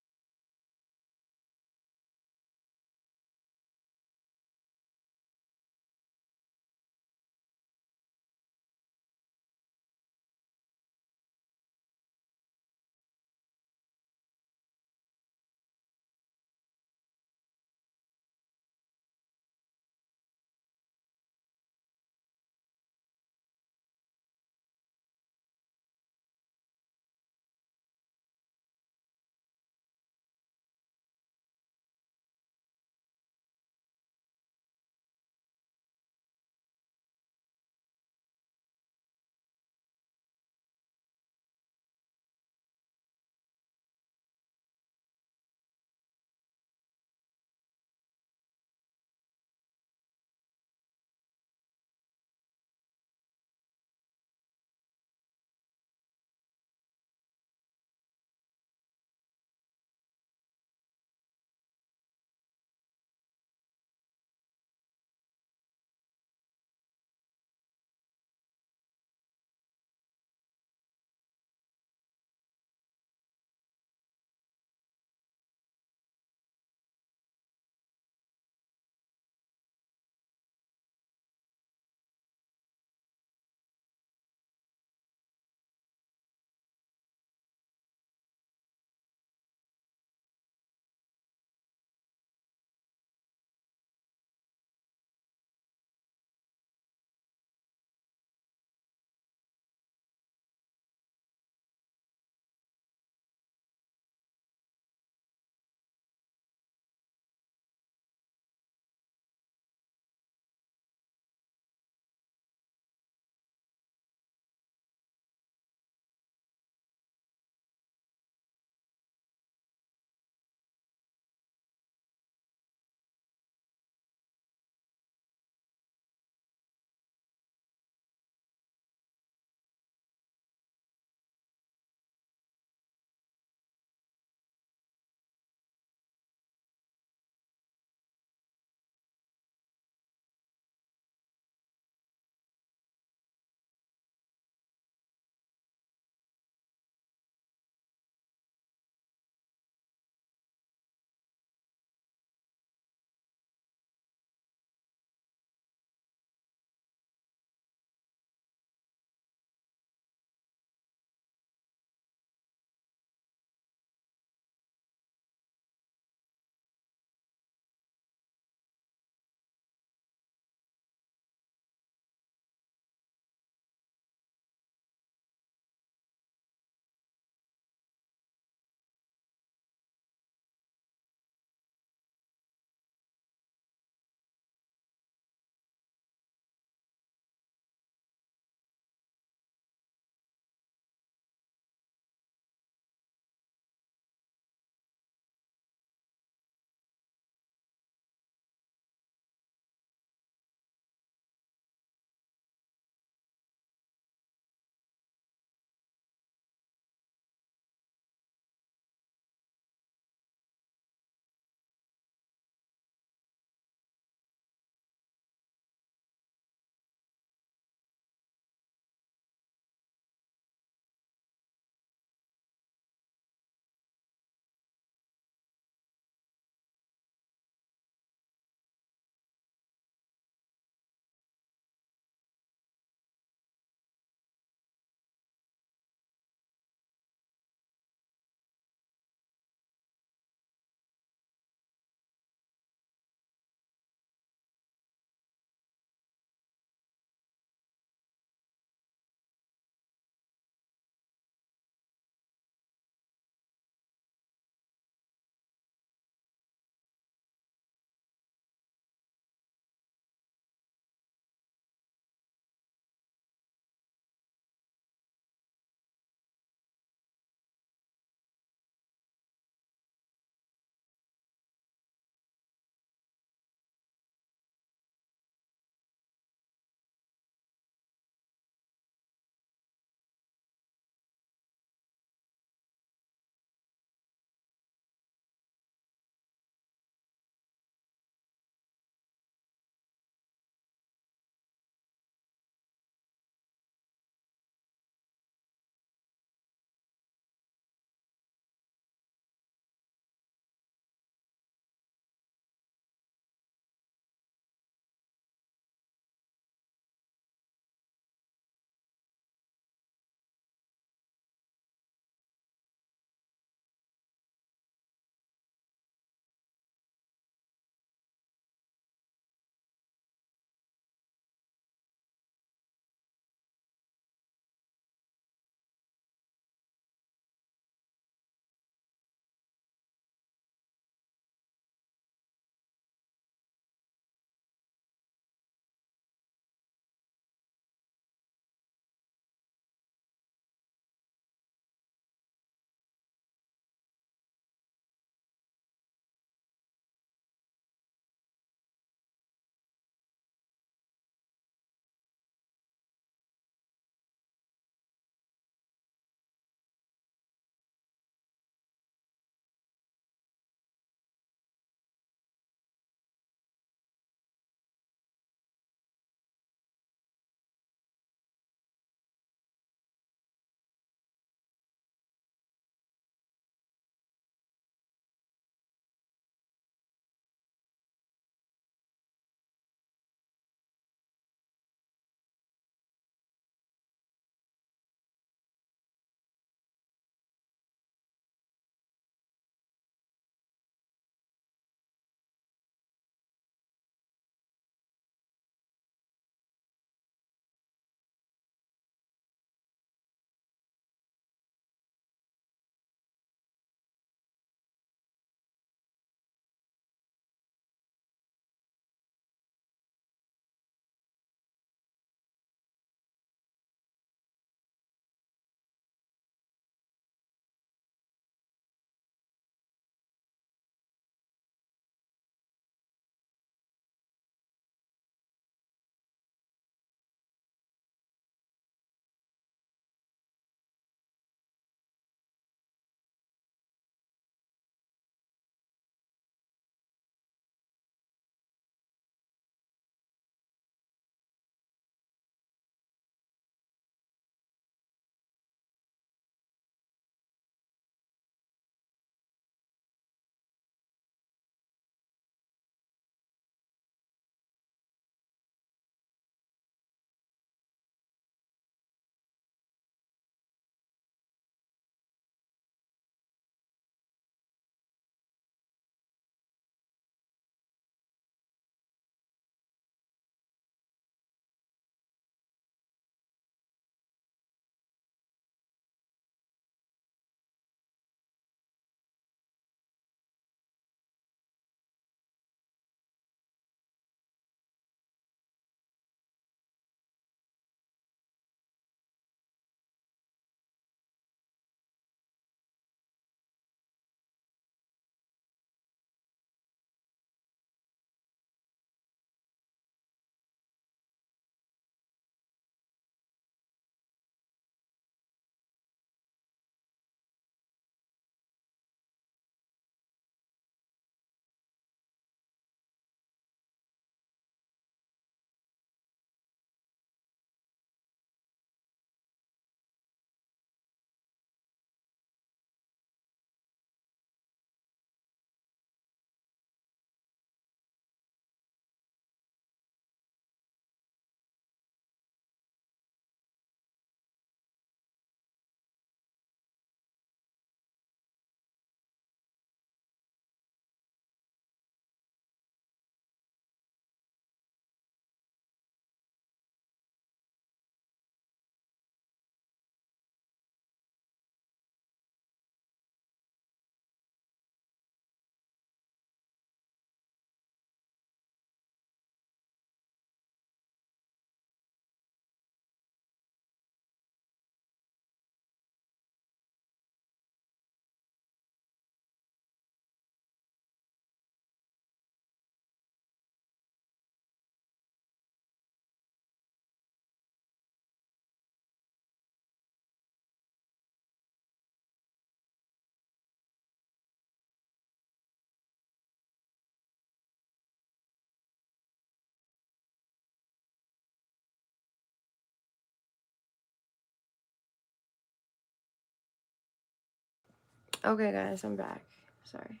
Speaker 1: Okay, guys, I'm back. Sorry.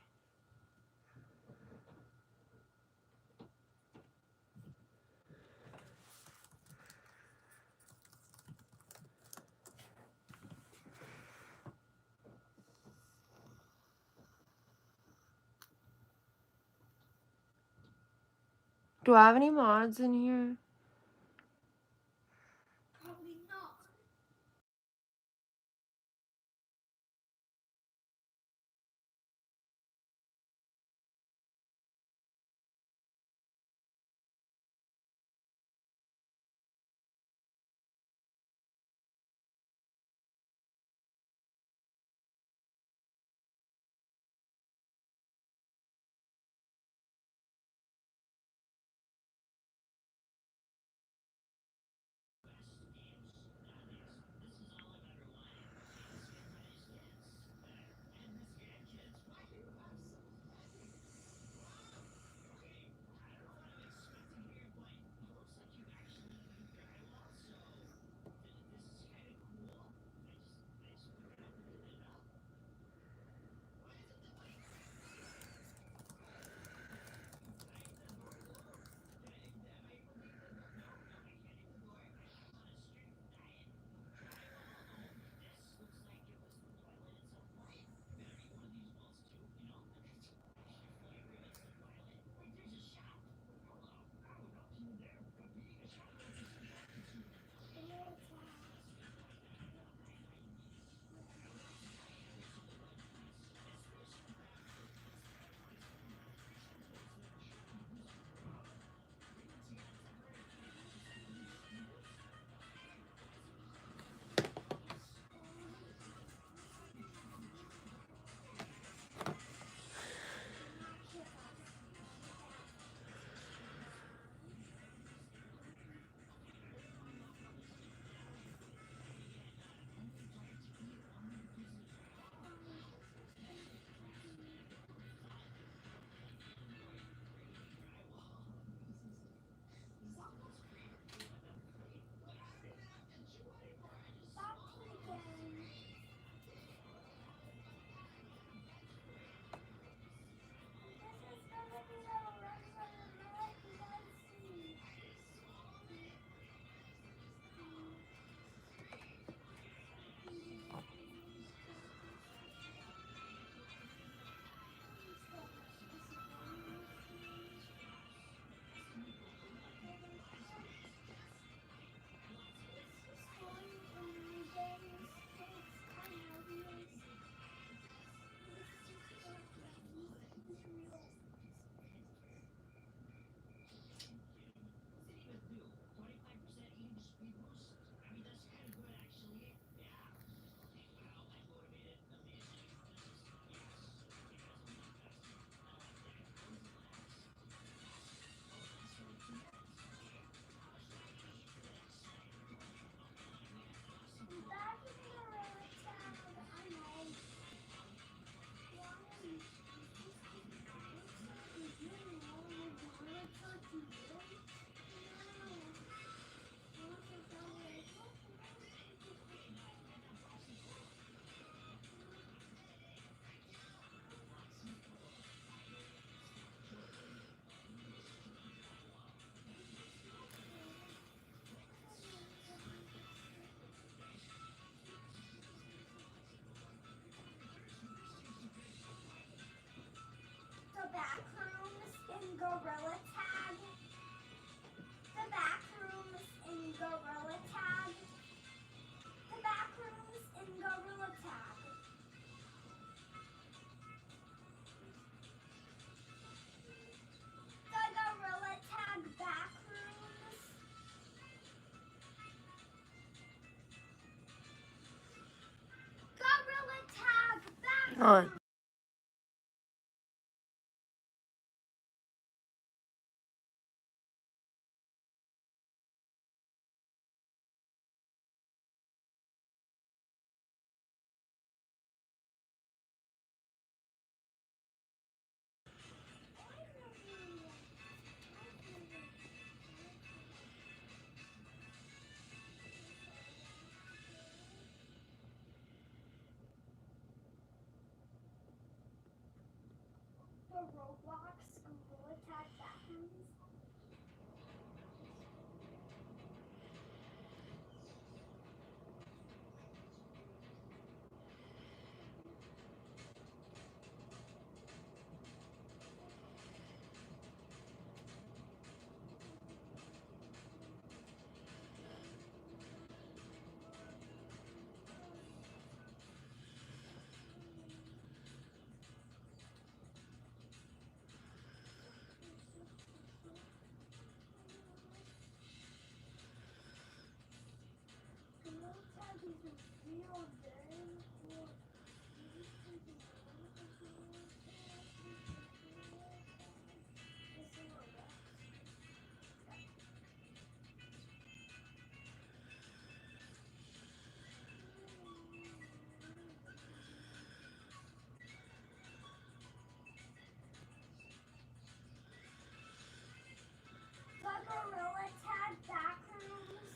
Speaker 1: Do I have any mods in here?
Speaker 12: Probably not. The back rooms in Gorilla Tag. The back rooms in Gorilla Tag. The back rooms in Gorilla Tag. The Gorilla Tag back rooms. Gorilla Tag back
Speaker 1: On.
Speaker 12: The Gorilla Tag backrooms.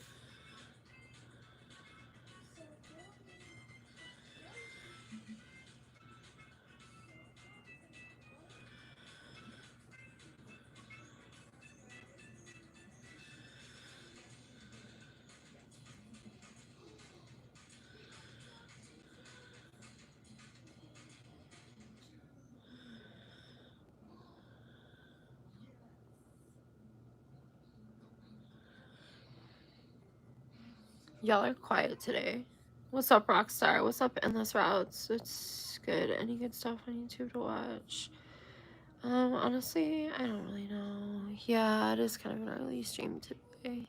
Speaker 1: Y'all are quiet today. What's up, Rockstar? What's up, Endless Routes? It's good. Any good stuff on YouTube to watch? Honestly, I don't really know. Yeah, it is kind of an early stream today.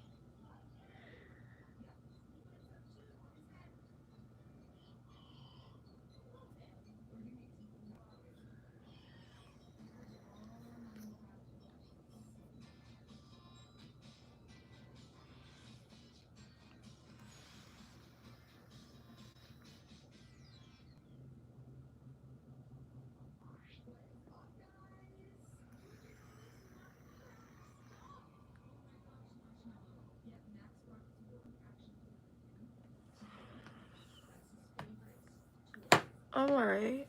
Speaker 1: I'm alright.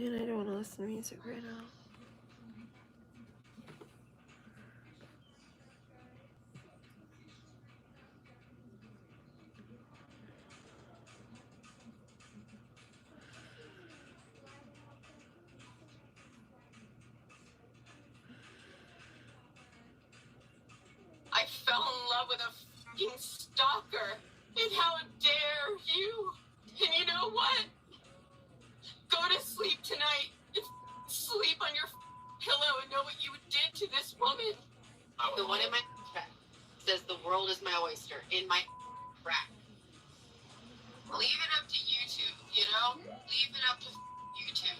Speaker 1: And I don't want to listen to music right now.
Speaker 6: I fell in love with a fucking stalker. And how dare you? And you know what? Go to sleep tonight and sleep on your pillow and know what you did to this woman. The one in my chat says the world is my oyster in my crack. Leave it up to YouTube, you know? Leave it up to YouTube.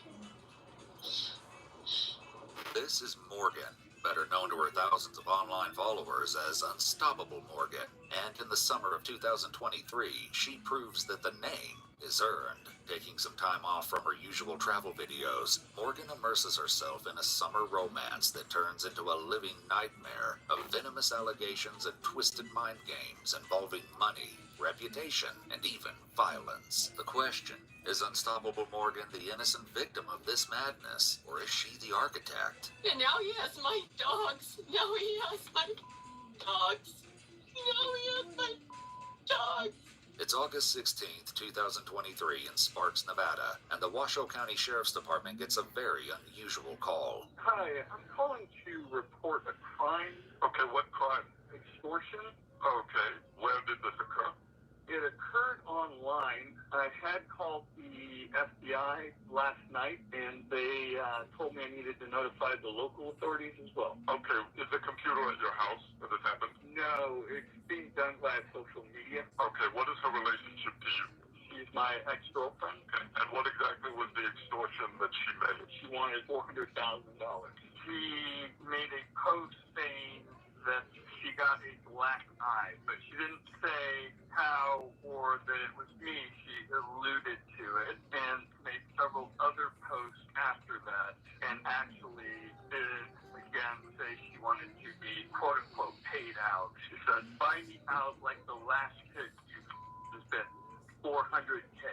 Speaker 4: This is Morgan, better known to her thousands of online followers as Unstoppable Morgan. And in the summer of 2023, she proves that the name is earned. Taking some time off from her usual travel videos, Morgan immerses herself in a summer romance that turns into a living nightmare of venomous allegations and twisted mind games involving money, reputation, and even violence. The question, is Unstoppable Morgan the innocent victim of this madness, or is she the architect?
Speaker 6: And now he has my dogs. Now he has my dogs. Now he has my dogs.
Speaker 4: It's August 16th, 2023 in Sparks, Nevada, and the Washoe County Sheriff's Department gets a very unusual call.
Speaker 8: Hi, I'm calling to report a crime. Okay, what crime? Extortion. Okay, where did this occur? It occurred online. I had called the FBI last night, and they told me I needed to notify the local authorities as well. Okay, is the computer at your house when this happened? No, it's being done by social media. Okay, what is her relationship to you? She's my ex-girlfriend. Okay, and what exactly was the extortion that she made? She wanted $400,000. She made a post saying that she got a black eye, but she didn't say how or that it was me. She alluded to it and made several other posts after that, and actually did again say she wanted to be quote unquote paid out. She said, "Buy me out like the last pick you has been $400K."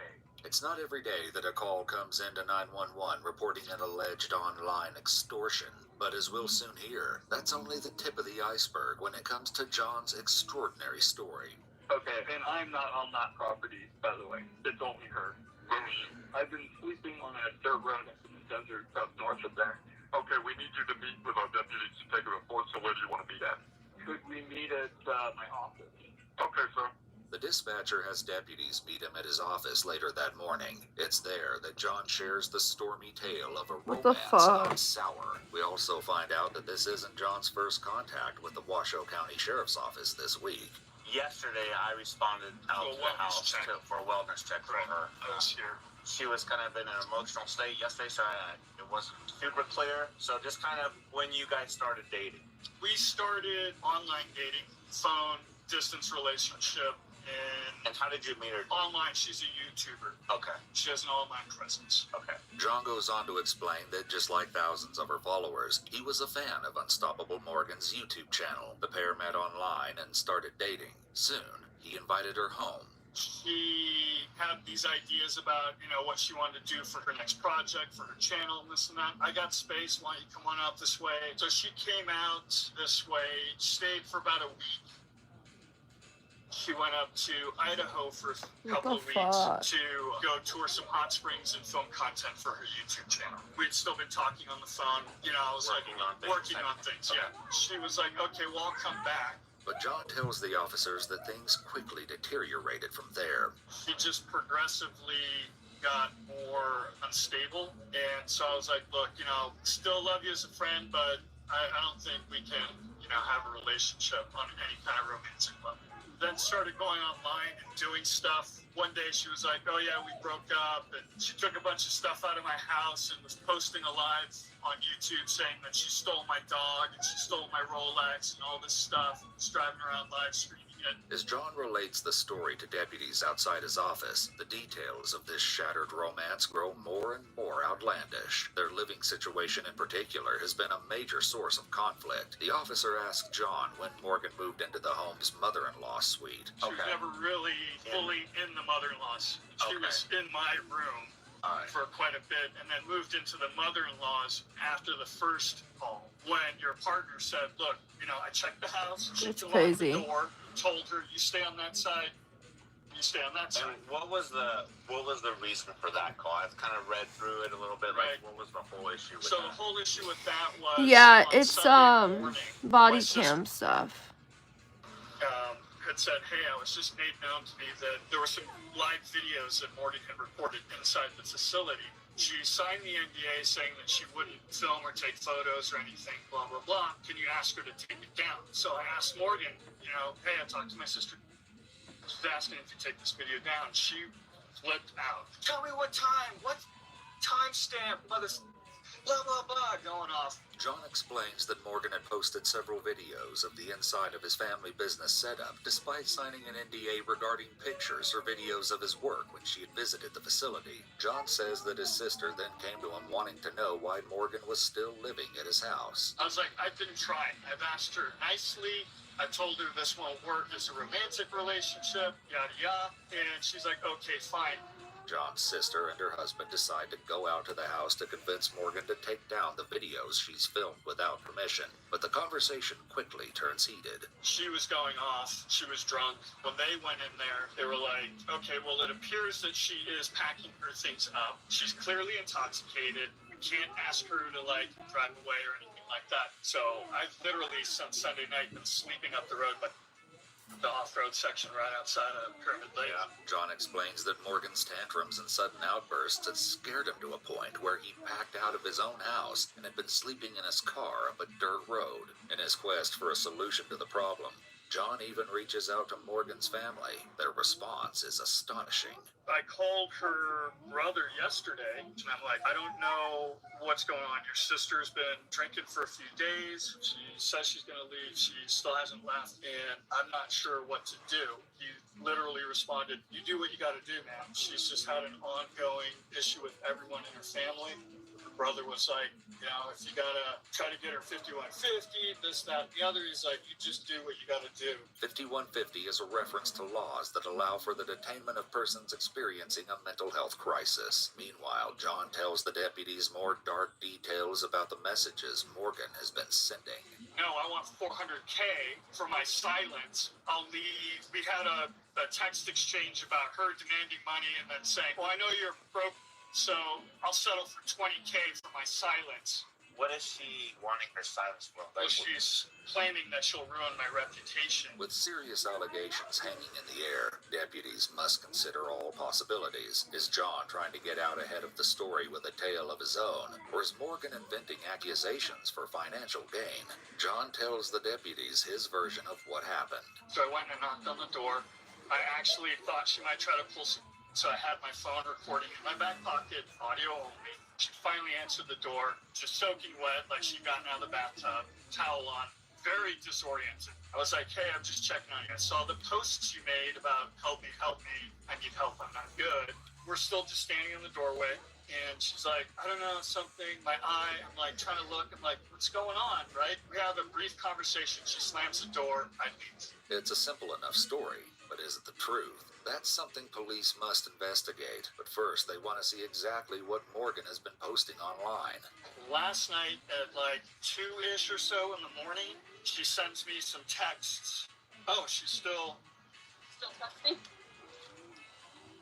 Speaker 4: It's not every day that a call comes into 911 reporting an alleged online extortion, but as we'll soon hear, that's only the tip of the iceberg when it comes to John's extraordinary story.
Speaker 8: Okay, and I'm not on that property, by the way. It's only her. I've been sleeping on a dirt road in the desert up north of there. Okay, we need you to meet with our deputies to take a report, so where do you want to meet at? Could we meet at my office? Okay, sir.
Speaker 4: The dispatcher has deputies meet him at his office later that morning. It's there that John shares the stormy tale of a
Speaker 1: What the
Speaker 4: romance
Speaker 1: fuck?
Speaker 4: gone sour. We also find out that this isn't John's first contact with the Washoe County Sheriff's Office this week.
Speaker 13: Yesterday, I responded out to the house for a wellness check for her.
Speaker 8: I was here.
Speaker 13: She was kind of in an emotional state yesterday, so it wasn't super clear. So just kind of when you guys started dating.
Speaker 8: We started online dating, phone, distance relationship,
Speaker 13: And how did you meet her?
Speaker 8: online. She's a YouTuber.
Speaker 13: Okay.
Speaker 8: She has an online presence.
Speaker 13: Okay.
Speaker 4: John goes on to explain that just like thousands of her followers, he was a fan of Unstoppable Morgan's YouTube channel. The pair met online and started dating. Soon, he invited her home.
Speaker 8: She had these ideas about, what she wanted to do for her next project, for her channel, and this and that. I got space. Why don't you come on out this way? So she came out this way, stayed for about a week. She went up to Idaho for a couple of weeks to go tour some hot springs and film content for her YouTube channel. We'd still been talking on the phone. I was working on things. Yeah. She was like, okay, well, I'll come back.
Speaker 4: But John tells the officers that things quickly deteriorated from there.
Speaker 8: She just progressively got more unstable. And so I was like, look, still love you as a friend, but I don't think we can, have a relationship on any kind of romantic level. Then started going online and doing stuff. One day she was like, oh yeah, we broke up, and she took a bunch of stuff out of my house and was posting a live on YouTube saying that she stole my dog and she stole my Rolex and all this stuff. Was driving around live streaming it.
Speaker 4: As John relates the story to deputies outside his office, the details of this shattered romance grow more and more outlandish. Their living situation in particular has been a major source of conflict. The officer asked John when Morgan moved into the home's mother-in-law suite.
Speaker 8: She was never really fully in the mother-in-law's. She was in my room for quite a bit, and then moved into the mother-in-law's after the first call. When your partner said, look, I checked the house, she
Speaker 1: That's
Speaker 8: locked
Speaker 1: crazy.
Speaker 8: the door, told her, you stay on that side, you stay on that side.
Speaker 13: And what was the reason for that call? I've kind of read through it a little bit.
Speaker 8: Right.
Speaker 13: Like, what was the whole issue with
Speaker 8: So
Speaker 13: that?
Speaker 8: the whole issue with that was
Speaker 1: Yeah,
Speaker 8: on
Speaker 1: it's
Speaker 8: Sunday morning,
Speaker 1: body
Speaker 8: my sister,
Speaker 1: cam stuff.
Speaker 8: had said, hey, I was just made known to me that there were some live videos that Morgan had recorded inside the facility. She signed the NDA saying that she wouldn't film or take photos or anything, blah, blah, blah. Can you ask her to take it down? So I asked Morgan, hey, I talked to my sister. She's asking if you take this video down. She flipped out. Tell me what time, what timestamp, blah, blah, blah, going off.
Speaker 4: John explains that Morgan had posted several videos of the inside of his family business setup, despite signing an NDA regarding pictures or videos of his work when she had visited the facility. John says that his sister then came to him wanting to know why Morgan was still living at his house.
Speaker 8: I was like, I've been trying. I've asked her nicely. I told her this won't work as a romantic relationship, yada, yada. And she's like, okay, fine.
Speaker 4: John's sister and her husband decide to go out to the house to convince Morgan to take down the videos she's filmed without permission. But the conversation quickly turns heated.
Speaker 8: She was going off. She was drunk. When they went in there, they were like, okay, well, it appears that she is packing her things up. She's clearly intoxicated. We can't ask her to, drive away or anything like that. So I've literally, since Sunday night, been sleeping up the road, but the off-road section right outside of Pyramid Lake.
Speaker 4: John explains that Morgan's tantrums and sudden outbursts had scared him to a point where he packed out of his own house and had been sleeping in his car up a dirt road. In his quest for a solution to the problem, John even reaches out to Morgan's family. Their response is astonishing.
Speaker 8: I called her brother yesterday, and I'm like, I don't know what's going on. Your sister's been drinking for a few days. She says she's going to leave. She still hasn't left, and I'm not sure what to do. He literally responded, you do what you got to do, man. She's just had an ongoing issue with everyone in her family. brother was like, you know, if you gotta try to get her 5150, this, that, and the other, he's like, you just do what you gotta do.
Speaker 4: 5150 is a reference to laws that allow for the detainment of persons experiencing a mental health crisis. Meanwhile, John tells the deputies more dark details about the messages Morgan has been sending.
Speaker 8: No, I want 400K for my silence. I'll leave. We had a text exchange about her demanding money and then saying, well, I know you're broke, so I'll settle for 20K for my silence.
Speaker 13: What is she wanting her silence for?
Speaker 8: Well, she's claiming that she'll ruin my reputation.
Speaker 4: With serious allegations hanging in the air, deputies must consider all possibilities. Is John trying to get out ahead of the story with a tale of his own, or is Morgan inventing accusations for financial gain? John tells the deputies his version of what happened.
Speaker 8: So I went and knocked on the door. I actually thought she might try to pull some, so I had my phone recording in my back pocket, audio only. She finally answered the door, just soaking wet, like she'd gotten out of the bathtub, towel on, very disoriented. I was like, hey, I'm just checking on you. I saw the posts you made about help me, I need help, I'm not good. We're still just standing in the doorway, and she's like, I don't know, something, my eye, I'm like trying to look, I'm like, what's going on, right? We have a brief conversation, she slams the door, I leave.
Speaker 4: It's a simple enough story, but is it the truth? That's something police must investigate. But first, they want to see exactly what Morgan has been posting online.
Speaker 8: Last night at like 2-ish or so in the morning, she sends me some texts. Oh, she's still texting?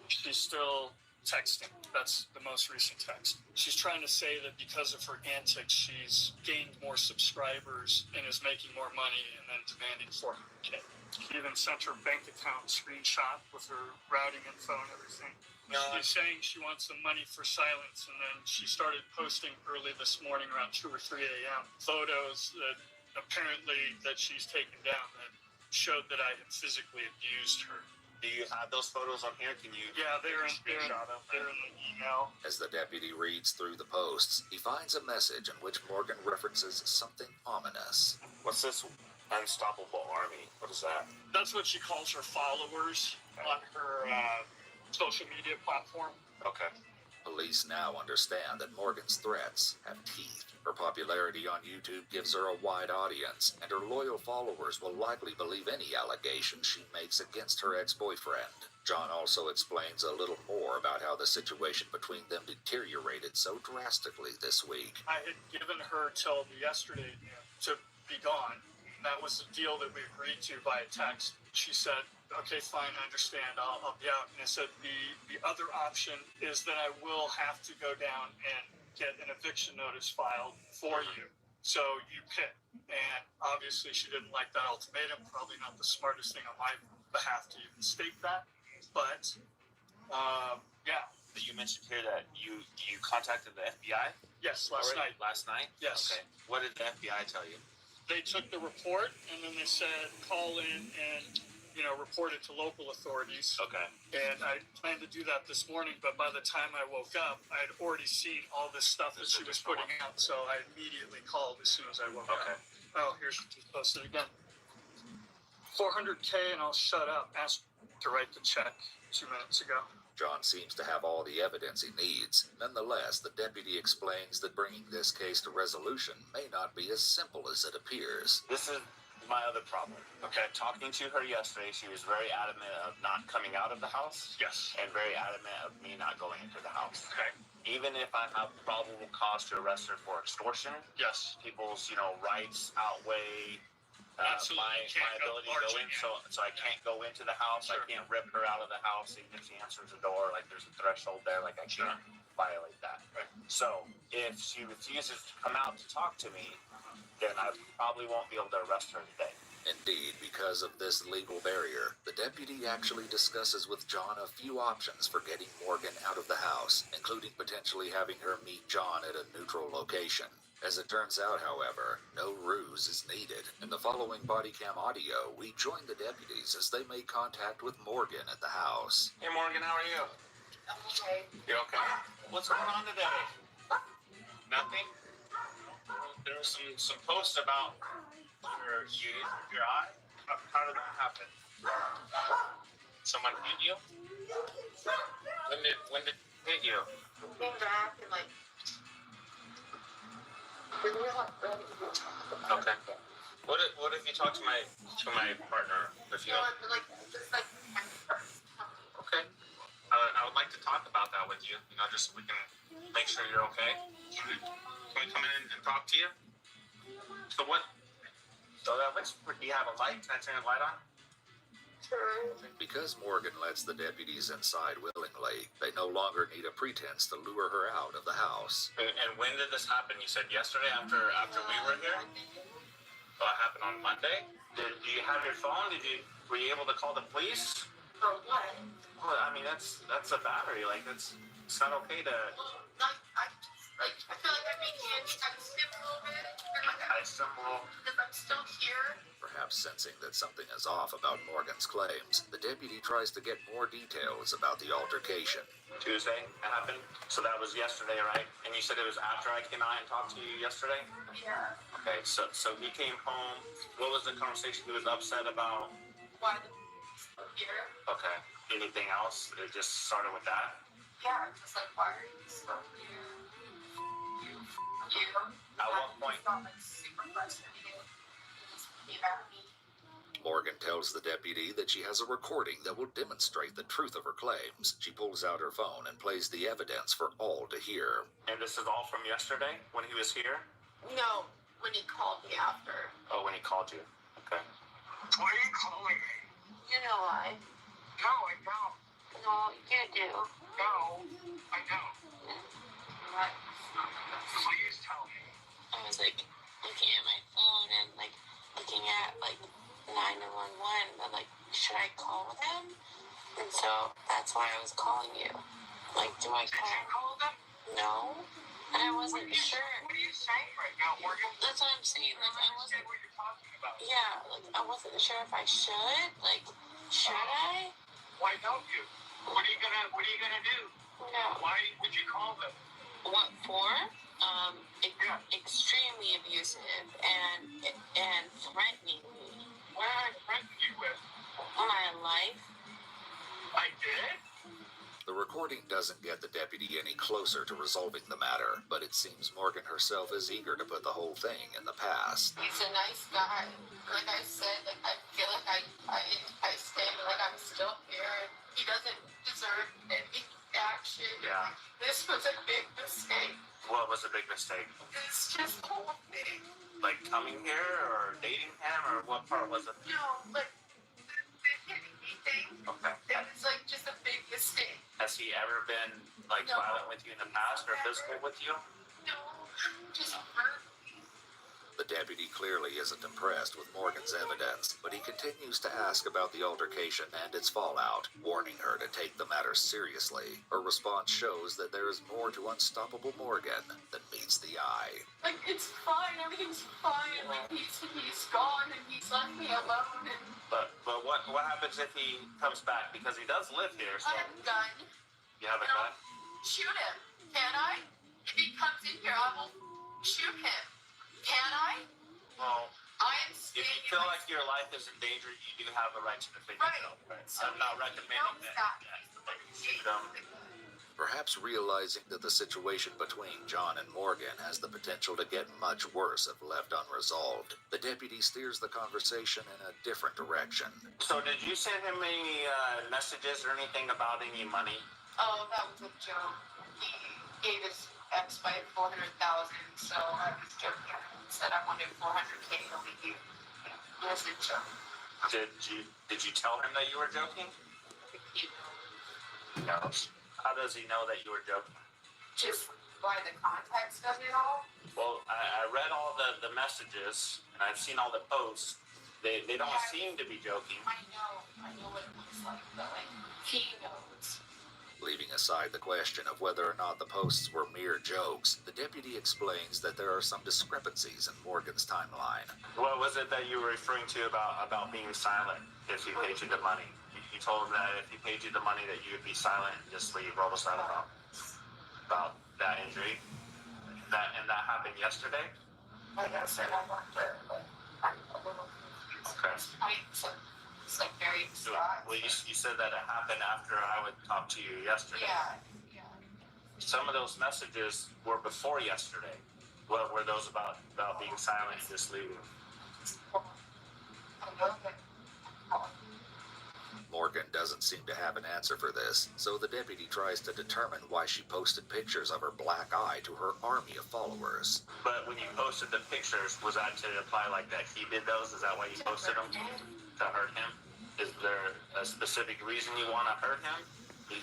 Speaker 8: She's still texting. That's the most recent text. She's trying to say that because of her antics, she's gained more subscribers and is making more money and then demanding 400K. She even sent her bank account screenshot with her routing info and everything. She's saying she wants some money for silence, and then she started posting early this morning around 2 or 3 a.m. photos that apparently that she's taken down that showed that I had physically abused her.
Speaker 13: Do you have those photos on here? Can you?
Speaker 8: Yeah, they're in the email.
Speaker 4: As the deputy reads through the posts, he finds a message in which Morgan references something ominous.
Speaker 13: What's this? Unstoppable Army. What is that?
Speaker 8: That's what she calls her followers on her social media platform.
Speaker 13: Okay.
Speaker 4: Police now understand that Morgan's threats have teeth. Her popularity on YouTube gives her a wide audience, and her loyal followers will likely believe any allegation she makes against her ex-boyfriend. John also explains a little more about how the situation between them deteriorated so drastically this week.
Speaker 8: I had given her till yesterday to be gone. That was the deal that we agreed to via text. She said, okay, fine, I understand, I'll be out. And I said, the other option is that I will have to go down and get an eviction notice filed for you. So you pick. And obviously she didn't like that ultimatum. Probably not the smartest thing on my behalf to even state that. But, yeah.
Speaker 13: You mentioned here that you contacted the FBI?
Speaker 8: Yes, last night.
Speaker 13: Last night?
Speaker 8: Yes.
Speaker 13: Okay. What did the FBI tell you?
Speaker 8: They took the report, and then they said, call in and, report it to local authorities.
Speaker 13: Okay.
Speaker 8: And I planned to do that this morning, but by the time I woke up, I had already seen all this stuff that she was putting out, so I immediately called as soon as I woke up. Oh, here's what she posted again. 400K and I'll shut up. Asked to write the check 2 minutes ago.
Speaker 4: John seems to have all the evidence he needs. Nonetheless, the deputy explains that bringing this case to resolution may not be as simple as it appears.
Speaker 13: This is my other problem. Okay, talking to her yesterday, she was very adamant of not coming out of the house.
Speaker 8: Yes.
Speaker 13: And very adamant of me not going into the house.
Speaker 8: Okay.
Speaker 13: Even if I have probable cause to arrest her for extortion,
Speaker 8: yes,
Speaker 13: people's, rights outweigh my ability to go in, so I can't go into the house. Sure. I can't rip her out of the house even if she answers the door. Like, there's a threshold there. Like, I can't violate that.
Speaker 8: Right.
Speaker 13: So if she refuses to come out to talk to me, then I probably won't be able to arrest her today.
Speaker 4: Indeed, because of this legal barrier, the deputy actually discusses with John a few options for getting Morgan out of the house, including potentially having her meet John at a neutral location. As it turns out, however, no ruse is needed. In the following body cam audio, we join the deputies as they make contact with Morgan at the house.
Speaker 13: Hey Morgan, how are you?
Speaker 6: I'm okay.
Speaker 13: You okay? What's going on today? Nothing? There was some posts about your eye. How did that happen? Someone hit you? When did it hit you?
Speaker 6: Came back and
Speaker 7: We're not ready to talk about
Speaker 13: Okay.
Speaker 7: it.
Speaker 13: What if you talk to my partner? If you
Speaker 7: Like, just like,
Speaker 13: okay. I would like to talk about that with you. You know, just so we can make sure you're okay. Can we come in and talk to you? So what? So that looks. Do you have a light? Can I turn the light on?
Speaker 4: Because Morgan lets the deputies inside willingly, they no longer need a pretense to lure her out of the house.
Speaker 13: And when did this happen? You said yesterday after we were here? So it happened on Monday? Do you have your phone? Were you able to call the police?
Speaker 7: For what?
Speaker 13: Well, I mean, that's a battery. Like, it's not okay to...
Speaker 7: I feel like I'm being handicapped a little bit. Because I'm still here.
Speaker 4: Perhaps sensing that something is off about Morgan's claims, the deputy tries to get more details about the altercation.
Speaker 13: Tuesday it happened? So that was yesterday, right? And you said it was after I came out and talked to you yesterday?
Speaker 7: Yeah.
Speaker 13: Okay, so he came home. What was the conversation he was upset about?
Speaker 7: Why the still here?
Speaker 13: Okay. Anything else? It just started with that?
Speaker 7: Yeah, just like, why are you still here? You.
Speaker 13: At what point?
Speaker 7: It's not like super frustrated. Just be about me.
Speaker 4: Morgan tells the deputy that she has a recording that will demonstrate the truth of her claims. She pulls out her phone and plays the evidence for all to hear.
Speaker 13: And this is all from yesterday when he was here?
Speaker 7: No, when he called me after.
Speaker 13: Oh, when he called you. Okay.
Speaker 8: Why are you calling me?
Speaker 7: You know why?
Speaker 8: No, I don't.
Speaker 7: No, you do.
Speaker 8: No, I don't.
Speaker 7: What?
Speaker 8: Please tell me.
Speaker 7: I was like looking at my phone and like looking at like 911, but like, should I call them? And so that's why I was calling you. Like, do I
Speaker 8: Did you call them?
Speaker 7: No, and I wasn't sure.
Speaker 8: What are you saying right now, Morgan?
Speaker 7: That's what I'm saying. Like, I wasn't.
Speaker 8: What you're talking about?
Speaker 7: Yeah, like I wasn't sure if I should. Like, should I?
Speaker 8: Why don't you? What are you gonna do?
Speaker 7: No.
Speaker 8: Why would you call them?
Speaker 7: What for? Extremely abusive and threatening me.
Speaker 8: What did I threaten you with?
Speaker 7: My life.
Speaker 8: I did?
Speaker 4: The recording doesn't get the deputy any closer to resolving the matter, but it seems Morgan herself is eager to put the whole thing in the past.
Speaker 7: He's a nice guy. Like I said, like I feel like I stayed, like I'm still here. He doesn't deserve any action.
Speaker 13: Yeah.
Speaker 7: This was a big mistake.
Speaker 13: What was a big mistake?
Speaker 7: It's just the whole thing.
Speaker 13: Like coming here or dating him, or what part was it?
Speaker 7: No, like the hitting me thing.
Speaker 13: Okay.
Speaker 7: That was like just a big mistake.
Speaker 13: Has he ever been like
Speaker 7: No.
Speaker 13: violent with you in the past or physical with you?
Speaker 7: No, just hurt.
Speaker 4: The deputy clearly isn't impressed with Morgan's evidence, but he continues to ask about the altercation and its fallout, warning her to take the matter seriously. Her response shows that there is more to unstoppable Morgan than meets the eye.
Speaker 7: Like, it's fine, everything's fine. Like, he's gone and he's left me alone. And
Speaker 13: But what happens if he comes back? Because he does live here. So
Speaker 7: I have a gun.
Speaker 13: you have a
Speaker 7: No.
Speaker 13: gun?
Speaker 7: Shoot him. Can I? If he comes in here, I will shoot him. Can I?
Speaker 13: Well,
Speaker 7: I am
Speaker 13: if
Speaker 7: staying
Speaker 13: you
Speaker 7: in
Speaker 13: feel
Speaker 7: my...
Speaker 13: like your life is in danger, you do have a right to defend
Speaker 7: Right.
Speaker 13: yourself. Right?
Speaker 7: So
Speaker 13: I'm not
Speaker 7: he
Speaker 13: recommending
Speaker 7: knows
Speaker 13: that.
Speaker 7: that.
Speaker 13: You shoot him.
Speaker 4: Perhaps realizing that the situation between John and Morgan has the potential to get much worse if left unresolved, the deputy steers the conversation in a different direction.
Speaker 13: So did you send him any messages or anything about any money?
Speaker 7: Oh, that was a joke. He gave his ex-wife $400,000, so I was joking. He said I wanted $400K to leave. It was a joke.
Speaker 13: Did you tell him that you were joking?
Speaker 7: He
Speaker 13: No. How does he know that you were joking?
Speaker 7: just by the context of it all.
Speaker 13: Well, I read all the messages and I've seen all the posts. They don't
Speaker 7: Yeah.
Speaker 13: seem to be joking.
Speaker 7: I know what it looks like, but like he knows.
Speaker 4: Leaving aside the question of whether or not the posts were mere jokes, the deputy explains that there are some discrepancies in Morgan's timeline.
Speaker 13: What was it that you were referring to about being silent if he paid you the money? You told him that if he paid you the money that you would be silent and just leave roll aside about that injury. And that happened yesterday?
Speaker 7: Like I said, I want to, like, I'm a little confused.
Speaker 13: Okay.
Speaker 7: It's like very distraught.
Speaker 13: Well, you said that it happened after I would talk to you yesterday.
Speaker 7: Yeah.
Speaker 13: Some of those messages were before yesterday. What were those about being silent and just leaving?
Speaker 4: Morgan doesn't seem to have an answer for this, so the deputy tries to determine why she posted pictures of her black eye to her army of followers.
Speaker 13: But when you posted the pictures, was that to imply like that he did those? Is that why you posted them? To hurt him? Is there a specific reason you want to hurt him?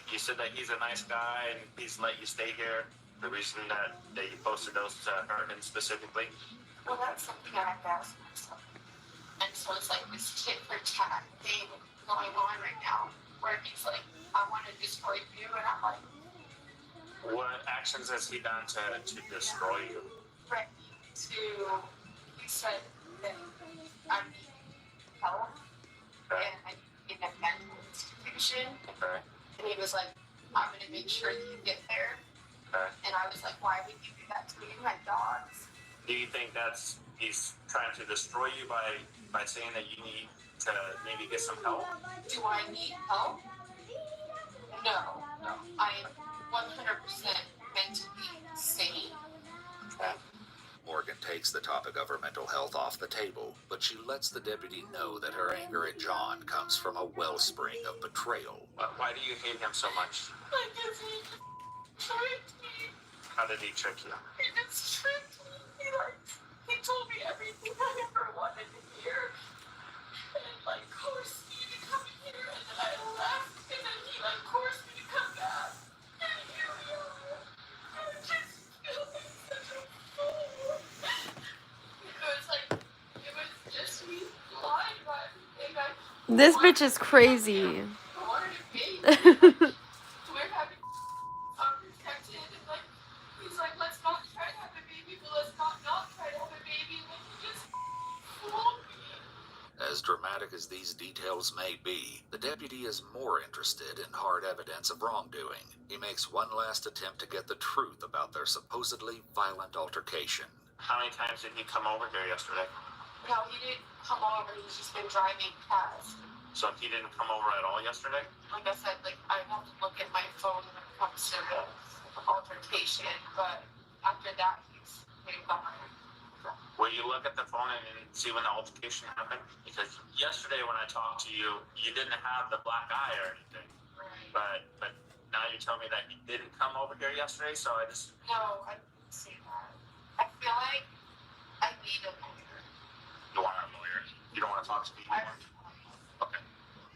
Speaker 13: You said that he's a nice guy and he's let you stay here. The reason that you posted those to hurt him specifically?
Speaker 6: Well, that's something I have to ask myself. And so it's like this tit for tat thing going on right now, where he's like, I want to destroy you, and I'm like,
Speaker 13: what actions has he done to destroy you?
Speaker 6: right, he said that I need help, and I need a mental institution, and he was like, I'm going to make sure that you get there, and I was like, why would you do that to me and my dogs?
Speaker 13: Do you think he's trying to destroy you by saying that you need to maybe get some help?
Speaker 6: Do I need help? No. I am 100% mentally sane.
Speaker 4: Morgan takes the topic of her mental health off the table, but she lets the deputy know that her anger at John comes from a wellspring of betrayal.
Speaker 13: Why do you hate him so much?
Speaker 6: Because he tricked me.
Speaker 13: How did he trick you?
Speaker 6: He just tricked me. He told me everything I ever wanted to hear. And coerced me to come here, and then I left, and then he coerced me to come back. And here we are. I just feel like such a fool. It was just me lying about everything.
Speaker 1: This bitch is crazy.
Speaker 6: I wanted a baby. We're having unprotected, and he's like, let's not try to have a baby, but let's not try to have a baby. And he just fooled me.
Speaker 4: As dramatic as these details may be, the deputy is more interested in hard evidence of wrongdoing. He makes one last attempt to get the truth about their supposedly violent altercation.
Speaker 13: How many times did he come over here yesterday?
Speaker 6: No, he didn't come over. He's just been driving past.
Speaker 13: So he didn't come over at all yesterday?
Speaker 6: Like I said, I have to look at my phone when it comes to the altercation, but after that, he's been gone.
Speaker 13: Will you look at the phone and see when the altercation happened? Because yesterday when I talked to you, you didn't have the black eye or anything.
Speaker 6: Right.
Speaker 13: But now you tell me that he didn't come over here yesterday, so I just...
Speaker 6: No, I didn't see that. I feel like I need a lawyer.
Speaker 13: You want a lawyer? You don't want to talk to me anymore? Okay.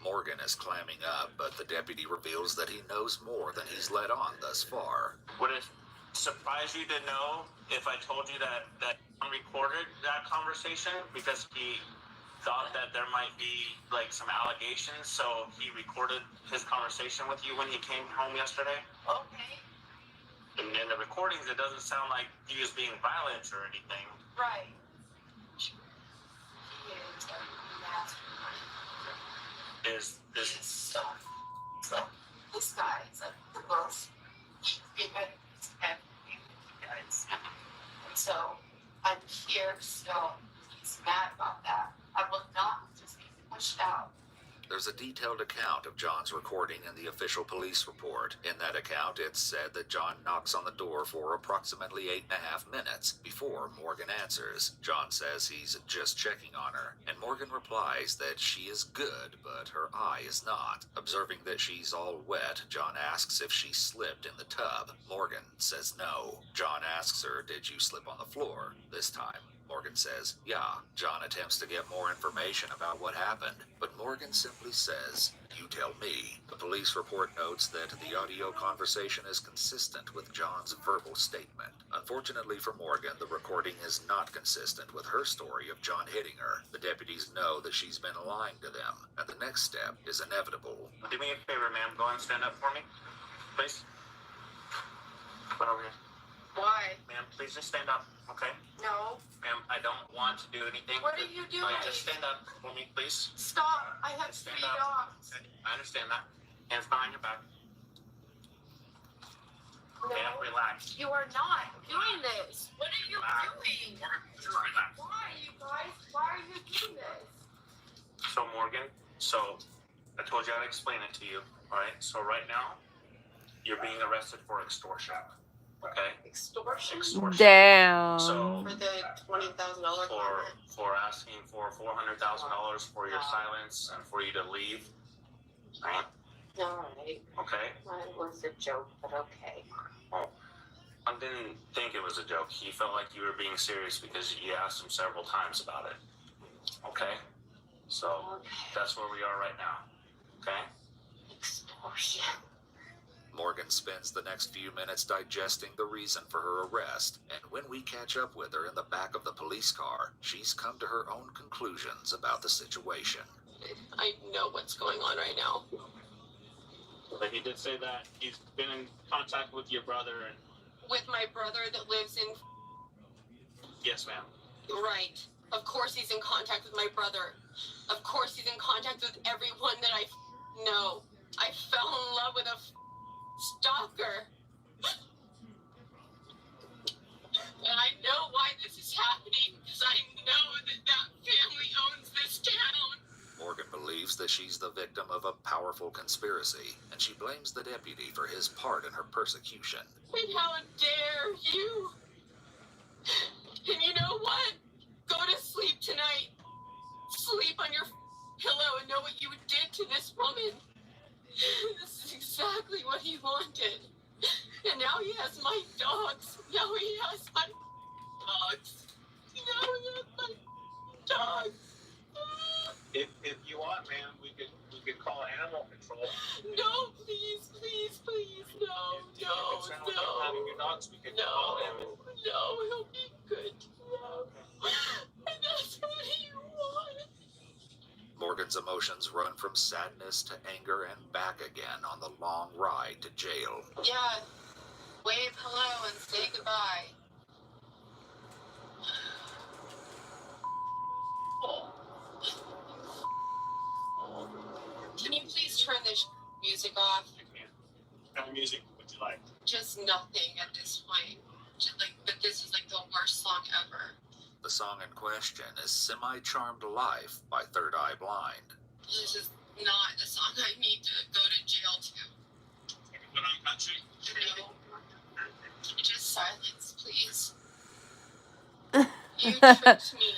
Speaker 4: Morgan is clamming up, but the deputy reveals that he knows more than he's let on thus far.
Speaker 13: Would it surprise you to know if I told you that I recorded that conversation because he thought that there might be some allegations, so he recorded his conversation with you when he came home yesterday?
Speaker 6: Okay.
Speaker 13: And in the recordings, it doesn't sound like he was being violent or anything.
Speaker 6: Right.
Speaker 13: Is this
Speaker 6: So this guy is the most given everything he does. And so I'm here, so he's mad about that. I will not just be pushed out.
Speaker 4: There's a detailed account of John's recording in the official police report. In that account, it's said that John knocks on the door for approximately 8.5 minutes before Morgan answers. John says he's just checking on her, and Morgan replies that she is good, but her eye is not. Observing that she's all wet, John asks if she slipped in the tub. Morgan says no. John asks her, "Did you slip on the floor this time?" Morgan says, "Yeah." John attempts to get more information about what happened, but Morgan simply says, "You tell me." The police report notes that the audio conversation is consistent with John's verbal statement. Unfortunately for Morgan, the recording is not consistent with her story of John hitting her. The deputies know that she's been lying to them, and the next step is inevitable.
Speaker 13: Do me a favor, ma'am. Go and stand up for me, please. Come over here.
Speaker 6: Why?
Speaker 13: Ma'am, please just stand up, okay?
Speaker 6: No.
Speaker 13: Ma'am, I don't want to do anything.
Speaker 6: What are you doing?
Speaker 13: Just stand up for me, please.
Speaker 6: Stop. I have
Speaker 13: Stand
Speaker 6: 3
Speaker 13: up.
Speaker 6: dogs.
Speaker 13: Okay, I understand that. Hands behind your back. Ma'am,
Speaker 6: No.
Speaker 13: relax.
Speaker 6: You are not doing this. What are you
Speaker 13: Relax.
Speaker 6: doing?
Speaker 13: Just relax.
Speaker 6: Why, you guys? Why are you doing this?
Speaker 13: So, Morgan, I told you I'd explain it to you, all right? So right now, you're being arrested for extortion. Okay?
Speaker 6: Extortion?
Speaker 1: Damn.
Speaker 13: So,
Speaker 6: For the $20,000
Speaker 13: for asking for $400,000 for your silence and for you to leave, right?
Speaker 6: Alright.
Speaker 13: Okay?
Speaker 6: Mine was a joke, but okay.
Speaker 13: Well, I didn't think it was a joke. He felt like you were being serious because you asked him several times about it. Okay? So, that's where we are right now. Okay?
Speaker 6: Extortion.
Speaker 4: Morgan spends the next few minutes digesting the reason for her arrest, and when we catch up with her in the back of the police car, she's come to her own conclusions about the situation.
Speaker 6: I know what's going on right now.
Speaker 13: But he did say that he's been in contact with your brother and...
Speaker 6: With my brother that lives in...
Speaker 13: Yes, ma'am.
Speaker 6: Right. Of course he's in contact with my brother. Of course he's in contact with everyone that I know. I fell in love with a stalker. And I know why this is happening, because I know that family owns this town.
Speaker 4: Morgan believes that she's the victim of a powerful conspiracy, and she blames the deputy for his part in her persecution.
Speaker 6: And how dare you? And you know what? Go to sleep tonight. Sleep on your pillow and know what you did to this woman. This is exactly what he wanted. And now he has my dogs. Now he has my dogs. Now he has my dogs.
Speaker 13: If you want, ma'am, we could call animal control.
Speaker 6: No, please, please, please, no, no, no.
Speaker 13: Having your dogs, we could call them.
Speaker 6: No, he'll be good. No. And that's what he wanted.
Speaker 4: Morgan's emotions run from sadness to anger and back again on the long ride to jail.
Speaker 6: Yeah. Wave hello and say goodbye. Can you please turn this music off?
Speaker 13: What kind of music would you like?
Speaker 6: Just nothing at this point. But this is like the worst song ever.
Speaker 4: The song in question is Semi-Charmed Life by Third Eye Blind.
Speaker 6: This is not the song I need to go to jail to.
Speaker 13: Put on country?
Speaker 6: No. Can you just silence, please? You tricked me.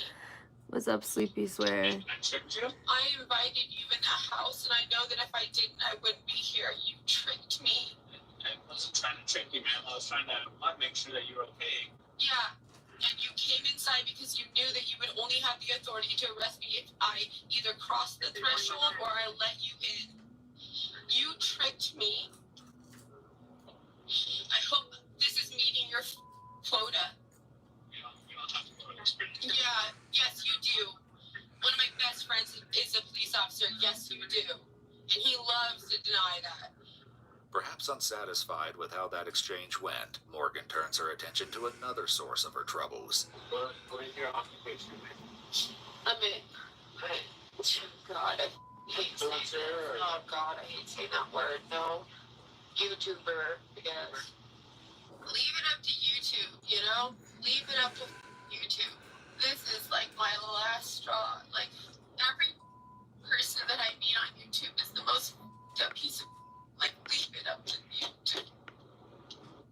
Speaker 1: What's up, Sleepy Swear?
Speaker 13: I tricked you?
Speaker 6: I invited you in the house, and I know that if I didn't, I wouldn't be here. You tricked me.
Speaker 13: I wasn't trying to trick you, man. I was trying to make sure that you're okay.
Speaker 6: Yeah. And you came inside because you knew that you would only have the authority to arrest me if I either crossed the threshold or I let you in. You tricked me. I hope this is meeting your quota.
Speaker 13: You don't have to go to experience.
Speaker 6: Yeah, yes you do. One of my best friends is a police officer. Yes you do. And he loves to deny that.
Speaker 4: Perhaps unsatisfied with how that exchange went, Morgan turns her attention to another source of her troubles.
Speaker 13: What is your occupation?
Speaker 6: I'm a... God, I hate saying that. Oh, God, I hate saying that word. No. YouTuber, I guess. Leave it up to YouTube, you know? Leave it up to YouTube. This is like my last straw. Like, every person that I meet on YouTube is the most f***ed up piece of... Like, leave it up to YouTube.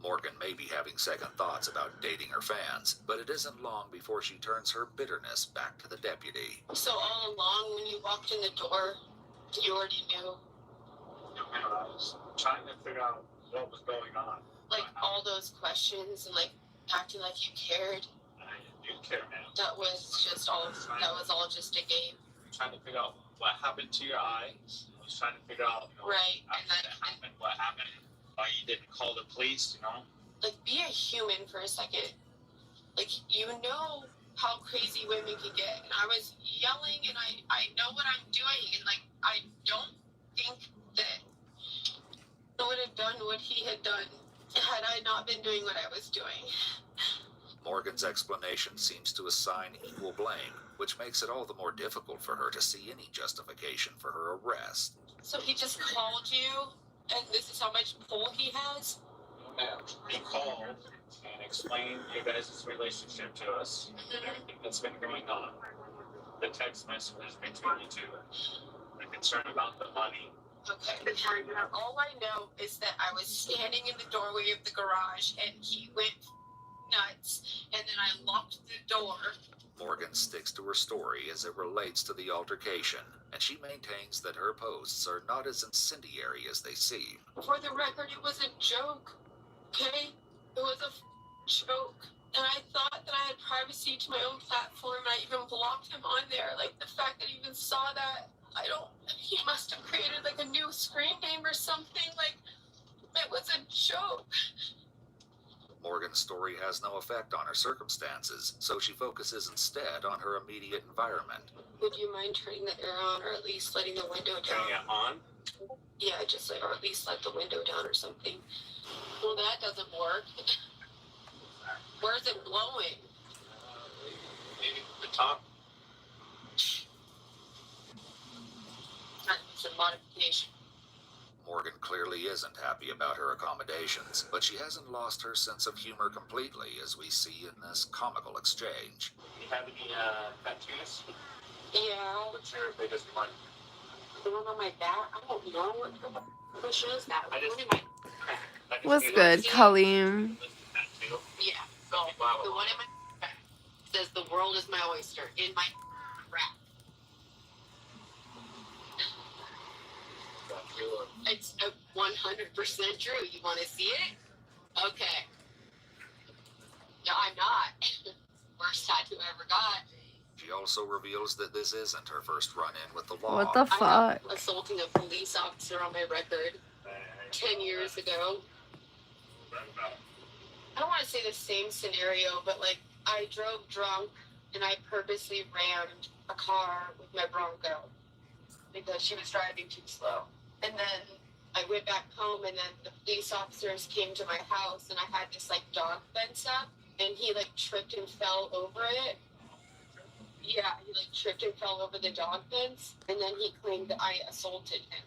Speaker 4: Morgan may be having second thoughts about dating her fans, but it isn't long before she turns her bitterness back to the deputy.
Speaker 6: So all along, when you walked in the door, you already knew?
Speaker 13: I was trying to figure out what was going on.
Speaker 6: Like, all those questions and, like, acting like you cared.
Speaker 13: I do care, man.
Speaker 6: That was all just a game.
Speaker 13: I'm trying to figure out what happened to your eye. I was trying to figure out,
Speaker 6: Right,
Speaker 13: after that happened, what happened, why you didn't call the police,
Speaker 6: Like, be a human for a second. Like, you know how crazy women can get. And I was yelling, and I know what I'm doing. And, like, I don't think that I would have done what he had done had I not been doing what I was doing.
Speaker 4: Morgan's explanation seems to assign equal blame, which makes it all the more difficult for her to see any justification for her arrest.
Speaker 6: So he just called you, and this is how much pull he has?
Speaker 13: He called and explained your guys' relationship to us, and everything that's been going on. The text messages between you two, the concern about the money,
Speaker 6: Okay. All I know is that I was standing in the doorway of the garage and he went nuts, and then I locked the door.
Speaker 4: Morgan sticks to her story as it relates to the altercation, and she maintains that her posts are not as incendiary as they seem.
Speaker 6: For the record, it was a joke, okay? It was a joke. And I thought that I had privacy to my own platform, and I even blocked him on there. Like, the fact that he even saw that, he must have created, like, a new screen name or something. Like, it was a joke.
Speaker 4: Morgan's story has no effect on her circumstances, so she focuses instead on her immediate environment.
Speaker 6: Would you mind turning the air on, or at least letting the window down?
Speaker 13: Turning it on?
Speaker 6: Yeah, just like, or at least let the window down or something. Well, that doesn't work. Where's it blowing?
Speaker 13: Maybe the top.
Speaker 6: It's a modification.
Speaker 4: Morgan clearly isn't happy about her accommodations, but she hasn't lost her sense of humor completely, as we see in this comical exchange.
Speaker 13: Do you have any tattoos?
Speaker 6: Yeah.
Speaker 13: What's your biggest one?
Speaker 6: The one on my back? I don't know what the is that.
Speaker 1: What's good, Kaleem?
Speaker 6: Yeah. So, the one in my back says the world is my oyster. In my crap. It's 100% true. You want to see it? Okay. No, I'm not. Worst tattoo I ever got.
Speaker 4: She also reveals that this isn't her first run-in with the law.
Speaker 1: What the
Speaker 6: I
Speaker 1: fuck?
Speaker 6: have assaulting a police officer on my record 10 years ago. I don't want to say the same scenario, but like I drove drunk and I purposely rammed a car with my Bronco because she was driving too slow. And then I went back home, and then the police officers came to my house, and I had this like dog fence up, and he like tripped and fell over it. Yeah, he like tripped and fell over the dog fence, and then he claimed that I assaulted him.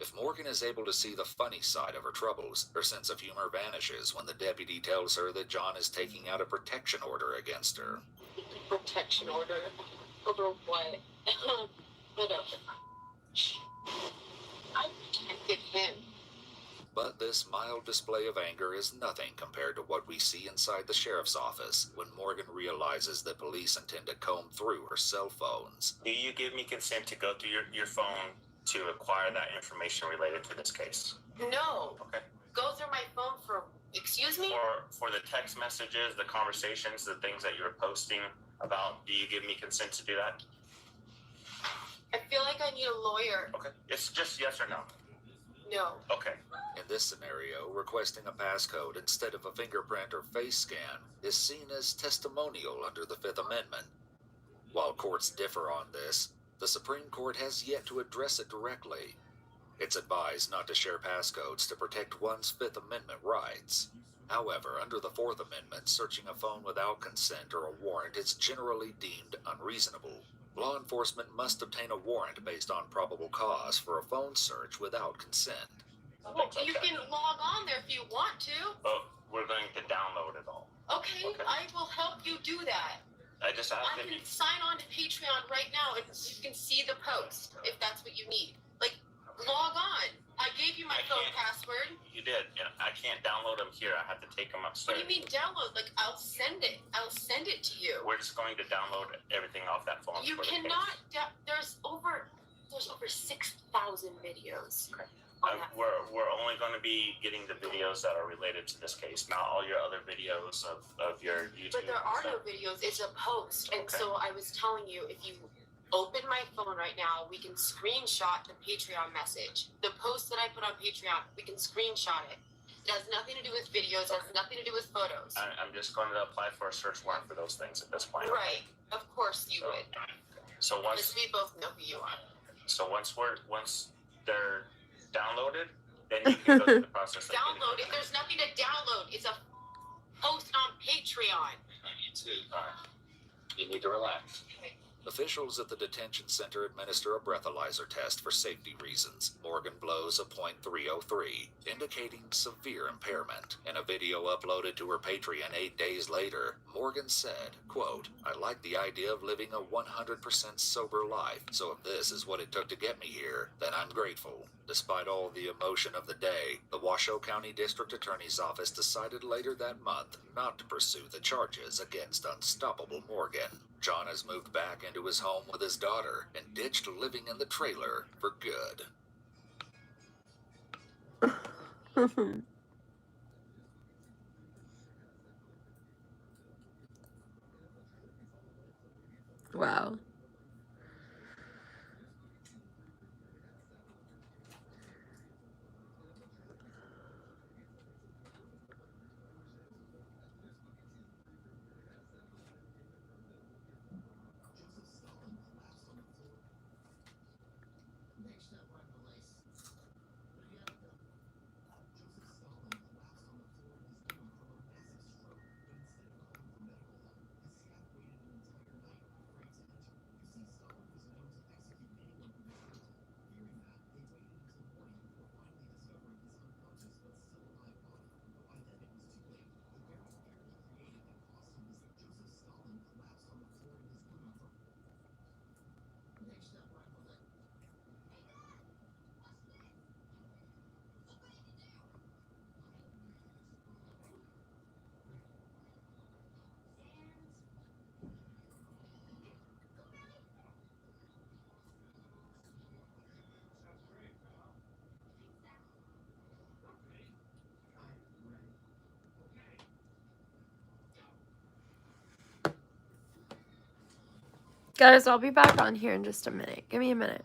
Speaker 4: If Morgan is able to see the funny side of her troubles, her sense of humor vanishes when the deputy tells her that John is taking out a protection order against her.
Speaker 6: Protection order? Over what? Whatever. I protected him.
Speaker 4: But this mild display of anger is nothing compared to what we see inside the sheriff's office when Morgan realizes that police intend to comb through her cell phones.
Speaker 13: Do you give me consent to go through your phone to acquire that information related to this case?
Speaker 6: No.
Speaker 13: Okay.
Speaker 6: Go through my phone for, excuse me?
Speaker 13: For the text messages, the conversations, the things that you were posting about, do you give me consent to do that?
Speaker 6: I feel like I need a lawyer.
Speaker 13: Okay. It's just yes or no?
Speaker 6: No.
Speaker 13: Okay.
Speaker 4: In this scenario, requesting a passcode instead of a fingerprint or face scan is seen as testimonial under the Fifth Amendment. While courts differ on this, the Supreme Court has yet to address it directly. It's advised not to share passcodes to protect one's Fifth Amendment rights. However, under the Fourth Amendment, searching a phone without consent or a warrant is generally deemed unreasonable. Law enforcement must obtain a warrant based on probable cause for a phone search without consent.
Speaker 6: Well, you can log on there if you want to.
Speaker 13: Oh, we're going to download it all.
Speaker 6: Okay, I will help you do that.
Speaker 13: I just asked
Speaker 6: I
Speaker 13: if
Speaker 6: can
Speaker 13: you...
Speaker 6: sign on to Patreon right now and you can see the post if that's what you need. Like, log on. I gave you my phone password.
Speaker 13: You did. Yeah, I can't download them here. I have to take them upstairs.
Speaker 6: What do you mean download? Like, I'll send it. I'll send it to you.
Speaker 13: We're just going to download everything off that phone.
Speaker 6: You cannot. There's over 6,000 videos.
Speaker 13: Okay. We're only going to be getting the videos that are related to this case, not all your other videos of your YouTube.
Speaker 6: But there are no videos. It's a post. And so I was telling you, if you open my phone right now, we can screenshot the Patreon message. The post that I put on Patreon, we can screenshot it. It has nothing to do with videos. It has nothing to do with photos.
Speaker 13: I'm just going to apply for a search warrant for those things at this point.
Speaker 6: Right. Of course you would.
Speaker 13: So once
Speaker 6: we both know who you are.
Speaker 13: So once they're downloaded, then you can go through the process.
Speaker 6: Download it. There's nothing to download. It's a post on Patreon.
Speaker 13: You need to relax.
Speaker 6: Okay.
Speaker 4: Officials at the detention center administer a breathalyzer test for safety reasons. Morgan blows a .303, indicating severe impairment. In a video uploaded to her Patreon 8 days later, Morgan said, quote, "I like the idea of living a 100% sober life, so if this is what it took to get me here, then I'm grateful." Despite all the emotion of the day, the Washoe County District Attorney's Office decided later that month not to pursue the charges against Unstoppable Morgan. John has moved back into his home with his daughter and ditched living in the trailer for good.
Speaker 1: Wow. Guys, I'll be back on here in just a minute. Give me a minute.